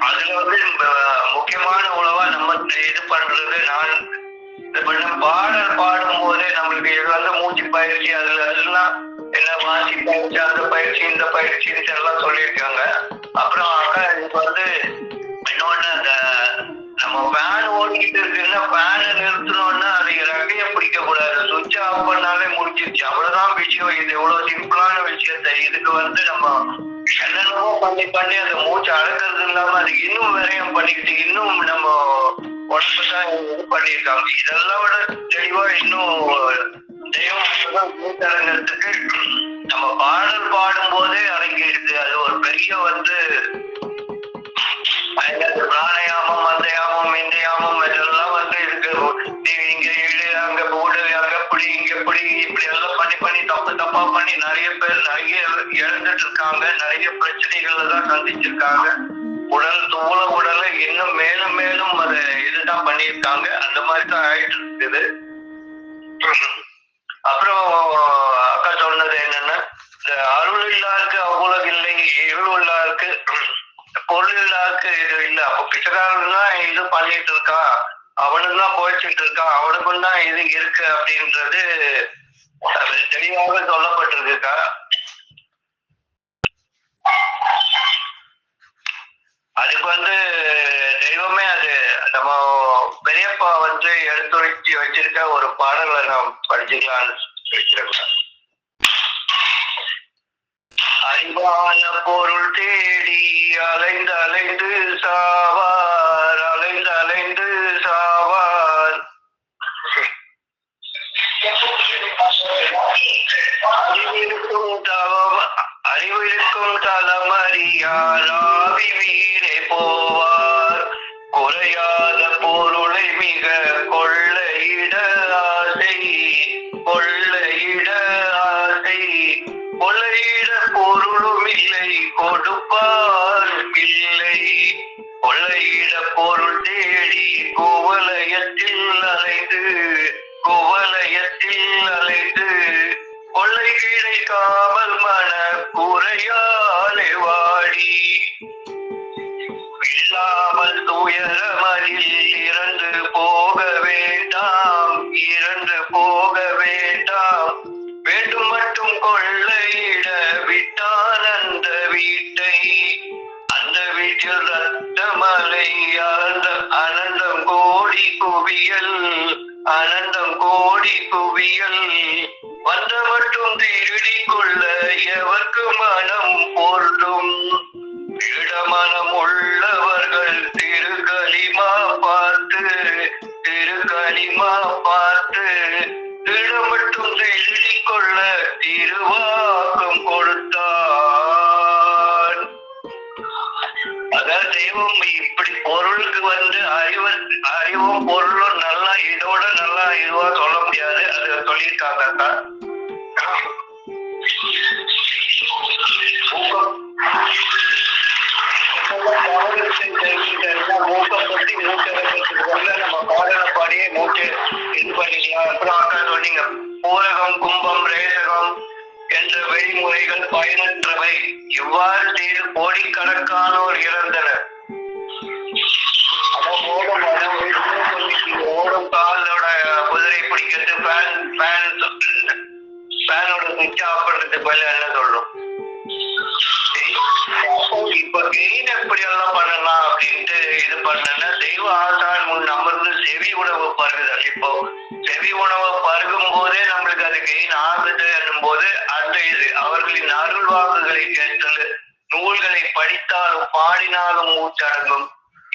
அதுல வந்து முக்கியமான உணவா நம்ம இது பண்றது, நான் பாடல் பாடும் போதே நம்மளுக்கு இது வந்து மூச்சு பயிற்சி, அதுல எல்லாம் என்ன வாசி பயிற்சி, அந்த பயிற்சி, இந்த பயிற்சி எல்லாம் சொல்லியிருக்காங்க. அப்புறம் அக்கா இதுக்கு வந்து இன்னொன்னு, அந்த நம்ம ஃபேன் ஓடிக்கிட்டு இருக்குன்னா ஃபேனை நிறுத்தணும்னா அதை ரெக்கைய பிடிக்க கூடாது, சுவிட்ச் ஆஃப் பண்ணாலே முடிச்சிருச்சு, அவ்வளவுதான் விஷயம். இது எவ்வளவு சிம்பிளான விஷயத்தை இதுக்கு வந்து நம்ம என்னென்னமோ பண்ணி அந்த மூச்சு அடக்கிறது இல்லாம அது இன்னும் விரயம் பண்ணிக்கிட்டு இன்னும் நம்ம உடம்புதான் இது பண்ணியிருக்காங்க. இதெல்லாம் விட தெளிவா இன்னும் தெய்வத்துக்கு நம்ம பாடல் பாடும் போதே அடங்கி இருக்கு. அது ஒரு பெரிய வந்து பிராணயாமம், அந்தயாமம், இந்தயாமம் இதெல்லாம் வந்து இருக்கு. நீங்க இங்க இழு, அங்க போடு, அங்க புடி, இங்க புடி, இப்படி எல்லாம் பண்ணி தப்பா பண்ணி நிறைய பேர் நிறைய இழந்துட்டு இருக்காங்க. நிறைய பிரச்சனைகள்ல தான் சந்திச்சிருக்காங்க. உடலை இன்னும் மேலும் மேலும் அது இதுதான் பண்ணியிருக்காங்க. அந்த மாதிரி தான் ஆயிட்டு இருக்குது. அப்புறம் அக்கா சொன்னது என்னன்னா, இந்த அருள் இல்லாருக்கு அவ்வுலகு இல்லை, இருள் இல்லாருக்கு பொருள் இல்லாருக்கு இது இல்லை. அப்போ பிச்சைக்காரன் தான் இது பண்ணிட்டு இருக்கான், அவனுக்கு தான் போயிட்டு இருக்கான், அவனுக்கும் தான் இது இருக்கு அப்படின்றது தெளிவாக சொல்லப்பட்டிருக்கா. அதுக்கு வந்து தெய்வமே அது நம்ம பெரியப்பா வந்து எடுத்துரைச்சி வச்சிருக்க ஒரு பாடலை நாம் படிச்சுக்கலாம்னு வச்சிருக்கேன். அறிவான பொருள் தேடி அலைந்து அலைந்து சாவார், அலைந்து அலைந்து சாவார். அறிவிருக்கும் தலமறியார் ஆவி வீரே போவார், குறையாத பொருளை மிக கொள்ளை கொள்ளையிட பொருள் தேடி குவலயத்தில் அலைந்து கொள்ளை கிடைக்காமல் மன குறையாலே வாடி இல்லாமல் துயரமதில் இறந்து போக வேண்டாம் வேண்டும் மட்டும் கொள்ளையிட விட்டான் அந்த வீட்டில் ரத்தமலை அனந்தம் கோடி குவியல் வந்த மட்டும் திருடி கொள்ள எவர்க்கு மனம் பொருளும் இடமனம் உள்ளவர்கள் திருக்கலிமா பார்த்து திடம் மட்டும் திருடி கொள்ள திருவாக்கம் கொடுத்தான். அதாவது தெய்வம் இப்படி பொருளுக்கு அறிவும் பொருளும் நல்லா இதோட நல்லா இதுவா சொல்ல முடியாது. அது சொல்லியிருக்காங்க. மூக்கப்பட்டு மூச்சை நம்ம பாடலப்பாடியே மூச்சு இது பண்ணிக்கலாம். அப்புறம் அக்கா சொன்னீங்க பூரகம் கும்பம் ரேசகம் என்ற வழிமுறைகள் பயனற்றவை. இவ்வாறு செய்து கோடிக்கணக்கானோர் இறந்தனர். ஓடும் காலோட குதிரை பிடிக்கிறது ஃபேனோட சுவிட்ச் ஆஃப் பண்றது போல என்ன சொல்றோம். இப்ப கெயின் எப்படி எல்லாம் பண்ணலாம் அப்படின்ட்டு இது பண்ணனா தெய்வ ஆசான் முன் அமர்ந்து செவி உணவு பருகுதல். இப்போ செவி உணவு பருகும் போதே நம்மளுக்கு அது கெயின் ஆகுது என்னும் போது அந்த இது அவர்களின் அருள் வாக்குகளை கேட்டல், நூல்களை படித்தாலும் பாடினாலும் மூச்சடங்கும்,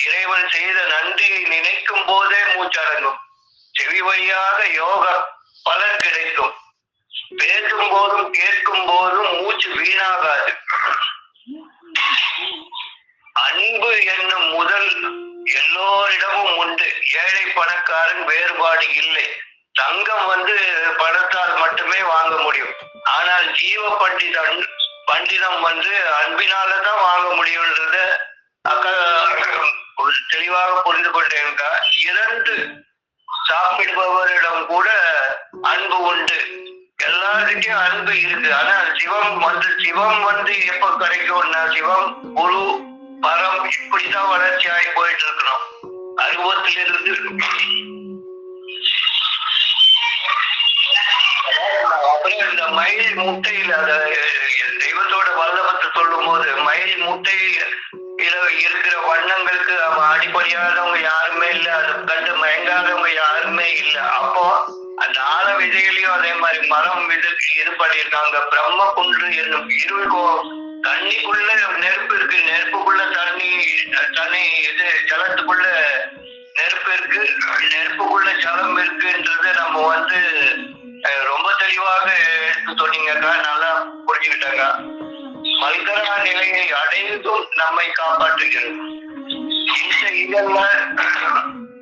இறைவன் செய்த நன்றியை நினைக்கும் போதே மூச்சடங்கும், செவி வழியாக யோகா பலன் கிடைக்கும், பேசும் போதும் கேட்கும் போதும் மூச்சு வீணாகாது. அன்பு என்னும் முதல் எல்லோரிடமும் உண்டு. ஏழை பணக்காரன் வேறுபாடு இல்லை. தங்கம் பணத்தால் மட்டுமே வாங்க முடியும். ஆனால் ஜீவ பண்டிதம் அன்பினாலதான் வாங்க முடியும்ன்றத அக்கா தெளிவாக புரிந்து கொண்டேன்க்கா. இறந்து சாப்பிடுபவரிடம் கூட அன்பு உண்டு. எல்லாருக்கிட்டையும் அன்பு இருக்கு. ஆனா சிவம் எப்ப கிடைக்கும்னா சிவம் குரு பரம் இப்படிதான் வளர்ச்சி ஆகி போயிட்டு இருக்கணும். அனுபவத்திலிருந்து அப்புறம் இந்த மயில் முட்டையில தெய்வத்தோட வல்லபத்தை சொல்லும் போது மயில் முட்டையில இருக்கிற வண்ணங்களுக்கு அடிப்படையாதவங்க யாருமே இல்லை, அதை கண்டு மயங்காதவங்க யாருமே இல்லை. அப்போ அந்த ஆழ விதைகளையும் அதே மாதிரி மரம் இது பண்ணியிருக்காங்க. பிரம்ம குன்று என்னும் இருள்கோ தண்ணிக்குள்ள நெருப்பு இருக்கு, நெருப்புக்குள்ள தண்ணி இது ஜலத்துக்குள்ள நெருப்பு இருக்கு, நெருப்புக்குள்ள ஜலம் இருக்குன்றத நம்ம ரொம்ப தெளிவாக எடுத்து சொன்னீங்கக்கா. நல்லா புரிஞ்சுக்கிட்டாங்க. மல்கரா நிலையை அடைந்தும் நம்மை காப்பாற்றுகிறது. இந்த இதெல்லாம்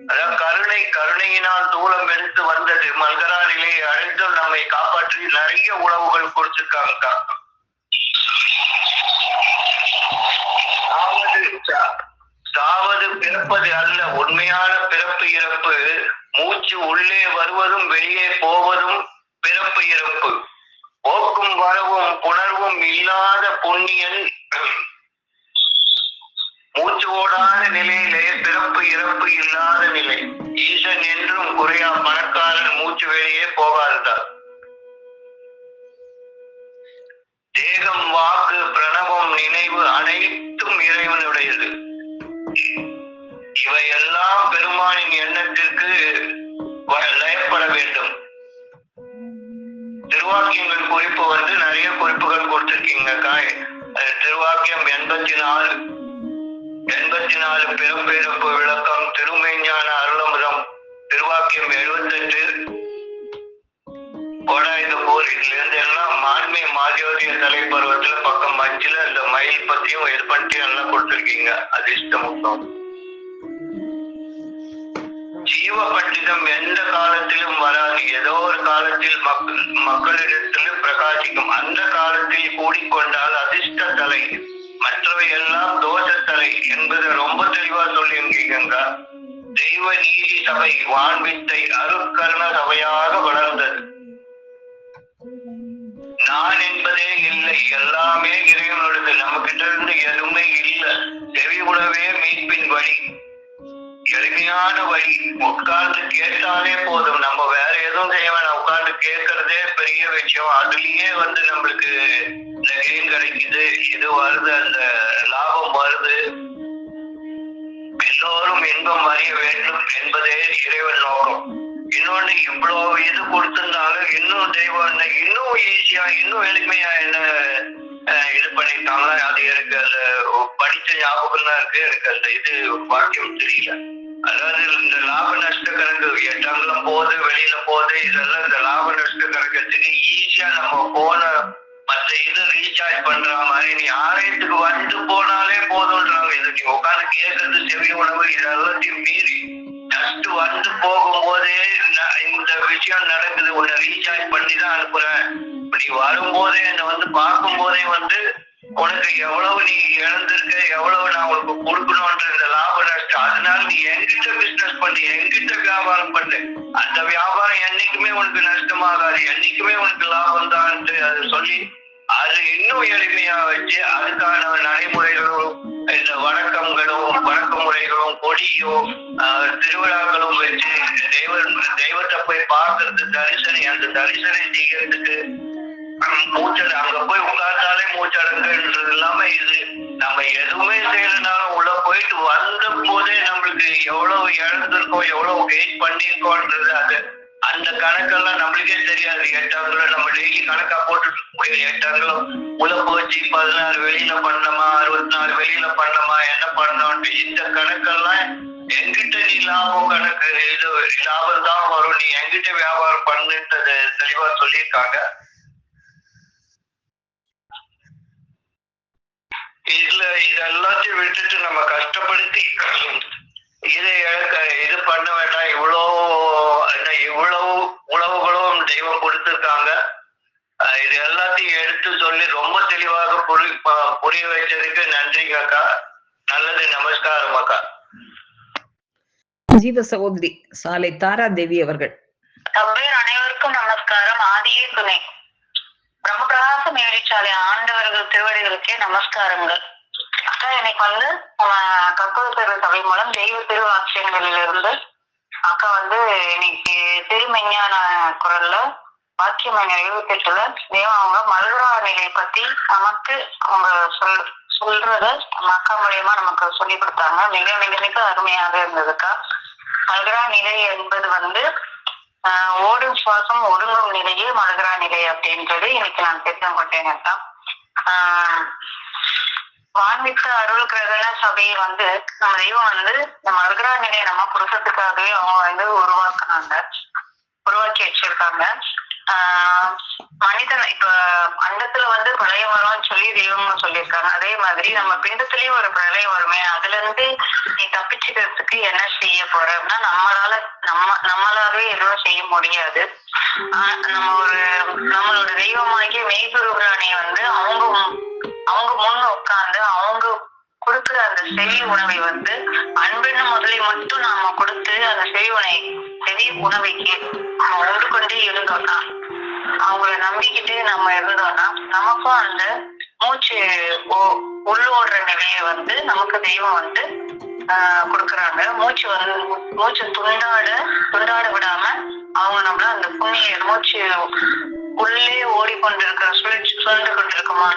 அதாவது கருணையினால் தூளம் எடுத்து வந்தது. மல்கரா நிலையை அடைந்தும் நம்மை காப்பாற்றி நிறைய உணவுகள் கொடுத்திருக்காங்கக்கா. சாவது பிறப்பது அல்ல, உண்மையான பிறப்பு இறப்பு. மூச்சு உள்ளே வருவதும் வெளியே போவதும் பிறப்பு இறப்பு. போக்கும் வரவும் புணர்வும் இல்லாத புண்ணியன் மூச்சு ஓடாத நிலையிலே பிறப்பு இறப்பு இல்லாத நிலை. ஈசன் என்றும் குறையா பணக்காரன் மூச்சு வெளியே போகாதுதான். தேகம் வாக்கு பிரணவம் நினைவு அனைத்தும் இறைவனுடையது. இவையெல்லாம் பெருமானின் எண்ணத்திற்கு லயப்பட வேண்டும். திருவாக்கியங்கள் குறிப்பு நிறைய குறிப்புகள் கொடுத்திருக்கீங்க. திருவாக்கியம் 84 பிறப்பிறப்பு விளக்கம், திருமெய்ஞான அருளமுதம், திருவாக்கியம் 78 கோடாயுத போர். இதுல இருந்து எல்லாம் மான்மிய மாதியோதிய தலைப்பருவத்துல பக்கம் 5ல இந்த மயில் பத்தியும் இது பற்றியும் எல்லாம் கொடுத்திருக்கீங்க. அதிர்ஷ்டமும் ஜீவ பண்டிதம் எந்த காலத்திலும் வராது. ஏதோ ஒரு காலத்தில் மக்களிடத்தில் பிரகாசிக்கும். அந்த காலத்தில் கூடிக்கொண்டால் அதிர்ஷ்ட தலை மற்றவை எல்லாம் தோஷத்தலை என்பதை ரொம்ப தெளிவா சொல்லியிருக்கீங்க. தெய்வ நீதி சபை வான்வித்தை அருட்கருண சபையாக வளர்ந்தது. நான் என்பதே இல்லை, எல்லாமே இறைவனோடது. நம்ம கிட்ட இருந்து எதுவுமே இல்லை. செவி உணவே மீட்பின் வழி, எளிமையான வழி. உட்கார்ந்து கேட்டாலே போதும், நம்ம வேற எதுவும் செய்ய வேணாம். உட்கார்ந்து கேட்கறதே பெரிய விஷயம். அதுலயே நம்மளுக்கு இந்த கெயின் கிடைக்குது, இது வருது, அந்த லாபம் வருது. எல்லோரும் இன்பம் அறிய வேண்டும் என்பதே இறைவன் நோக்கம். இன்னொன்னு, இவ்வளவு இது கொடுத்திருந்தாலும் இன்னும் தெய்வம் இன்னும் ஈஸியா இன்னும் எளிமையா என்ன இது பண்ணிருக்காங்க. அது எனக்கு அந்த படிச்ச ஞாபகம் தான் இருக்கு. எனக்கு அந்த இது வாக்கியம் தெரியல. அதாவது இந்த லாப நஷ்ட கணக்கு 8 அங்குலம் போகுது, வெளியில போகுது, இதெல்லாம் இந்த லாப நஷ்ட கணக்கத்துக்கு ஈஸியா நம்ம போன மற்ற இது ரீசார்ஜ் பண்ற மாதிரி நீ ஆலயத்துக்கு வந்து போனாலே போதும்ன்றாங்க. இது நீ உட்காந்து கேட்கறது செவி உணவு இதெல்லாத்தையும் மீறி ஜஸ்ட் வந்து போகும்போதே இந்த விஷயம் நடக்குது. உன்னை ரீசார்ஜ் பண்ணி தான் அனுப்புறேன். நீ வரும்போதே என்னை பார்க்கும் போதே உனக்கு எவ்வளவு நீ இழந்திருக்க, எவ்வளவு நான் உனக்கு கொடுக்கணும்ன்ற இந்த லாப நஷ்டம். அதனால நீ என்கிட்ட பிசினஸ் பண்ணி, என்கிட்ட வியாபாரம் பண்ணு. அந்த வியாபாரம் என்னைக்குமே உனக்கு நஷ்டமாகாது, என்னைக்குமே உனக்கு லாபம் தான் அது சொல்லி அது இன்னும் எளிமையா வச்சு அதுக்கான நடைமுறைகளும் இந்த வணக்க முறைகளும் கொடியும் திருவிழாக்களும் வச்சு தெய்வத்தை போய் பார்க்கறது, அந்த தரிசனை செய்யறதுக்கு மூச்சடை அங்க போய் உட்கார்ந்தாலே மூச்சடங்குன்றது இல்லாம இது நம்ம எதுவுமே செய்யறதுனாலும் உள்ள போயிட்டு வந்த போதே நம்மளுக்கு எவ்வளவு இழந்திருக்கோம், எவ்வளவு கெயின் பண்ணிருக்கோன்றது அது அந்த கணக்கெல்லாம் நம்மளுக்கே தெரியாது. 8 அங்குலம் நம்ம டெய்லி கணக்கா போட்டுட்டு இருக்க முடியாது. 8 அங்குலம் உள்ள போச்சு, 16 வெளியில பண்ணமா, 64 வெளியில பண்ணமா, என்ன பண்ணோம், இந்த கணக்கெல்லாம் என்கிட்ட நீ லாபம் கணக்கு இது லாபம் தான் வரும், நீ என்கிட்ட வியாபாரம் பண்ணுன்றது தெளிவா சொல்லியிருக்காங்க. இதுல இதெல்லாத்தையும் விட்டுட்டு நம்ம கஷ்டப்படுத்தி இது பண்ண வேண்டாம். இவ்வளவு உணவுகளும் தெய்வம் கொடுத்திருக்காங்க. இது எல்லாத்தையும் எடுத்து சொல்லி ரொம்ப தெளிவாக புரிய வச்சதுக்கு நன்றிங்க அக்கா. நல்லது, நமஸ்காரம் அக்கா. ஜீவ சகோதரி சாலை தாரா தேவி அவர்கள். அனைவருக்கும் நமஸ்காரம். ஆதியே துணை பிரம்மபிரகாச மேலிச்சாலை ஆண்டவர்கள் திருவடிகளுக்கே நமஸ்காரங்கள். அக்கா, இன்னைக்கு கற்பக சபை மூலம் தெய்வ திருவாக்கியங்களிலிருந்து அக்கா இன்னைக்கு திருமெஞ்ஞான குரல்ல வாக்கியம் 78ல தெய்வம் அவங்க மல்கரா நிலை பத்தி நமக்கு அவங்க சொல்றத அக்கா மூலியமா நமக்கு சொல்லி கொடுத்தாங்க. மிக மிக மிக அருமையாக இருந்ததுக்கா. மல்கரா நிலை என்பது ஓடும் சுவாசம் ஒடுங்கும் நிலையே மல்கரா நிலை அப்படின்றது இன்னைக்கு நான் தெரிந்து கொண்டேன் அக்கா. வான்மிக்க அருள் கிரகண சபையை நம்ம தெய்வம் இந்த மல்கரா நிலையை நம்ம கொடுக்கறதுக்காகவே அவங்க உருவாக்கி வச்சிருக்காங்க. மனிதன் இப்ப அண்டத்துல பிரளயம் வரும்னு சொல்லி தெய்வம் சொல்லியிருக்காங்க. அதே மாதிரி நம்ம பிண்டத்திலயும் ஒரு பிரளயம் வருமே, அதுல இருந்து நீ தப்பிச்சுக்கிறதுக்கு என்ன செய்ய போறோம்னா நம்மளாவே எதுவும் செய்ய முடியாது. நம்மளோட தெய்வமாகிய மெய்குருபிராணி அவங்க முன் உட்கார்ந்து அவங்க கொடுக்குற அந்த செவி உணவை அன்பெண்ண முதலை மட்டும் நாம கொடுத்து அந்த செவி உணவைக்கு நம்ம உண்டு கொண்டே இருந்தோம்னா, அவங்கள நம்பிக்கிட்டு நம்ம இருந்தோம்னா நமக்கும் அந்த மூச்சு உள்ளோடுற நிலையை நமக்கு தெய்வம் கொடுக்குறாங்க. மூச்சு துண்டாட விடாம அவங்க நம்மள அந்த புண்ணிய மூச்சு உள்ளே ஓடிக்கொண்டிருக்கிற சுழன்று கொண்டிருக்குமா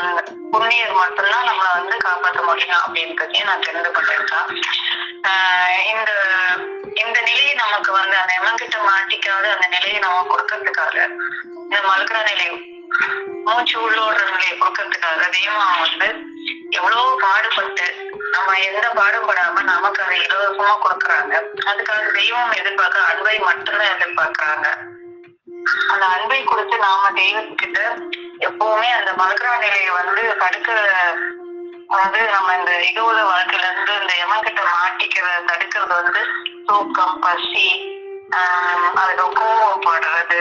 புண்ணியர் மட்டும்தான் நம்மள காப்பாற்ற முடியும் அப்படின்றதையே நான் தெரிந்து கொண்டிருக்கேன். இந்த நிலையை நமக்கு அந்த எமன்கிட்ட மாட்டிக்காத அந்த நிலையை நம்ம கொடுக்கறதுக்காக இந்த மல்கரா நிலை மூச்சு உள்ளோடுற நிலையை கொடுக்கறதுக்காக தெய்வம் எவ்வளவு பாடுபட்டு நம்ம எந்த பாடுபடாம நமக்கு அதை இலவசமா கொடுக்குறாங்க. அதுக்காக தெய்வம் எதிர்பார்க்க அன்பை மட்டும்தான் எதிர்பார்க்கிறாங்க. அந்த அன்பை கொடுத்து நாம தெய்வத்துக்கிட்ட எப்பவுமே அந்த மல்கரா நிலையை தடுக்க நம்ம இந்த இகோத வாழ்க்கையில இருந்து இந்த எமன்கிட்ட மாட்டிக்கிறத தடுக்கிறது தூக்கம், பசி, அதுக்கு கோவப்படுறது,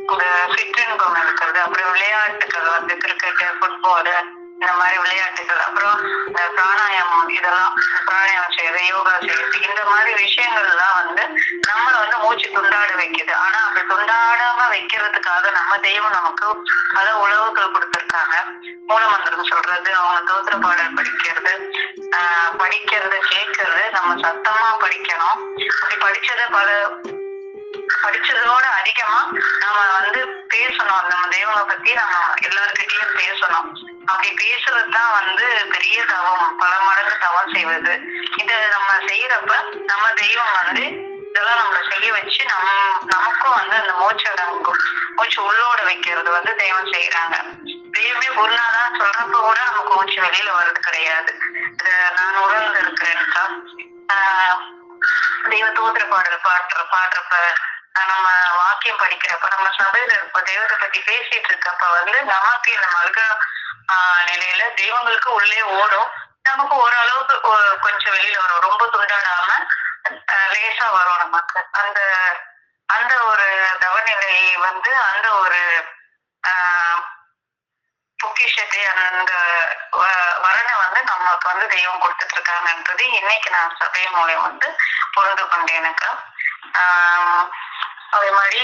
இந்த சிற்றின்பம் இருக்கிறது, அப்புறம் விளையாட்டுகள் கிரிக்கெட்டு, ஃபுட்பாலு, இந்த மாதிரி விளையாட்டுகள், அப்புறம் இந்த பிராணாயாமம், இதெல்லாம் பிராணாயாமம் செய்யறது, யோகா செய்யறது, இந்த மாதிரி விஷயங்கள்லாம் வந்து நம்மள வந்து மூச்சு துண்டாட வைக்குது. ஆனா அப்படி துண்டாடாம வைக்கிறதுக்காக நம்ம தெய்வம் நமக்கு பல உணவுகள் கொடுத்திருக்காங்க. மூலமந்திரம் சொல்றது, அவங்க தோத்திர பாடல் படிக்கிறது, படிக்கிறது, கேட்கறது, நம்ம சத்தமா படிக்கணும். அப்படி படிச்சதோட அதிகமா நம்ம வந்து பேசணும். நம்ம தெய்வங்களை பத்தி நம்ம எல்லாருக்கிட்டையும் பேசணும். அப்படி பேசுறதுதான் வந்து பெரிய தவம், பல மடங்கு தவம் செய்வது. இத நம்ம செய்யறப்ப நம்ம தெய்வம் வந்து இதெல்லாம் நம்மளை செய்ய வச்சு நமக்கும் வந்து அந்த மூச்சு உள்ளோட வைக்கிறது வந்து தெய்வம் செய்யறாங்க. தெய்வமே குருநாதான் சொல்றப்ப கூட நமக்கு மூச்சு வெளியில வர்றது கிடையாது. நான் உணர்ந்து இருக்கிறேன்க்கா. தெய்வ தோத்திர பாடல் பாடுறப்ப, நம்ம வாக்கியம் படிக்கிறப்ப, நம்ம சபையில இருப்ப தெய்வத்தை பத்தி பேசிட்டு இருக்கப்ப வந்து நமக்கு இந்த மல்க நிலையில தெய்வங்களுக்கு உள்ளே ஓடும். நமக்கு ஓரளவுக்கு கொஞ்சம் வெளியில வரும். ரொம்ப துண்டாடாம லேசா வரும். நமக்கு அந்த ஒரு தவநிலை வந்து அந்த ஒரு பொக்கிஷத்தை, அந்த வரனை வந்து நமக்கு வந்து தெய்வம் கொடுத்துட்டு இருக்காங்கன்றது இன்னைக்கு நான் சபை மூலம் வந்து புரிந்து கொண்டேனுக்கா. அதே மாதிரி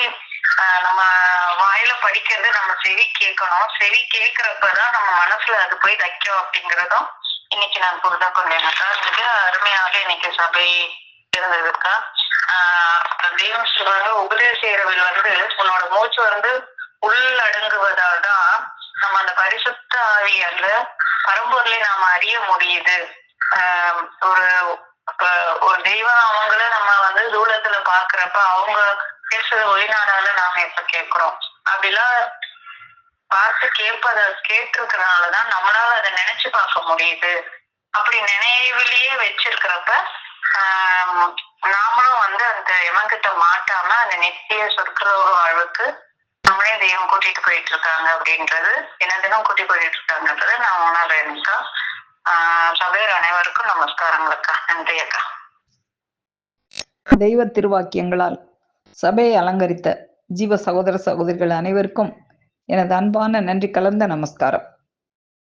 நம்ம வாயில படிக்கிறது நம்ம செவி கேட்கணும். செவி கேட்கறப்பதான் நம்ம மனசுல அது போய் தைக்கும் அப்படிங்கறதும் இன்னைக்கு நான் புரிந்து கொண்டேனுக்கா. மிக அருமையாக இன்னைக்கு சபை இருந்ததுக்கா. தெய்வம் சொல்றாங்க, உபதேசத்தில் வந்து உன்னோட மூச்சு வந்து உள்ளடங்குவதால் தான் நம்ம அந்த பரிசுத்த ஆவிய அந்த பரம்பொருளை நாம அறிய முடியுது. ஒரு தெய்வம் அவங்கள நம்ம வந்து தூரத்துல பாக்குறப்ப அவங்க பேசுற ஒளிநாடால நாம இப்ப கேட்கிறோம். அப்படிலாம் பார்த்து கேட்டிருக்கிறதுனாலதான் நம்மளால அதை நினைச்சு பார்க்க முடியுது. அப்படி நினைவிலேயே வச்சிருக்கிறப்ப நாமளும் வந்து அந்த இவங்கிட்ட மாட்டாம அந்த நித்திய சொற்களோட வாழ்வுக்கு நம்மளே தெய்வம் கூட்டிட்டு போயிட்டு இருக்காங்க அப்படின்றது, தினம் கூட்டிட்டு போயிட்டு இருக்காங்கன்றத நான் உணர்றேன்க்கா. சபையர் அனைவருக்கும் நமஸ்காரங்கள் அக்கா. நன்றி அக்கா. தெய்வ திருவாக்கியங்களால் சபையை அலங்கரித்த ஜீவ சகோதர சகோதரிகள் அனைவருக்கும் எனது அன்பான நன்றி கலந்த நமஸ்காரம்.